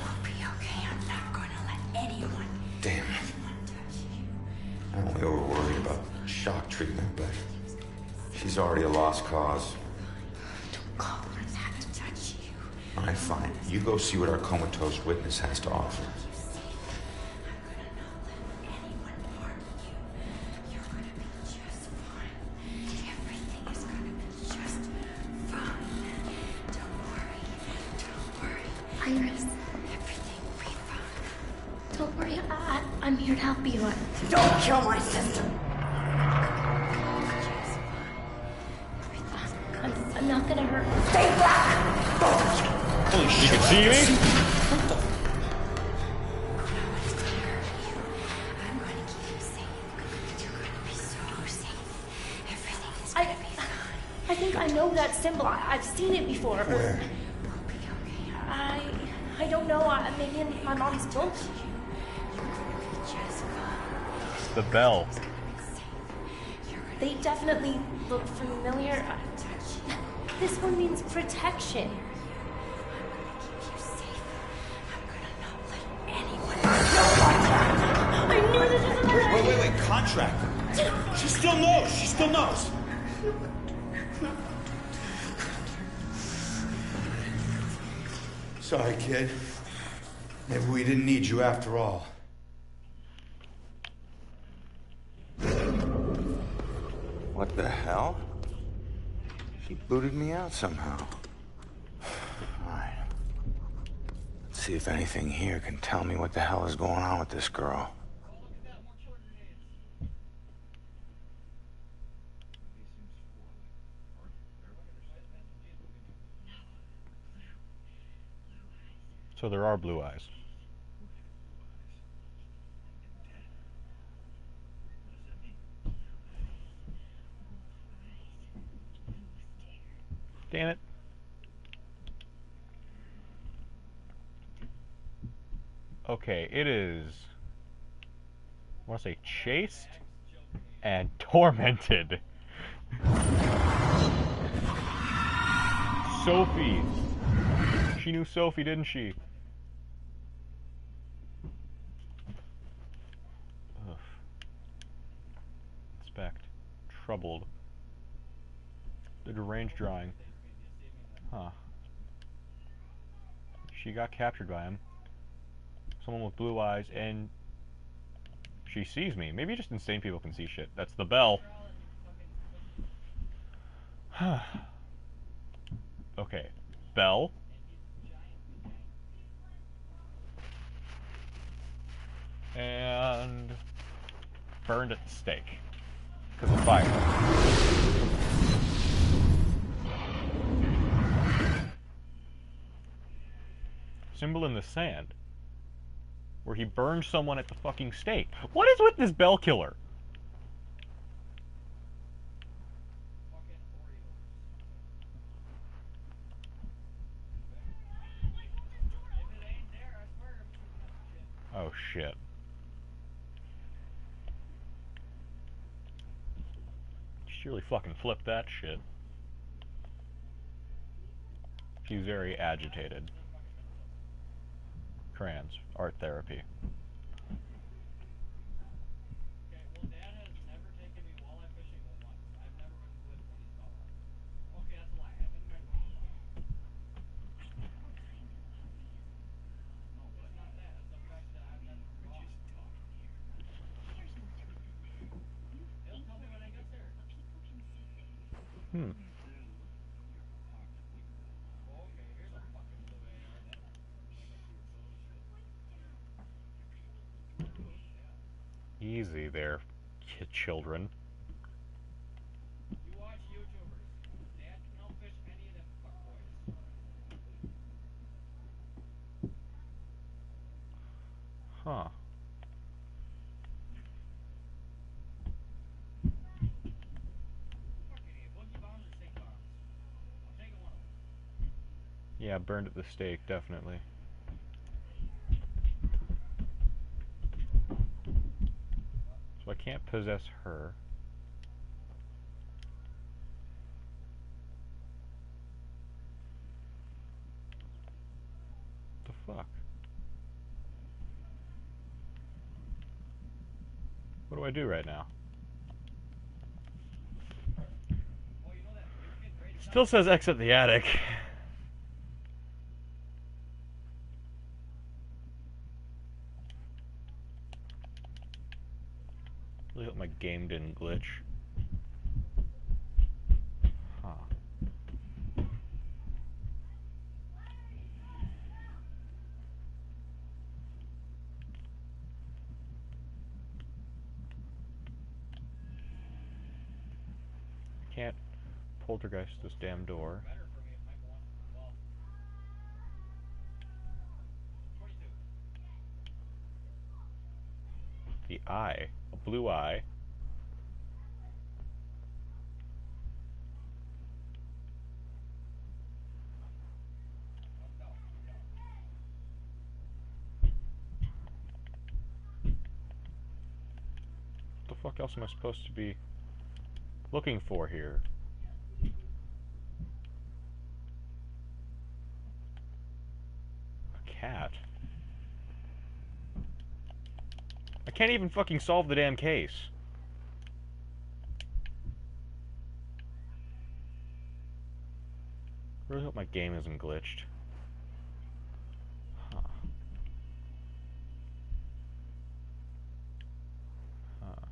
G: will be okay. I'm not gonna let anyone.
J: Damn. I'm only over worried about shock treatment, but she's already a lost cause.
G: Don't call her that to touch you.
J: Alright, fine. You go see what our comatose witness has to offer.
G: Iris, everything will be fine. Don't worry, I'm here to help you.
I: Don't kill my sister.
G: I'm not gonna hurt.
I: Stay back!
C: Holy shit, you can see me?
I: I'm going to keep you safe. You're going to be so safe. Everything is going to be fine.
G: I think I know that symbol. I've seen it before.
J: Where?
G: I don't know. Maybe in my mom's book.
C: The bell.
G: They definitely look familiar. This one means protection.
S: track. She still knows. She still knows. Sorry, kid. Maybe we didn't need you after all.
J: What the hell? She booted me out somehow. Alright. Let's see if anything here can tell me what the hell is going on with this girl.
C: So there are blue eyes. Damn it. Okay, it is, I want to say, chased and tormented. Sophie. She knew Sophie, didn't she? Ugh. Inspect. Troubled. The deranged drawing. Huh. She got captured by him. Someone with blue eyes, and she sees me. Maybe just insane people can see shit. That's the bell. Okay. Bell. And burned at the stake. Because of fire. Symbol in the sand. Where he burned someone at the fucking stake. What is with this bell killer? Oh shit. She really fucking flipped that shit. She's very agitated. Crayons. Art therapy. Hmm. Easy there, children.
F: You watch YouTubers. Dad can outfish any of them fuckboys.
C: Huh. Yeah, burned at the stake, definitely. So I can't possess her. What the fuck? What do I do right now? Still says exit the attic. Really hope my game didn't glitch. Huh. I can't poltergeist this damn door. The eye. A blue eye. What the fuck else am I supposed to be looking for here? A cat. I can't even fucking solve the damn case. game isn't glitched. Huh. Huh.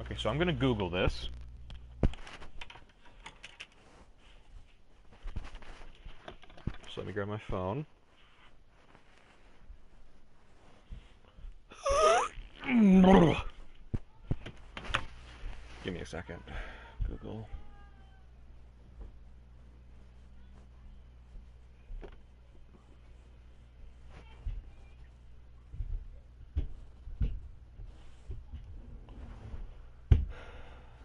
C: Okay, so I'm gonna Google this. So let me grab my phone. Give me a second. Google.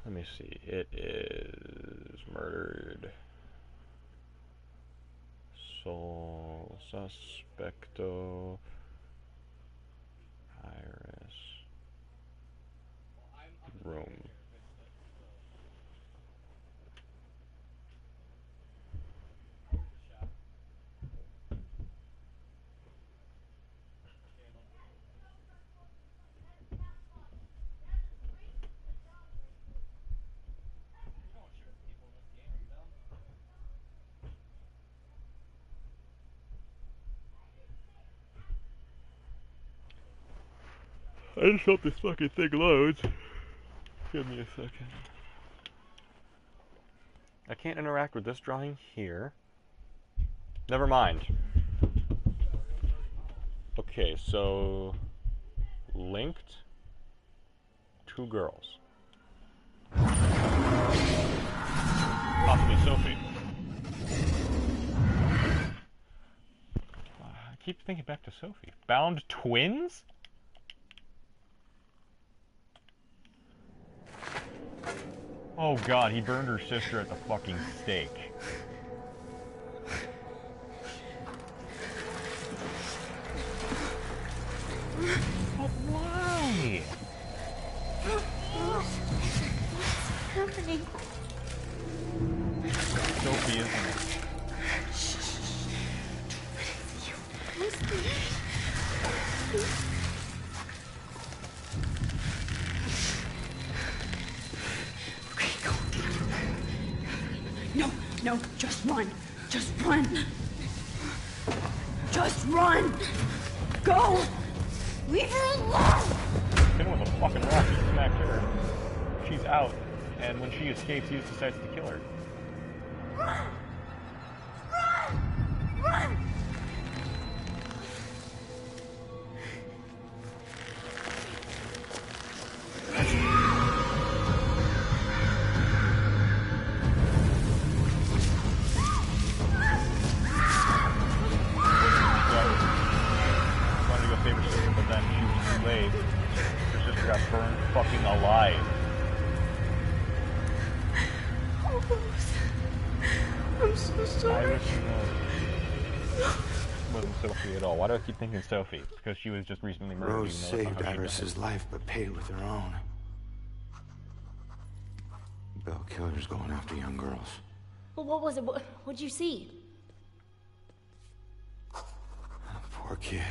C: Let me see. It is murdered. Sol suspecto iris room. I just hope this fucking thing loads. Give me a second. I can't interact with this drawing here. Never mind. Okay, so linked two girls. Possibly Sophie. I keep thinking back to Sophie. Bound twins? Oh god, he burned her sister at the fucking stake. But why?
I: What's happening?
C: Sophie, isn't it?
I: No, just run. Just run. Just run. Go. Leave her alone.
C: Hit her with a fucking rock, she smacked her. She's out, and when she escapes, he just decides to kill her.
I: Run. Run. Run.
C: Burned fucking alive.
I: I'm so sorry.
C: Wasn't Sophie at all. Why do I keep thinking Sophie? Because she was just recently murdered.
J: Rose saved Iris's life, but paid with her own. Bell killer's going after young girls.
G: Well, what was it? What'd you see?
J: Poor kid.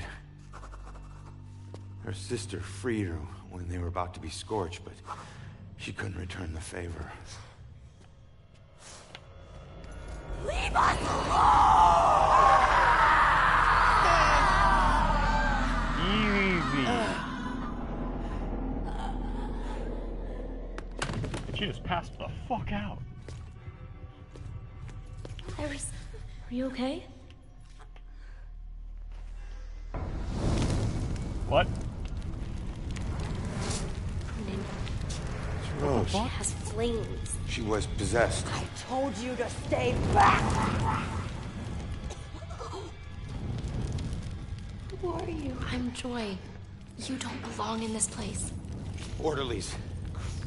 J: Her sister freed her when they were about to be scorched, but she couldn't return the favor.
I: Leave us alone!
C: Easy. And she just passed the fuck out.
G: Iris, are you okay?
C: What?
J: It's Rose.
G: She has flames.
J: She was possessed.
I: I told you to stay back! Who are you?
G: I'm Joy. You don't belong in this place.
J: Orderlies.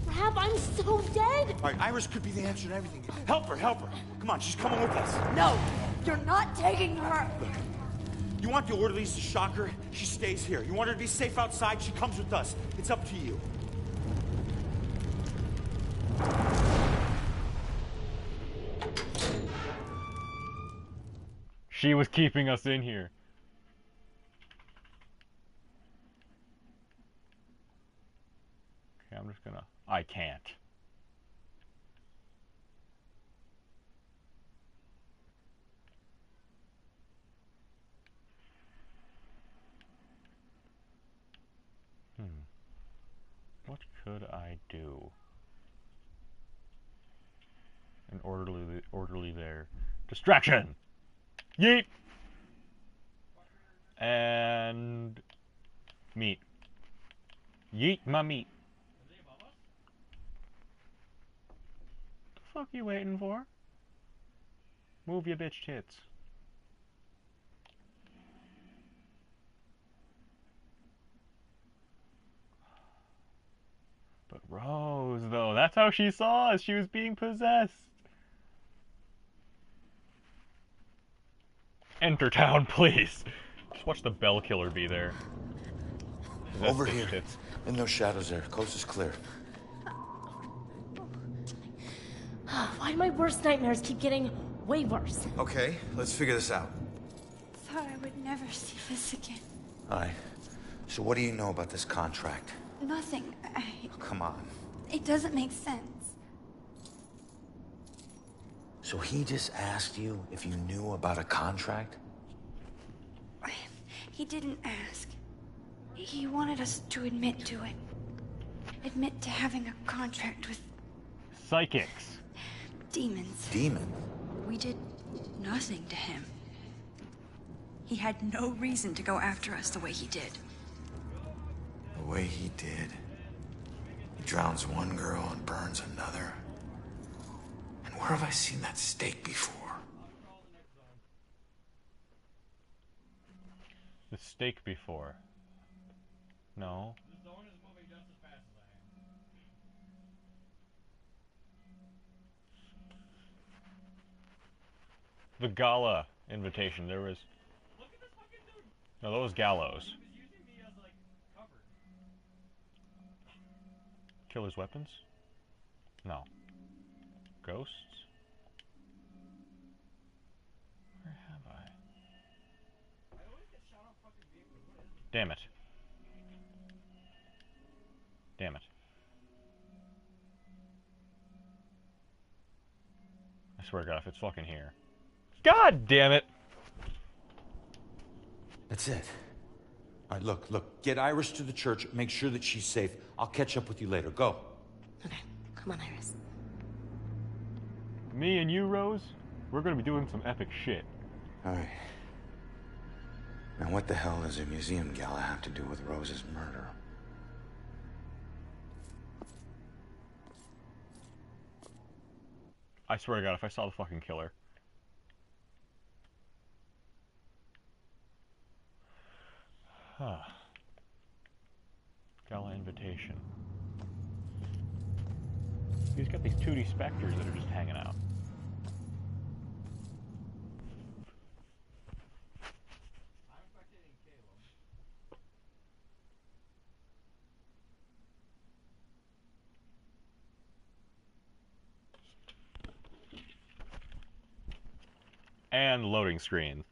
G: Crap, I'm so dead!
S: All right, Iris could be the answer to everything. Help her, help her. Come on, she's coming with us.
I: No, you're not taking her!
S: Look, you want the orderlies to shock her? She stays here. You want her to be safe outside? She comes with us. It's up to you.
C: She was keeping us in here. Okay, I'm just gonna... I can't. could I do? An orderly there. Distraction! Yeet! And meat. Yeet my meat. The fuck you waiting for? Move your bitch tits. But Rose, though, that's how she saw us. She was being possessed. Enter town, please. Just watch the bell killer be there.
S: Over here. In those shadows there. Coast is clear.
G: Why do my worst nightmares keep getting way worse?
S: Okay, let's figure this out.
I: Thought I would never see this again.
S: Alright. So what do you know about this contract?
I: Nothing.
S: Oh, come on.
I: It doesn't make sense.
S: So he just asked you if you knew about a contract?
I: He didn't ask. He wanted us to admit to it. Admit to having a contract with
C: psychics.
I: Demons.
S: Demons?
I: We did nothing to him. He had no reason to go after us the way he did.
J: The way he did. He drowns one girl and burns another. And where have I seen that steak before?
C: The steak before. No. The gala invitation. There was. No, that was gallows. Killer's weapons? No. Ghosts? Where have I? Damn it. Damn it. I swear to God, if it's fucking here. God damn it!
S: That's it. All right, look. Get Iris to the church. Make sure that she's safe. I'll catch up with you later. Go.
G: Okay, come on, Iris.
C: Me and you, Rose, we're gonna be doing some epic shit.
S: All right. Now, what the hell does a museum gala have to do with Rose's murder?
C: I swear to God, if I saw the fucking killer. Huh. Gala invitation. He's got these 2D specters that are just hanging out. And loading screen.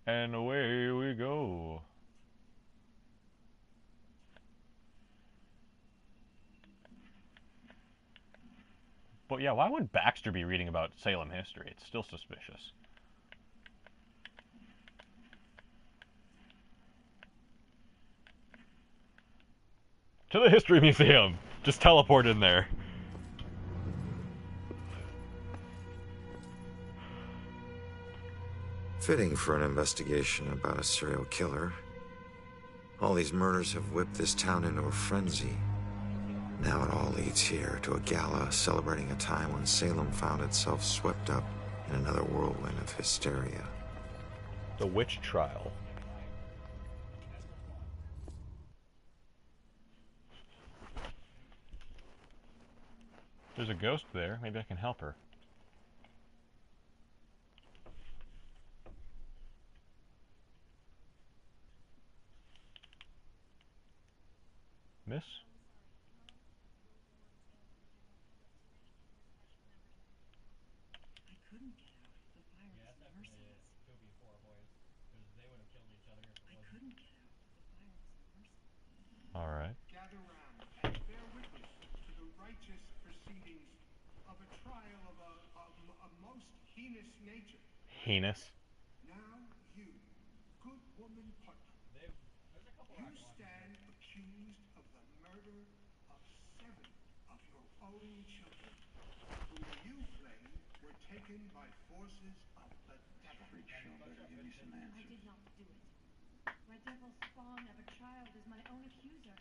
C: And away we go. But yeah, why would Baxter be reading about Salem history? It's still suspicious. To the History Museum! Just teleport in there.
J: Fitting for an investigation about a serial killer. All these murders have whipped this town into a frenzy. Now it all leads here to a gala celebrating a time when Salem found itself swept up in another whirlwind of hysteria.
C: The witch trial. There's a ghost there. Maybe I can help her. Miss?
E: I couldn't get out. The fire was merciless. I couldn't get out. The fire was merciless.
C: Alright.
D: Gather round and bear witness to the righteous proceedings of a trial of a most heinous nature.
C: Heinous.
D: Now you, good woman Putnam, you stand accused of the murder of 7 of your own children, whom you claim were taken by forces of the devil.
E: Freak show, better give me some answers.
Q: I did not do it. My devil spawn of a child is my own accuser.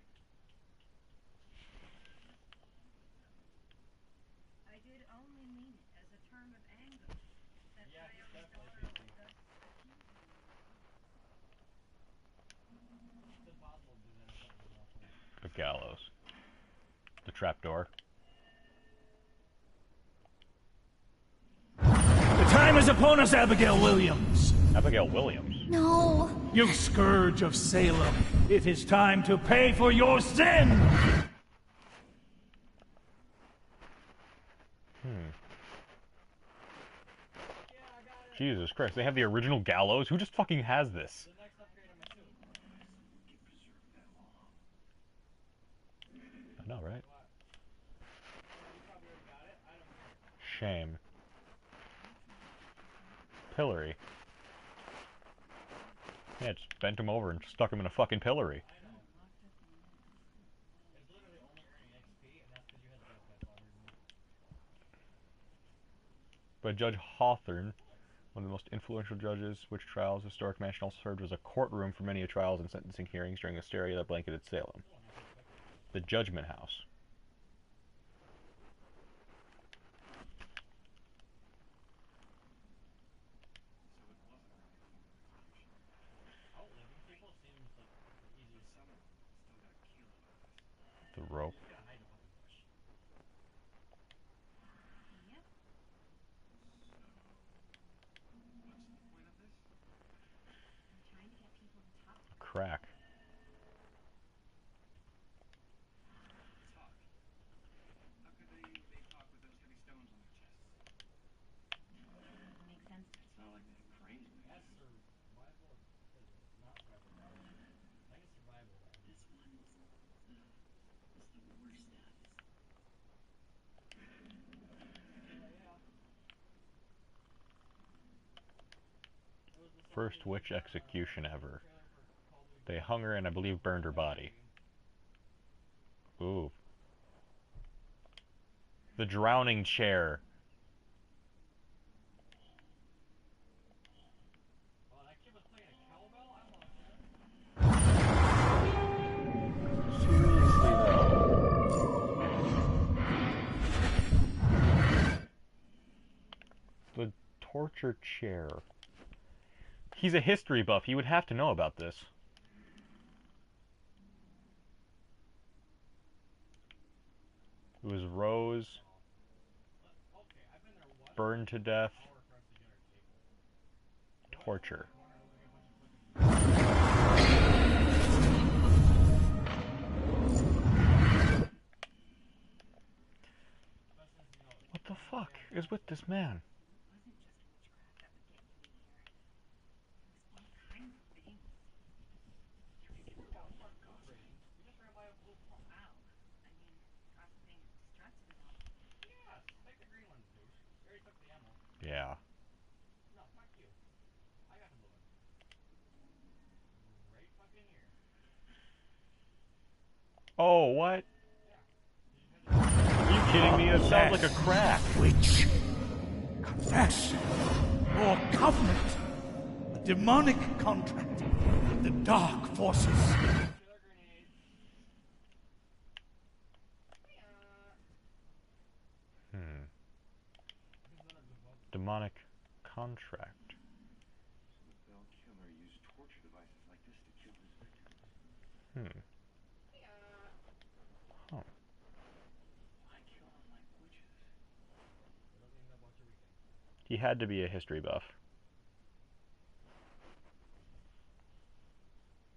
Q: I did only mean it as a term of anger, that my own daughter would thus accuse me.
F: It's impossible to do that in front of a small kid.
C: The gallows. The trapdoor.
T: The time is upon us, Abigail Williams.
C: Abigail Williams?
I: No.
T: You scourge of Salem. It is time to pay for your sin.
C: Jesus Christ, they have the original gallows? Who just fucking has this? I know, right? Shame. Pillory. Yeah, just bent him over and stuck him in a fucking pillory.
F: It's literally only earning XP, and that's because you had the best guy
C: By Judge Hawthorne, one of the most influential judges, which trials historic mansion also served as a courtroom for many trials and sentencing hearings during the hysteria that blanketed Salem. The Judgment House.
F: Outliving people seems like the easiest thing.
D: Still got Kayla with us.
C: The rope.
F: You gotta hide in a fucking bush.
Q: Yep.
D: What's the point of this?
Q: I'm trying to get people to talk.
C: Crack.
D: Talk. How could they talk with those heavy stones on their chests?
Q: Makes sense.
D: It's not like they have cranes with
F: That's survival or physics? Not survival. I think it's survival then.
M: This one is the worst status.
F: Yeah.
C: First witch execution ever. They hung her and I believe burned her body. Ooh. The drowning chair.
F: Oh, that kid was playing a cowbell? I watched that.
C: Seriously though. The torture chair. He's a history buff. He would have to know about this. It was Rose. Burned to death. Torture. What the fuck is with this man? Yeah.
F: No, fuck you. I got the blue one. Right fucking here.
C: Oh, what? Are you kidding me? It sounds like a crack.
T: Witch. Confess. Your covenant. A demonic contract with the dark forces.
C: Demonic contract.
D: So the Bell Killer used torture devices like this to kill his victims.
C: Huh.
D: Why kill them like witches?
F: So doesn't even know about your weekend.
C: He had to be a history buff.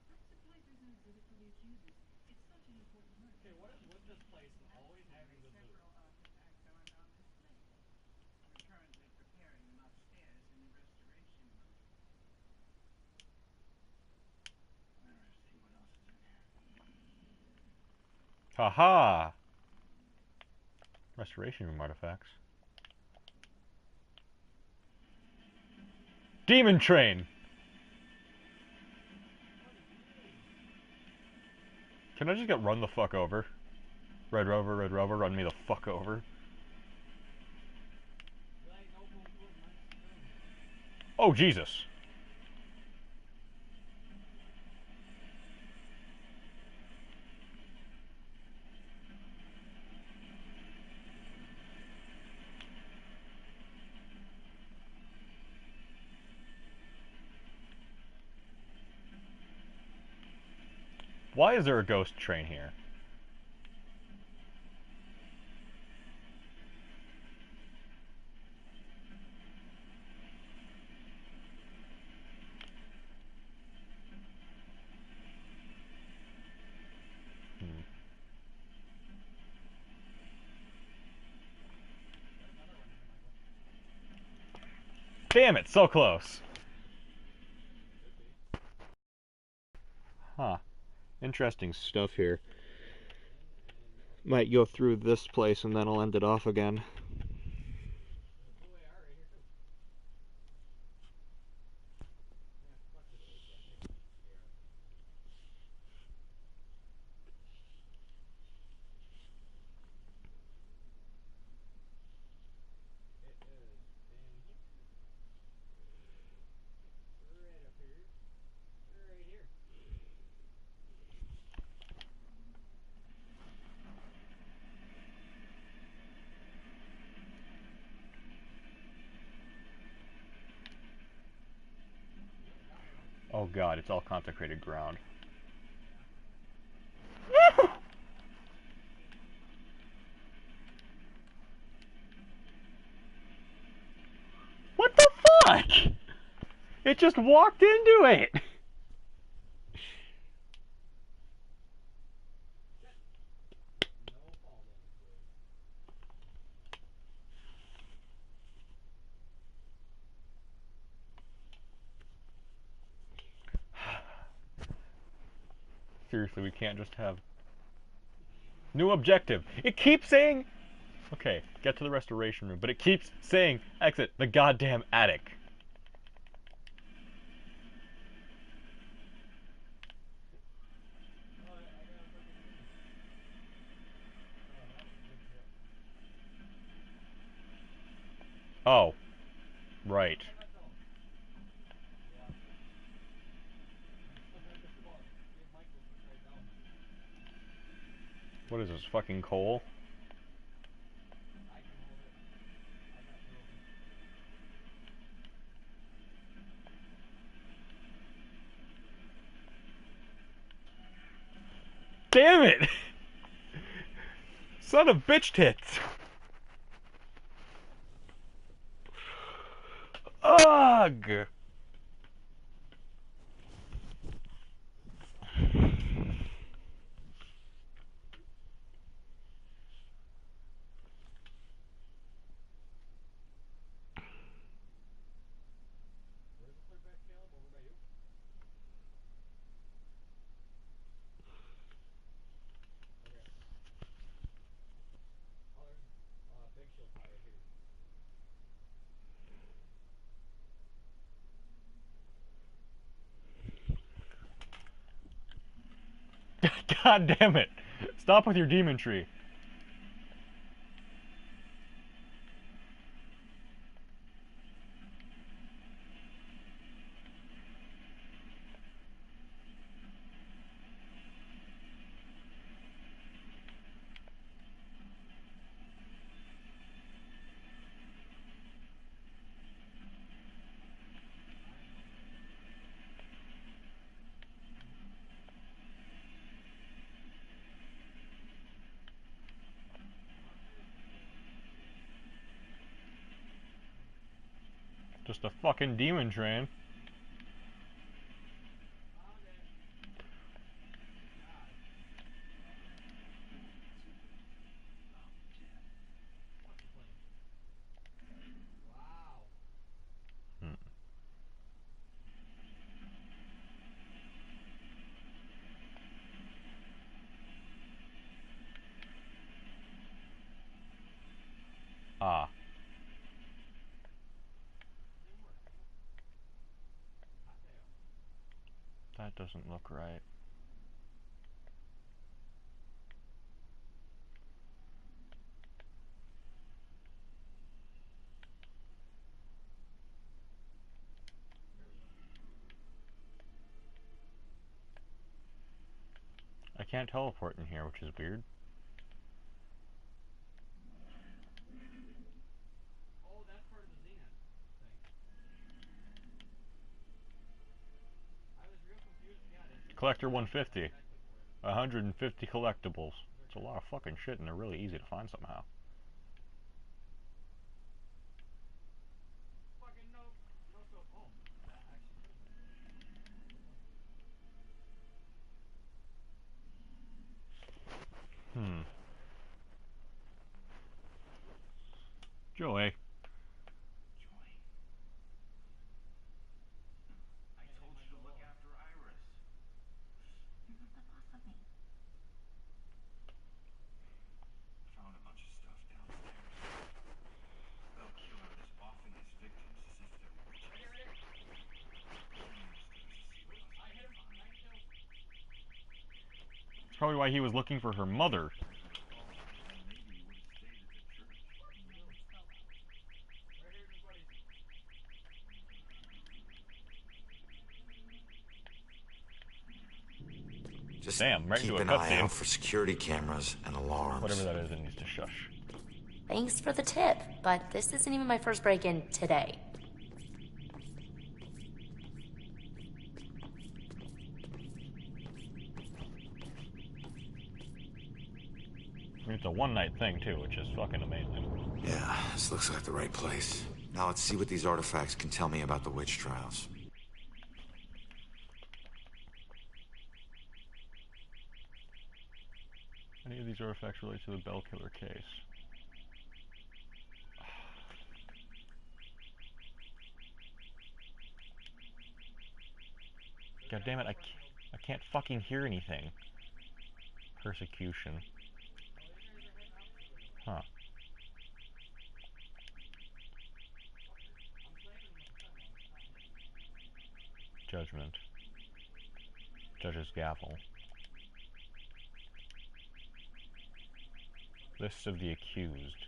Q: I'm surprised there's an exhibit for the accusers. It's such an important murder.
F: Okay, what is with this place and always having the loot?
E: Several artifacts are on display. We're currently preparing them upstairs in the restoration room.
D: Interesting. What else is in here?
C: Haha! Restoration room artifacts. Demon train! Can I just get run the fuck over? Red Rover, run me the fuck over. Oh, Jesus. Why is there a ghost train here? Damn it, so close. Huh. Interesting stuff here. Might go through this place and then I'll end it off again. Oh god, it's all consecrated ground. What the fuck? It just walked into it! Seriously, we can't just have... New objective. It keeps saying... Okay, get to the restoration room, but it keeps saying exit the goddamn attic. Oh. Right. What is this, fucking coal? Damn it! Son of bitch tits! Ugh! God damn it! Stop with your demon tree. Just a fucking demon train. That doesn't look right. I can't teleport in here, which is weird.
F: Oh, that's part of the Zenith thing. I was real confused. Yeah, it is.
C: Collector 150. 150 collectibles. It's a lot of fucking shit, and they're really easy to find somehow.
F: Fucking no. No, so. Oh, that actually could have been.
C: Joey.
D: I told you to look after Iris.
Q: You're not the boss of me.
D: Found a bunch of stuff downstairs. The killer is offing his victims as if they're witches.
F: I hit him. 9 kills.
C: That's probably why he was looking for her mother.
D: Maybe you would have stayed at the church.
F: Right here's his buddies.
J: Just
C: Damn, right
J: keep
C: into a
J: an eye
C: cutscene.
J: out for security cameras and alarms.
C: Whatever that is, it needs to shush.
G: Thanks for the tip, but this isn't even my first break-in today.
C: I mean, it's a one-night thing, too, which is fucking amazing.
J: Yeah, this looks like the right place. Now let's see what these artifacts can tell me about the witch trials.
C: Any of these artifacts relate to the Bell Killer case? God damn it, I can't fucking hear anything. Persecution. Huh. Judgment. Judge's gavel. List of the accused.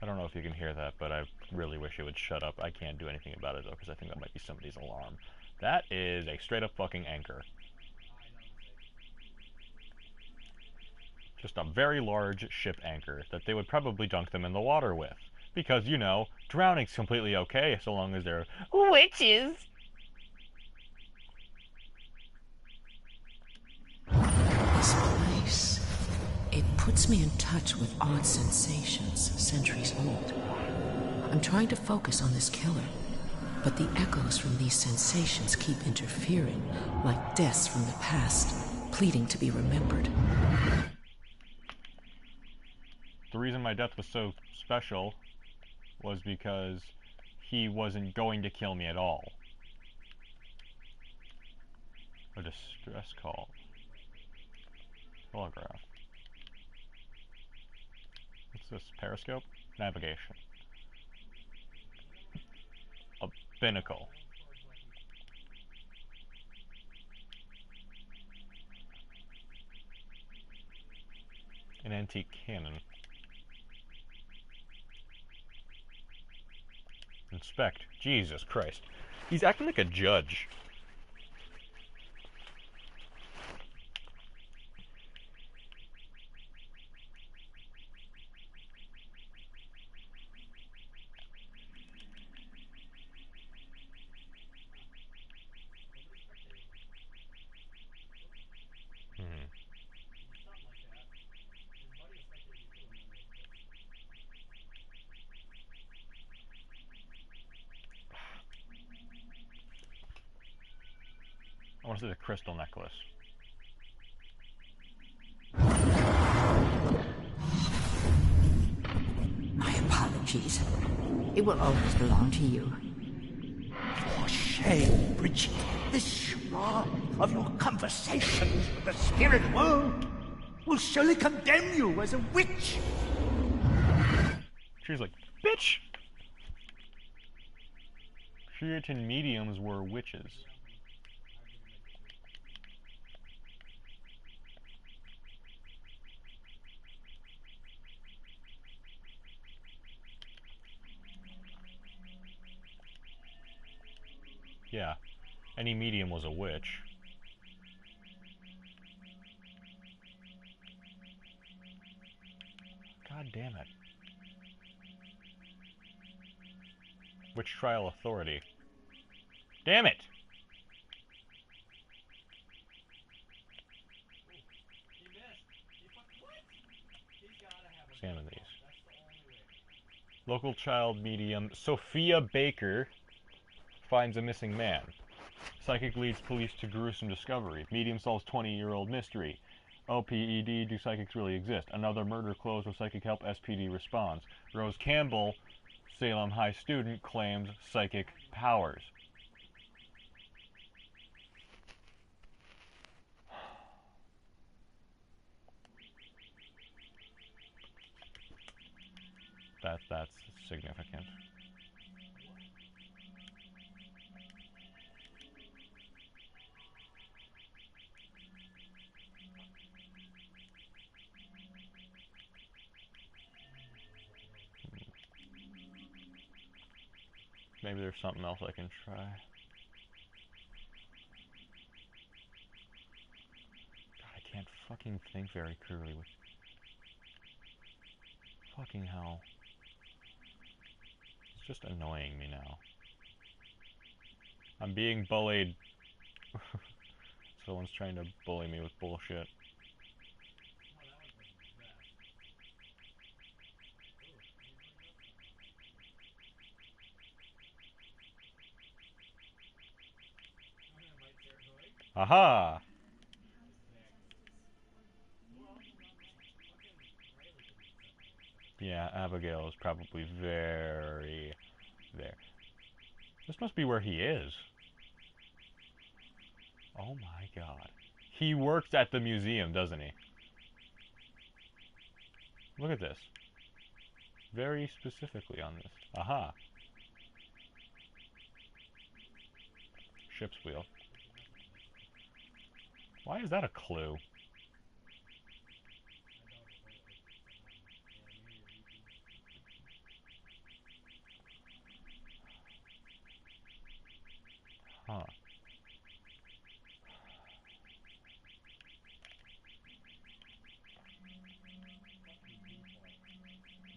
C: I don't know if you can hear that, but I really wish it would shut up. I can't do anything about it, though, because I think that might be somebody's alarm. That is a straight-up fucking anchor. Just a very large ship anchor that they would probably dunk them in the water with. Because, you know, drowning's completely okay so long as they're witches!
M: This place, it puts me in touch with odd sensations, centuries old. I'm trying to focus on this killer, but the echoes from these sensations keep interfering, like deaths from the past, pleading to be remembered.
C: The reason my death was so special was because he wasn't going to kill me at all. A distress call. Holograph. What's this? Periscope? Navigation. A binnacle. An antique cannon. Inspect. Jesus Christ. He's acting like a judge. I want to see the crystal necklace.
A: My apologies. It will always belong to you. For shame, Bridget. This schwa of your conversations with the spirit world will surely condemn you as a witch.
C: She's like, bitch! Puritan mediums were witches. Yeah, any medium was a witch. God damn it. Witch trial authority. Damn it!
F: He missed. He what? He's gotta have a
C: Examine
F: good
C: these.
F: phone. That's the only way.
C: Local child medium Sophia Baker finds a missing man. Psychic leads police to gruesome discovery. Medium solves 20-year-old mystery. OPED, do psychics really exist? Another murder closed with psychic help, SPD responds. Rose Campbell, Salem High student, claims psychic powers. That's significant. Maybe there's something else I can try. God, I can't fucking think very clearly with... Fucking hell. It's just annoying me now. I'm being bullied. Someone's trying to bully me with bullshit. Aha! Yeah, Abigail is probably very there. This must be where he is. Oh my god. He works at the museum, doesn't he? Look at this. Very specifically on this. Aha. Ship's wheel. Why is that a clue? Huh.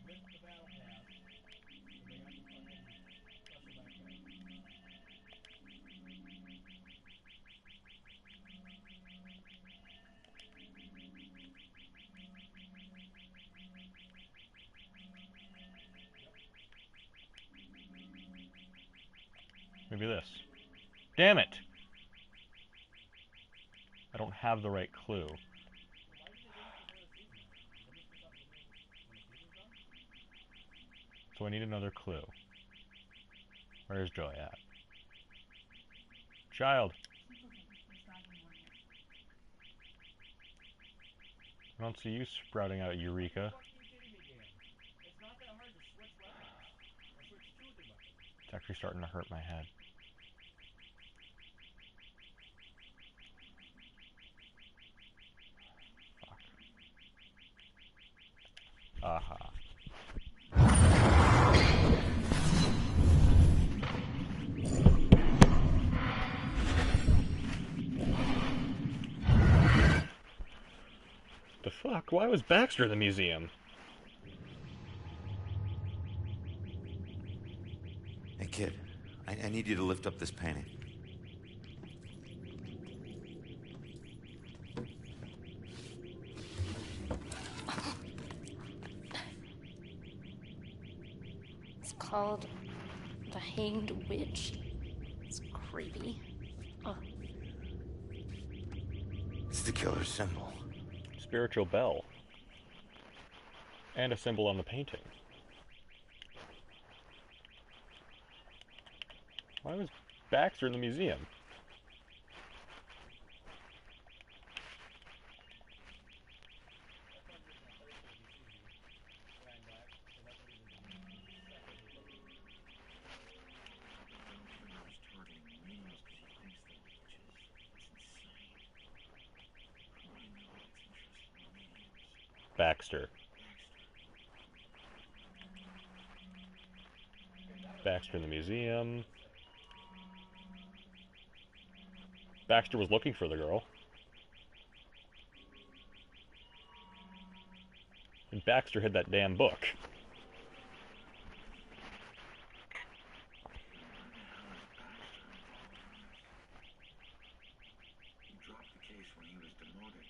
F: With the battle pass, so they got the fucking special backpack.
C: Maybe this. Damn it! I don't have the right clue. So I need another clue. Where's Joy at? Child! I don't see you sprouting out Eureka.
F: It's not that hard to switch weapons. Or switch to the weapon.
C: It's actually starting to hurt my head. Fuck. Aha. The fuck? Why was Baxter in the museum?
J: Hey, kid. I need you to lift up this painting.
G: It's called The Hanged Witch. It's creepy. Oh.
J: It's the killer's symbol.
C: Spiritual bell. And a symbol on the painting. Why was Baxter in the museum? Baxter. Baxter in the museum. Baxter was looking for the girl. And Baxter hid that damn book.
D: He dropped the case when he was demoted.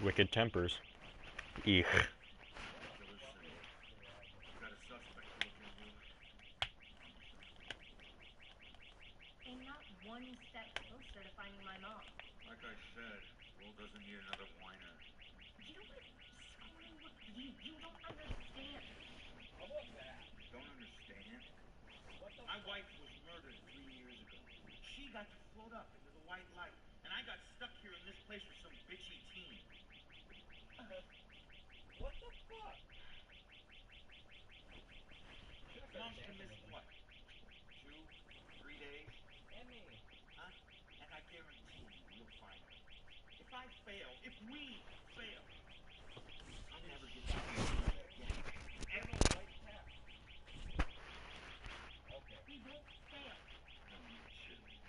C: Wicked tempers. Eek.
D: Got a suspect to look into it.
Q: Ain't not one step closer to finding my mom.
D: Like I said, the world doesn't need another whiner.
Q: You know what? Screw you. You don't understand.
F: How about that?
D: Don't understand?
F: What the
D: My wife was murdered 3 years ago. She got to float up into the white light, and I got stuck here in this place with some bitchy teen.
F: What the fuck?
D: Mom's been missing what? 2, 3 days?
F: Emmy.
D: Huh? And I guarantee you, we'll find her. If I fail, if we fail, I'll never get back to you again.
F: Ever. White path. Okay.
Q: We won't fail.
D: Oh, you chilly.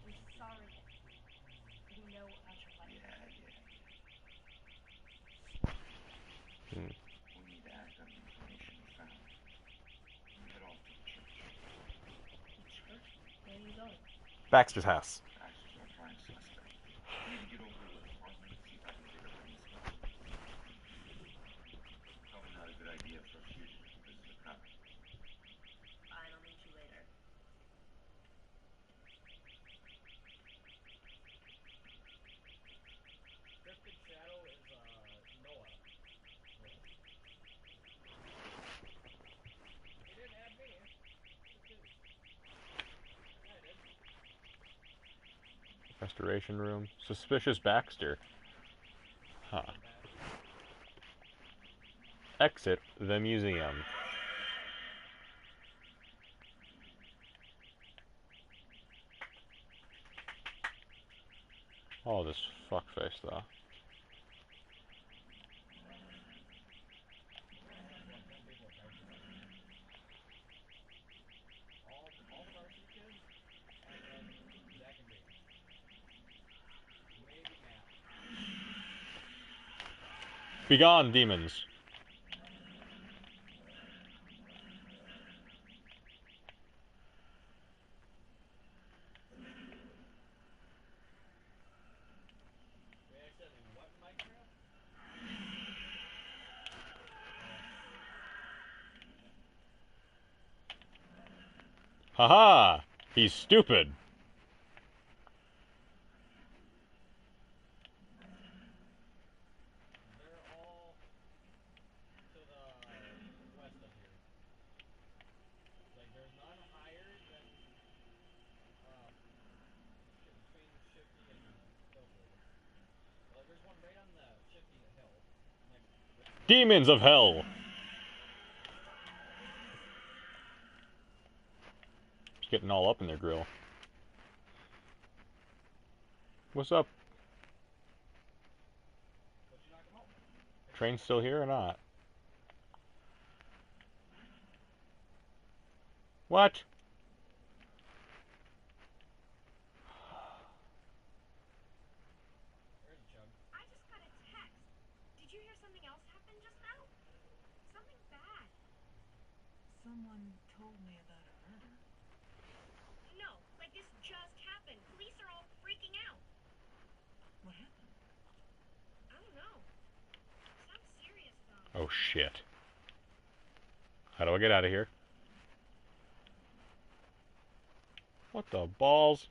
Q: We're sorry. We know about your life.
D: We need to act on the information we found. We head off to the church.
Q: Church? Where are you going?
C: Baxter's house.
D: Baxter's our prime suspect. I need to get over to his apartment and see if I can dig up any smoke. Probably not a good idea for a fugitive to visit a cop.
Q: Fine, I'll meet you later.
F: Cryptic Shadow is Noah. He didn't add me. Yeah, I did.
C: Restoration room. Suspicious Baxter. Huh. Exit the museum. Oh, this fuckface, though.
F: All the varsity kids, and then Zach and me. Maybe Matt.
C: Begone, demons.
F: We accidentally what in Minecraft?
C: Haha! He's stupid.
F: They're all to the west of here. Like, there's none higher than between Shifty and Ilford. Like, there's one right on the Shifty hill. Like,
C: Demons of hell. Just getting all up in their grill. What's up? Train's still here or not? What?
Q: I just got a text. Did you hear something else happen just now? Something bad.
H: Someone told me about a murder.
Q: No, like this just happened. Police are all freaking out.
H: What happened?
Q: I don't know. Sounds serious though.
C: Oh shit. How do I get out of here? What the balls?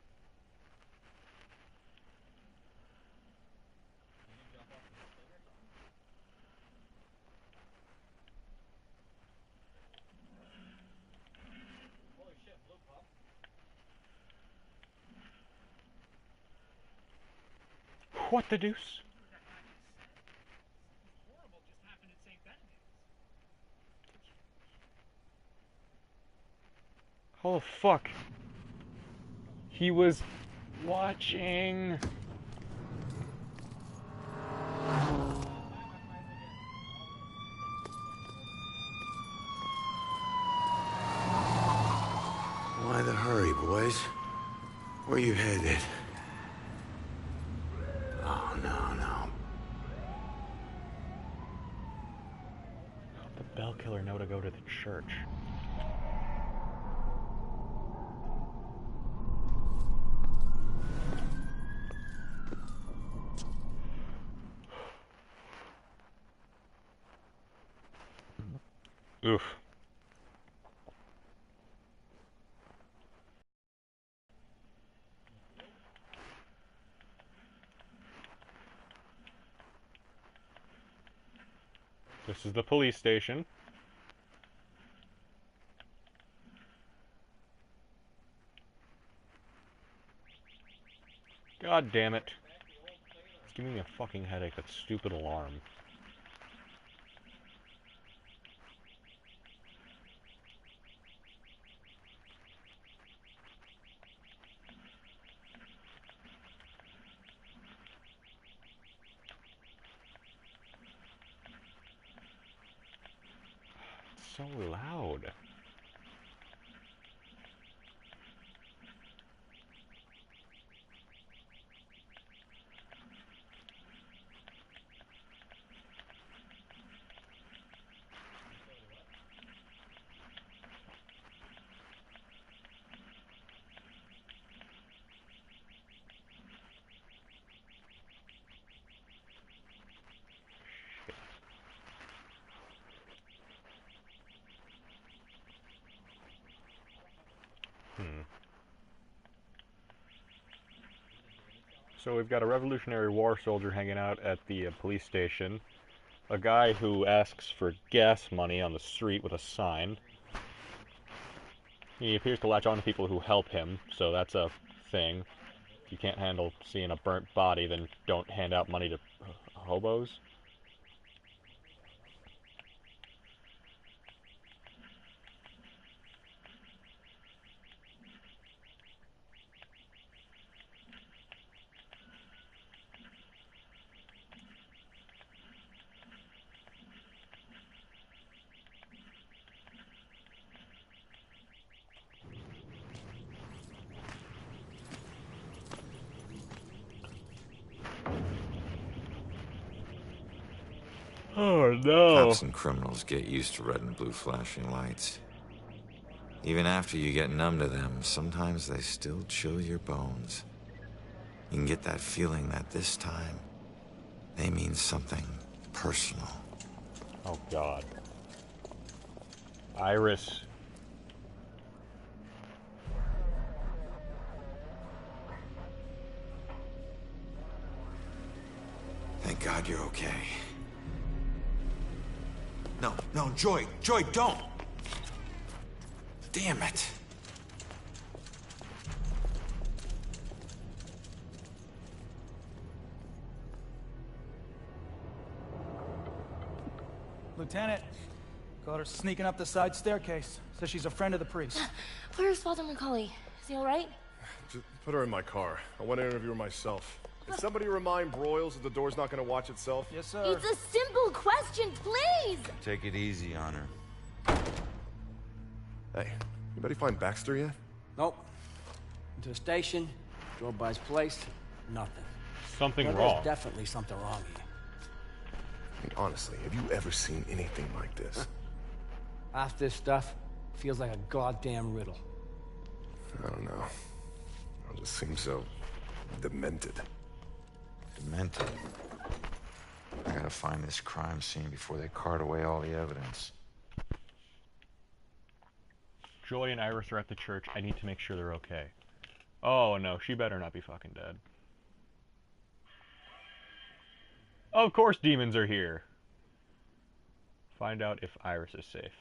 F: did you jump off this thing or something? Holy shit, blue pup.
C: What the deuce?
E: Horrible just happened at St. Benedict's.
C: Oh fuck. He was Watching.
J: Why the hurry, boys? Where you headed? Oh, no.
C: The bell killer know to go to the church. Oof. This is the police station. God damn it. It's giving me a fucking headache, that stupid alarm. It's so loud. So we've got a Revolutionary War soldier hanging out at the police station. A guy who asks for gas money on the street with a sign. He appears to latch on to people who help him, so that's a thing. If you can't handle seeing a burnt body, then don't hand out money to hobos. Oh no.
J: Cops and criminals get used to red and blue flashing lights. Even after you get numb to them, sometimes they still chill your bones. You can get that feeling that this time, they mean something personal.
C: Oh God. Iris.
J: Thank God you're okay. No, Joy, don't! Damn it!
B: Lieutenant, caught her sneaking up the side staircase. Says she's a friend of the priest.
G: Where's Father McCauley? Is he alright?
R: Just put her in my car. I want to interview her myself. Can somebody remind Broyles that the door's not going to watch itself?
B: Yes, sir.
G: It's a simple question, please!
J: Take it easy on her.
R: Hey, anybody find Baxter yet?
O: Nope. Went to the station, drove by his place, nothing.
C: Something
O: Now,
C: wrong.
O: There's definitely something wrong here.
R: I mean, honestly, have you ever seen anything like this?
O: Half this stuff feels like a goddamn riddle.
R: I don't know. It just seems so demented.
J: Demented. I gotta find this crime scene before they cart away all the evidence.
C: Joy and Iris are at the church. I need to make sure they're okay. Oh no, she better not be fucking dead. Of course demons are here. Find out if Iris is safe.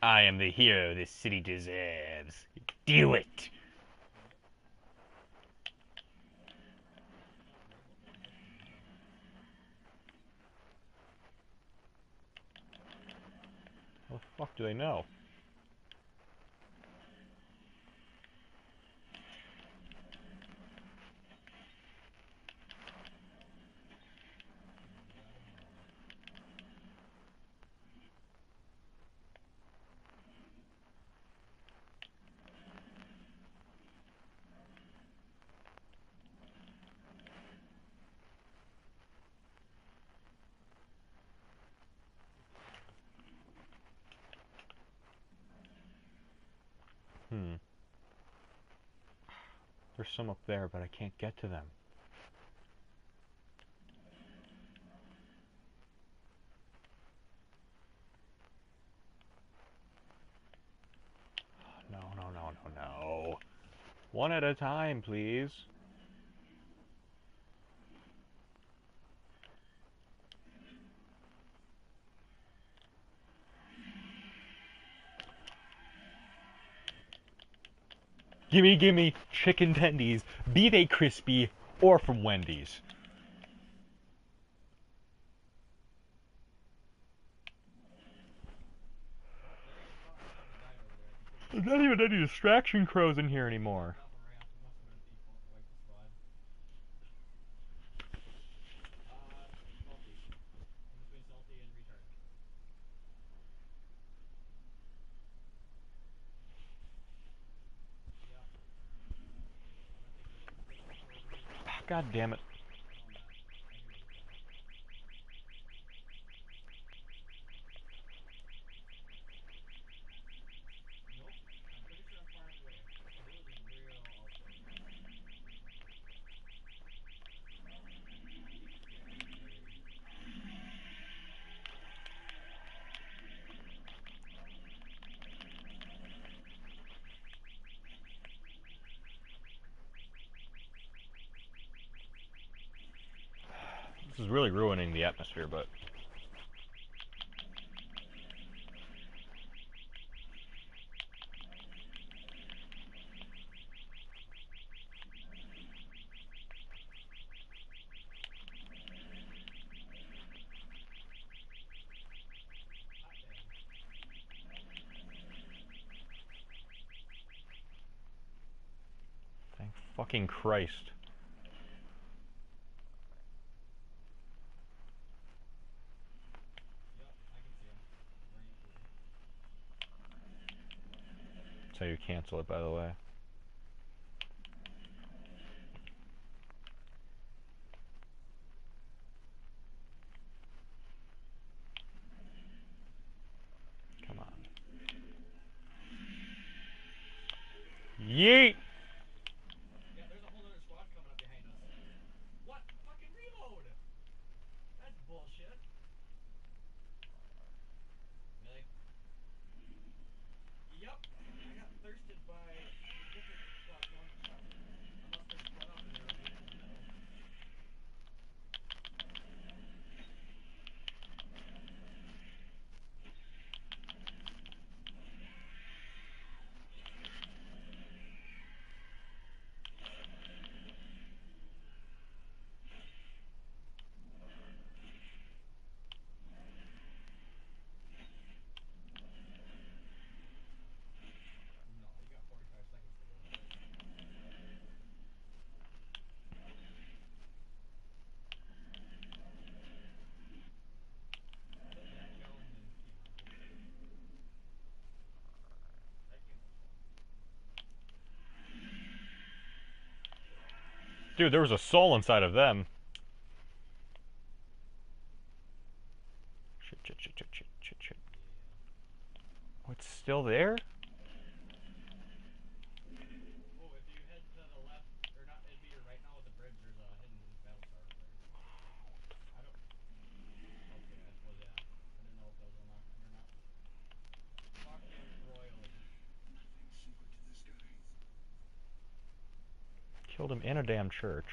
C: I am the hero this city deserves. Do it! How the fuck do they know? There's some up there, but I can't get to them. No, no, no, no, no. One at a time, please. Gimme chicken tendies, be they crispy or from Wendy's. There's not even any distraction crows in here anymore. God damn it. This is really ruining the atmosphere, but... Thank fucking Christ. That's how you cancel it, by the way. Come on. Yeet!
F: Yeah, there's a whole other squad coming up behind us. What? Fucking reload! That's bullshit. Really? Yep. I got thirsted by different squads going. Unless they're split up and they remain in the middle. No, you got 45 seconds to do it. But yeah, kill and then keep moving. That game was fun.
C: Dude, there was a soul inside of them. Shit, shit, shit, shit, shit, shit, shit. Oh, it's still there?
F: Oh, if you head to the left, or not, it'd be your right now with the bridge, there's a hidden battle star over there. I don't... Okay, well, yeah. I didn't know if that was unlocked or not. Fucking royally.
C: Killed him in a damn church.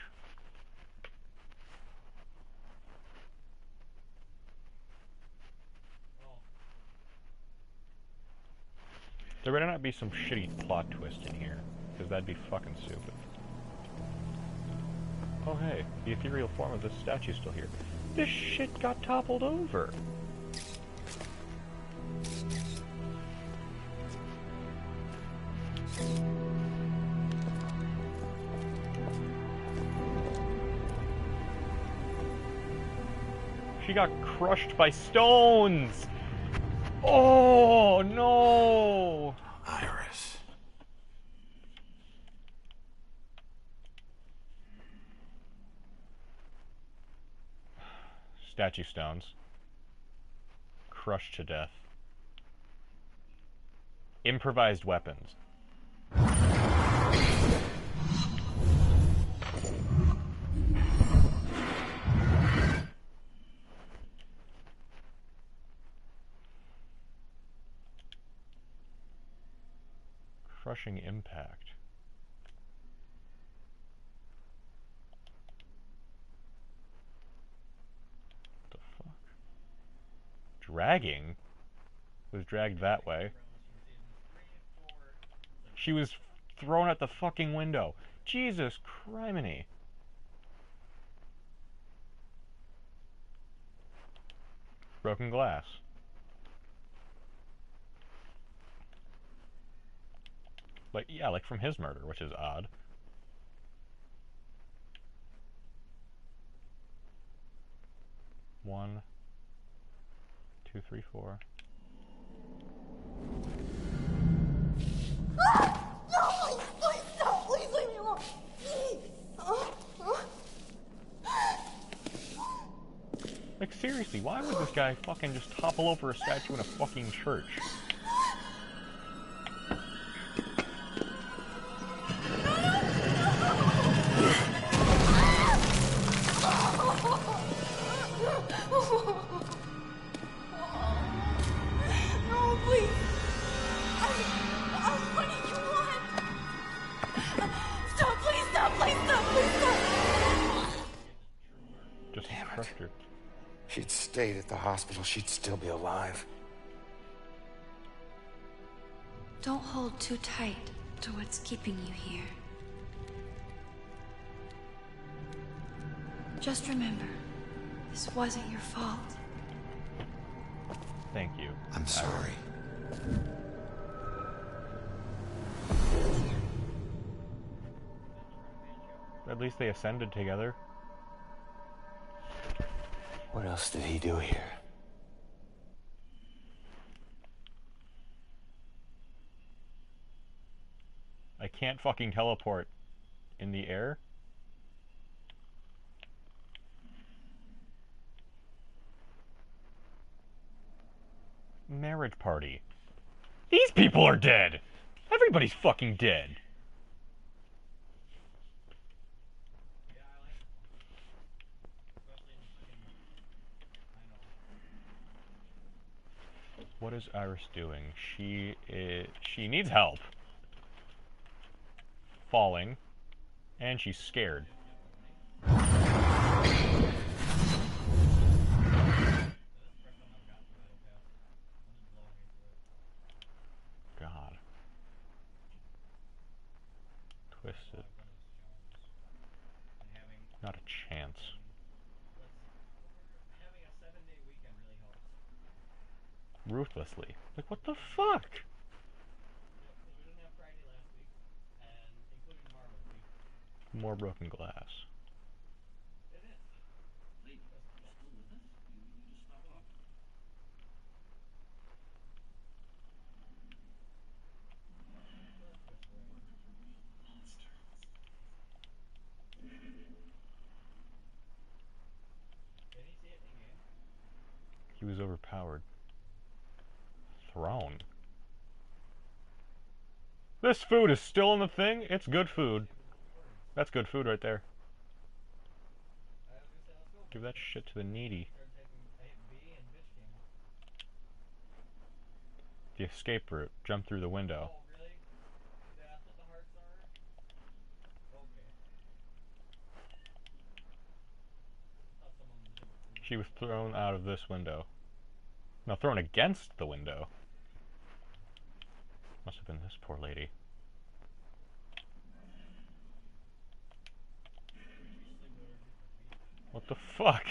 F: Oh.
C: There better not be some shitty plot twist in here, because that'd be fucking stupid. Oh hey, the ethereal form of this statue's still here. This shit got toppled over! She got crushed by stones! Oh no!
J: Iris.
C: Statue stones. Crushed to death. Improvised weapons. Crushing impact. What the fuck? Dragging? Was dragged that way. She was thrown at the fucking window. Jesus criminy. Broken glass. Like, yeah, like from his murder, which is odd. One, two, three, four.
K: No, please stop. Please leave me alone.
C: Like, seriously, why would this guy fucking just topple over a statue in a fucking church?
K: No, please. What do you want? Stop, please stop, please stop, please stop.
C: Just crushed her.
J: If she'd stayed at the hospital, she'd still be alive.
I: Don't hold too tight to what's keeping you here. Just remember, this wasn't your fault.
C: Thank you.
J: I'm sorry.
C: At least they ascended together.
J: What else did he do here?
C: I can't fucking teleport in the air. Marriage party. These people are dead! Everybody's fucking dead! What is Iris doing? She needs help. Falling. And she's scared. God. Twisted. Not a chance. Ruthlessly. Like, what the fuck? More broken glass. He was overpowered. Throne. This food is still in the thing? It's good food. That's good food right there. Give that shit to the needy. The escape route. Jump through the window. She was thrown out of this window. No, thrown against the window. Must have been this poor lady. What the fuck?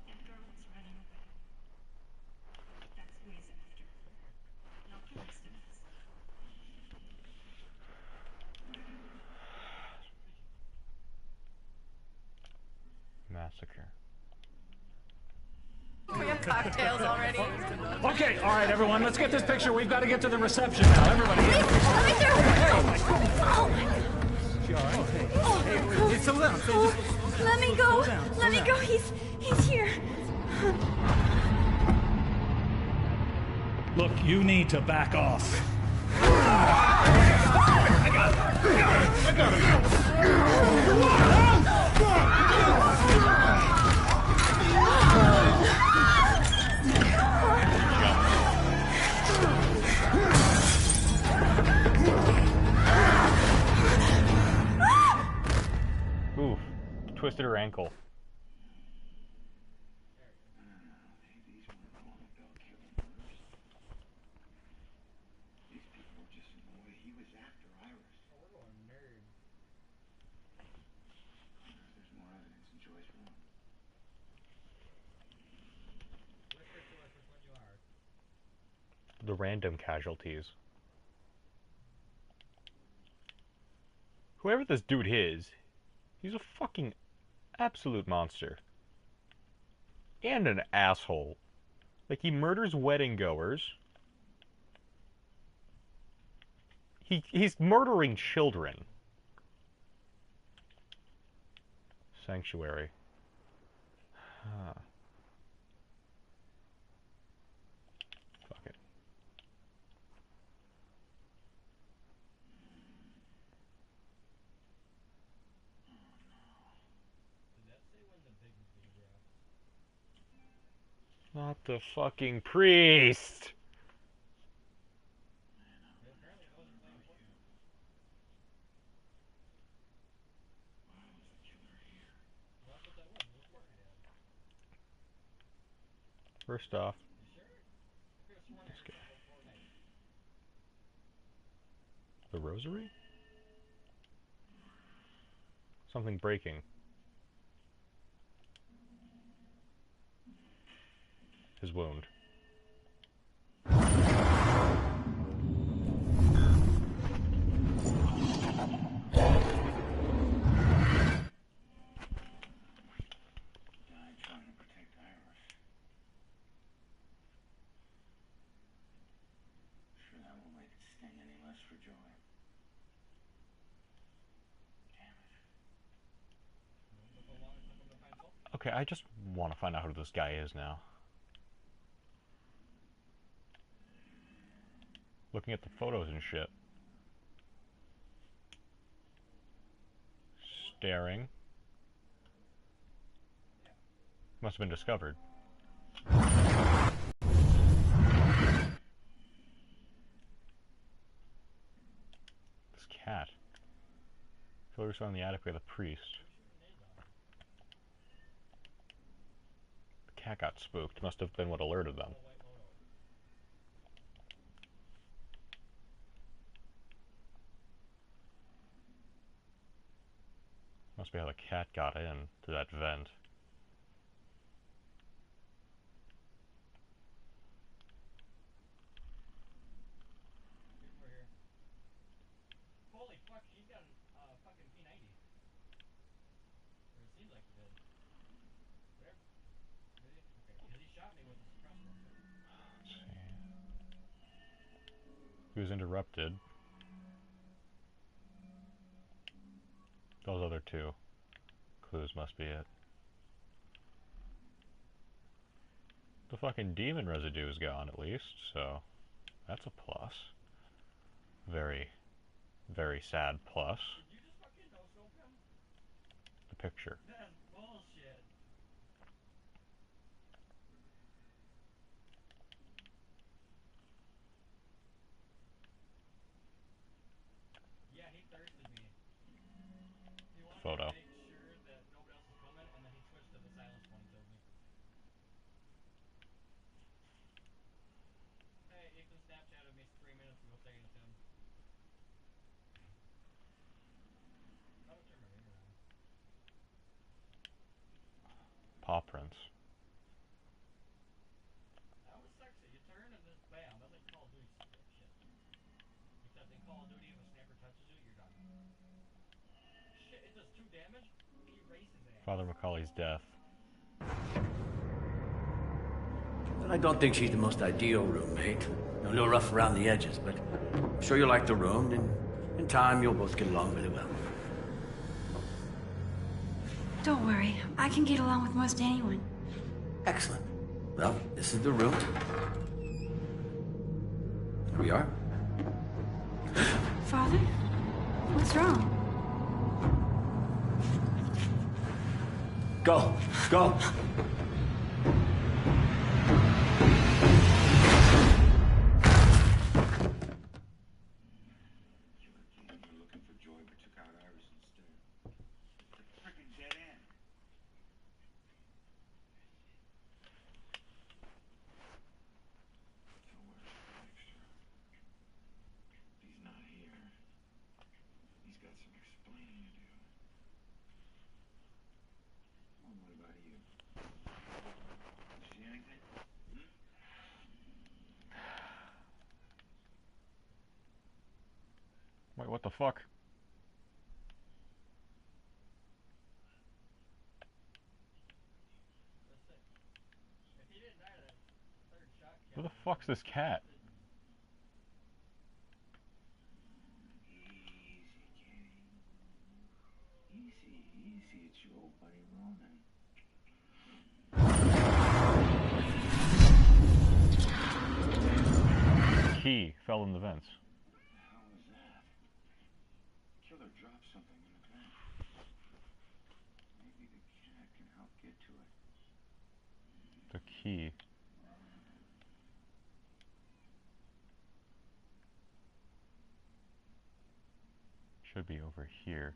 E: That girl is running away. That's who he's after. Not the rest of us.
C: Massacre.
K: We have cocktails already.
T: Okay, all right, everyone, let's get this picture. We've got to get to the reception now. Everybody.
B: Hey, slow down.
I: Let me go. Let me go. He's here.
T: Look, you need to back off.
C: Oof. Twisted her ankle. The random casualties. Whoever this dude is, he's a fucking absolute monster. And an asshole. Like, he murders wedding goers. He's murdering children. Sanctuary. Huh. Fuck it. Not the fucking priest! First off, let's go. The rosary? Something breaking. His wound. Okay, I just want to find out who this guy is now. Looking at the photos and shit. Staring. Must have been discovered. This cat. Killers found in the attic by the priest. The cat got spooked. Must have been what alerted them. Must be how the cat got in to that vent.
F: Holy fuck, he's got a fucking P90. Or it seems like he did. Whatever. Did he? Okay, because he shot me with a suppressor rifle.
C: Let's see. He was interrupted. Those other two clues must be it. The fucking demon residue is gone at least, so that's a plus. Very, very sad plus.
F: Did you just fucking no-scope him?
C: The picture.
F: That's bullshit. Yeah, he thirsted me. He wanted
C: Photo.
F: to make sure that nobody else was coming,
C: Paw prints.
F: That was sexy. You turn and then bam. That's like Call of Duty shit. Except in Call of Duty, if a sniper touches you, you're done. Shit, it does 2 damage? Erase his ass.
C: Father Macaulay's death.
U: Well, I don't think she's the most ideal roommate. A little rough around the edges, but I'm sure you'll like the room, and in time you'll both get along really well.
I: Don't worry, I can get along with most anyone.
U: Excellent. Well, this is the room. Here we are.
I: Father? What's wrong?
U: Go! Go!
C: Wait, what the fuck? Who the fuck's this cat?
J: Easy, it's your old buddy Ronan.
C: Key fell in the vents.
J: How was that? Killer dropped something in the vent. Maybe the cat can help get to it.
C: The key. Should be over here.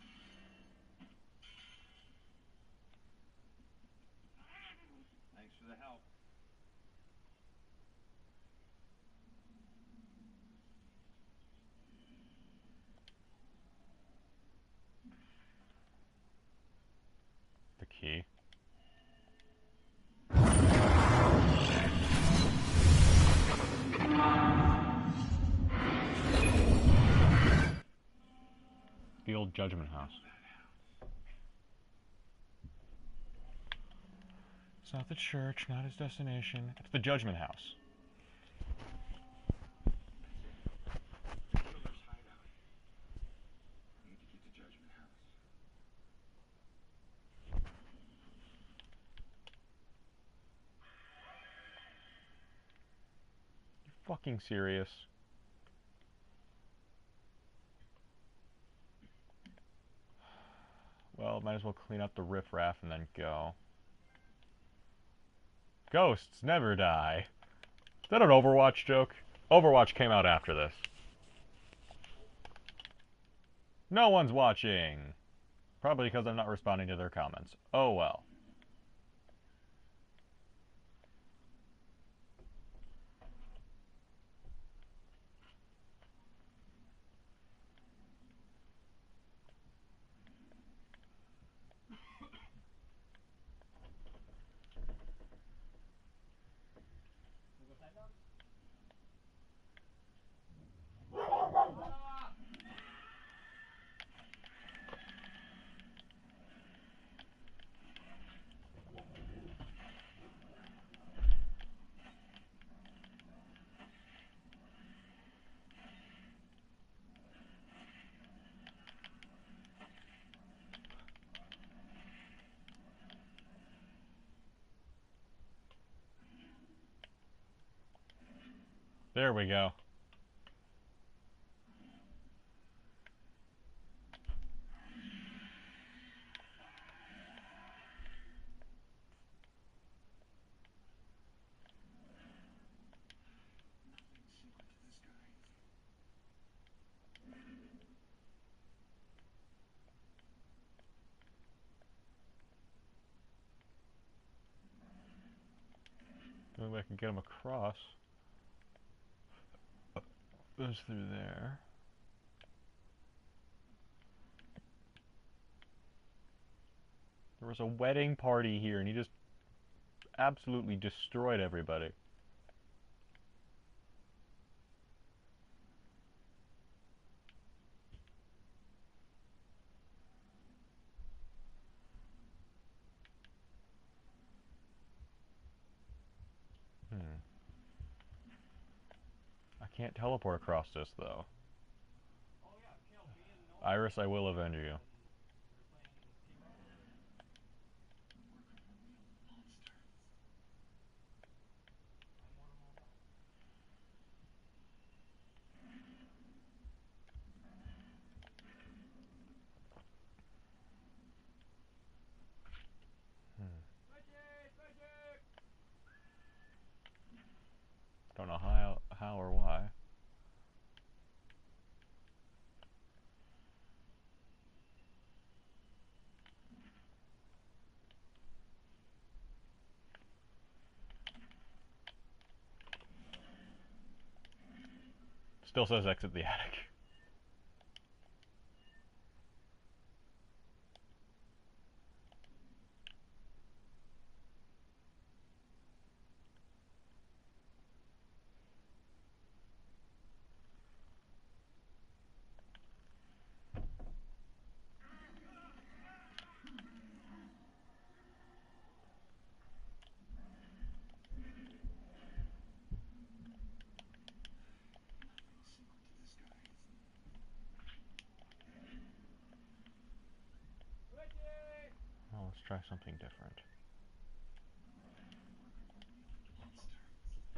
J: Thanks for the help.
C: The key. The old Judgment House. It's not the church, not his destination. It's the Judgment House.
J: Killer's hideout. I need to get to Judgment House.
C: You fucking serious? Well, might as well clean up the riffraff and then go. Ghosts never die. Is that an Overwatch joke? Overwatch came out after this. No one's watching. Probably because I'm not responding to their comments. Oh well. There we go. The only way I can get him across is through there. There was a wedding party here and he just absolutely destroyed everybody. I can't teleport across this, though. Iris, I will avenge you. Don't know how or why. Still says exit the attic. Well, let's try something different.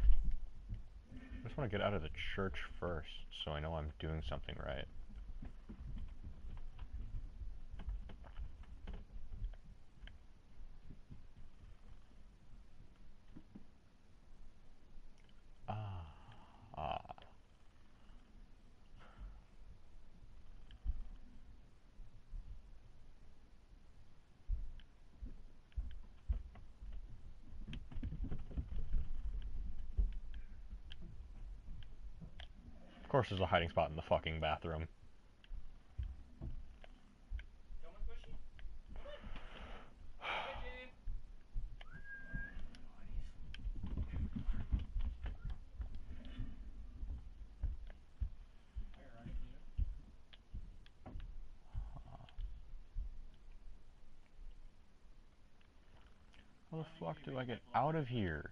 C: I just want to get out of the church first, so I know I'm doing something right. Of course there's a hiding spot in the fucking bathroom. How the fuck do I get out of here?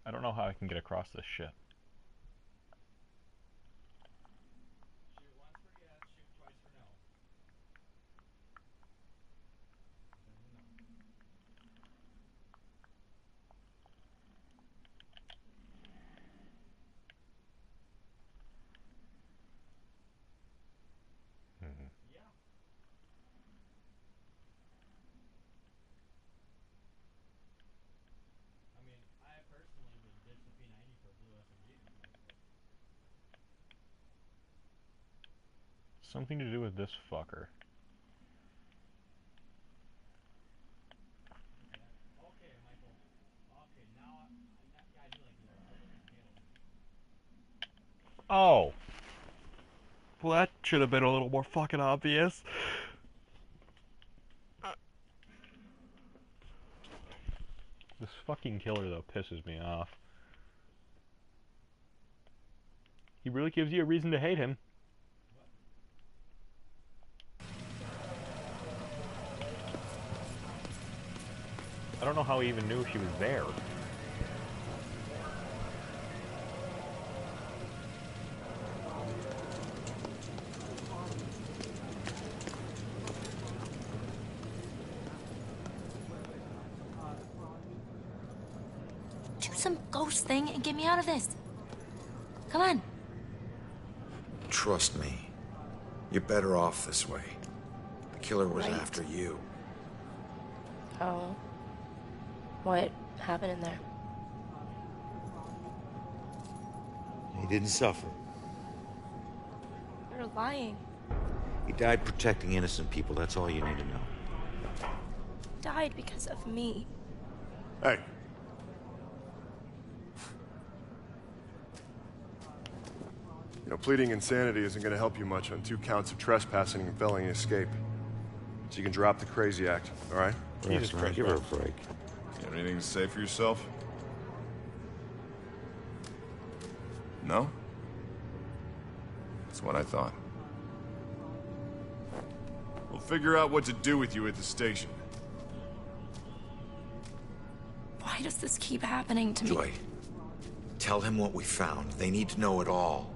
C: I don't know how I can get across this shit.
F: Shoot once for yes, shoot twice for no. Yeah. I mean, I personally would ditch the P90 for a blue SMG anyways, but...
C: Something to do with this fucker.
F: Okay, Michael. Okay, now yeah, I do like Halo. I was looking for Halo.
C: Oh! Well, that should have been a little more fucking obvious. This fucking killer, though, pisses me off. He really gives you a reason to hate him. I don't know how he even knew she was there.
G: Do some ghost thing and get me out of this. Come on.
J: Trust me. You're better off this way. The killer was after you.
G: Oh. What happened there?
J: He didn't suffer.
G: You're lying.
J: He died protecting innocent people. That's all you need to know.
G: Died because of me.
R: Hey. You know, pleading insanity isn't going to help you much on 2 counts of trespassing and felony escape. So you can drop the crazy act, all right?
J: Jesus Christ, give her a break.
R: You have anything to say for yourself? No? That's what I thought. We'll figure out what to do with you at the station.
G: Why does this keep happening to me?
J: Joy, tell him what we found. They need to know it all.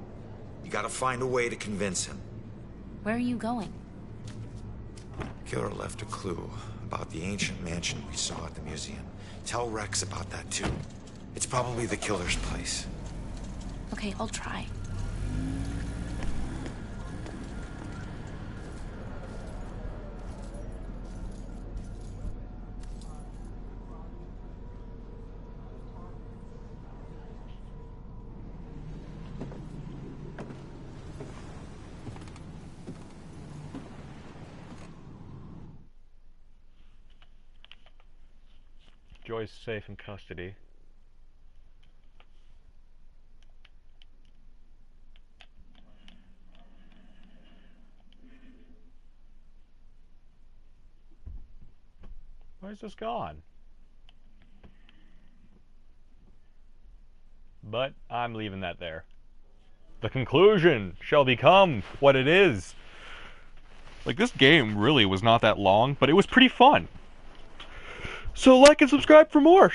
J: You gotta find a way to convince him.
P: Where are you going?
J: Killer left a clue about the ancient mansion we saw at the museum. Tell Rex about that too. It's probably the killer's place.
P: Okay, I'll try.
C: Joy's safe in custody. Where's this gone? But I'm leaving that there. The conclusion shall become what it is. Like, this game really was not that long, but it was pretty fun. So like and subscribe for more.